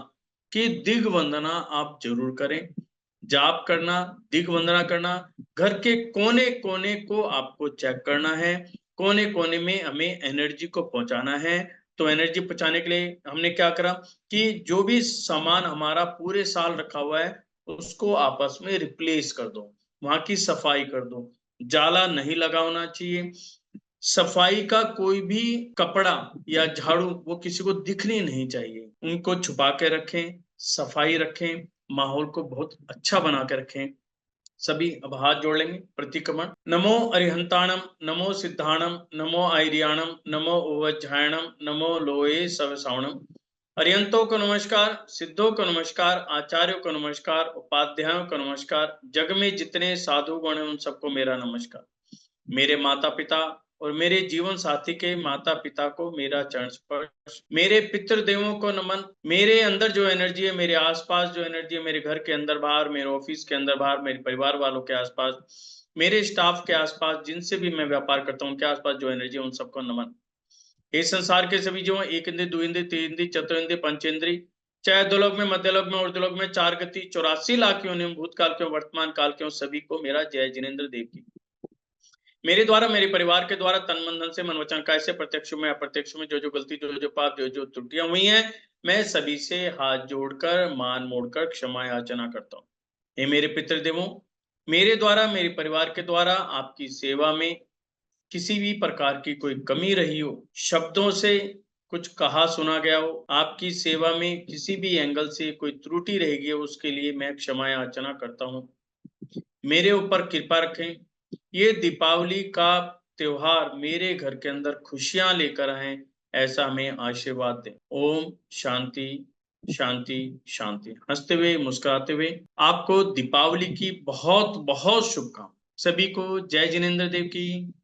S1: कि दिग्वंदना आप जरूर करें। जाप करना, दिग्वंदना करना, घर के कोने कोने को आपको चेक करना है, कोने कोने में हमें एनर्जी को पहुंचाना है। तो एनर्जी पहुंचाने के लिए हमने क्या करा कि जो भी सामान हमारा पूरे साल रखा हुआ है उसको आपस में रिप्लेस कर दो, वहां की सफाई कर दो। जाला नहीं लगा होना चाहिए। सफाई का कोई भी कपड़ा या झाड़ू वो किसी को दिखनी नहीं चाहिए, उनको छुपा के रखें, सफाई रखें, माहौल को बहुत अच्छा बना के रखें। सभी अब हाथ जोड़ लेंगे, प्रतिक्रमण। नमो अरिहंताणम, नमो सिद्धाणम, नमो आयरियाणम, नमो ओवज्झायणम, नमो लोए सवसावणम। अरिहंतों को नमस्कार, सिद्धों को नमस्कार, आचार्यों को नमस्कार, उपाध्यायों को नमस्कार, जग में जितने साधु गण हैं उन सबको मेरा नमस्कार। मेरे माता पिता और मेरे जीवन साथी के माता पिता को मेरा चरण स्पर्श। मेरे पितृदेवों को नमन। मेरे अंदर जो एनर्जी है, मेरे आसपास जो एनर्जी है, मेरे घर के अंदर बाहर, मेरे ऑफिस के अंदर बाहर, मेरे परिवार वालों के आसपास, मेरे स्टाफ के आसपास, जिनसे भी मैं व्यापार करता हूं उनके आसपास जो एनर्जी है उन सबको नमन। हे संसार के सभी जीवों, एक इंद्रिय, दो इंद्रिय, तीन इंद्रिय, चतुर्इंद्रिय, पंचेंद्रिय, चाहे अधोलोक में, मध्यलोक में, ऊर्ध्वलोक में, 4 गति, 84 लाख योनियों, भूतकाल के, वर्तमान काल के, सभी को मेरा जय जिनेंद्र देव की। मेरे द्वारा, मेरे परिवार के द्वारा, तन मन धन से, मन वचन काया से, प्रत्यक्ष में अप्रत्यक्ष में, जो जो गलती, जो जो पाप, जो जो त्रुटियां हुई हैं, मैं सभी से हाथ जोड़कर, मान मोड़कर क्षमा याचना करता हूँ। हे मेरे पितृदेवों, मेरे द्वारा, मेरे परिवार के द्वारा आपकी सेवा में किसी भी प्रकार की कोई कमी रही हो, शब्दों से कुछ कहा सुना गया हो, आपकी सेवा में किसी भी एंगल से कोई त्रुटि रहेगी, उसके लिए मैं क्षमा याचना करता हूँ। मेरे ऊपर कृपा रखें। ये दीपावली का त्योहार मेरे घर के अंदर खुशियां लेकर आए, ऐसा हमें आशीर्वाद दें। ओम शांति शांति शांति। हंसते हुए, मुस्कुराते हुए आपको दीपावली की बहुत बहुत शुभकामनाएं। सभी को जय जिनेंद्र देव की।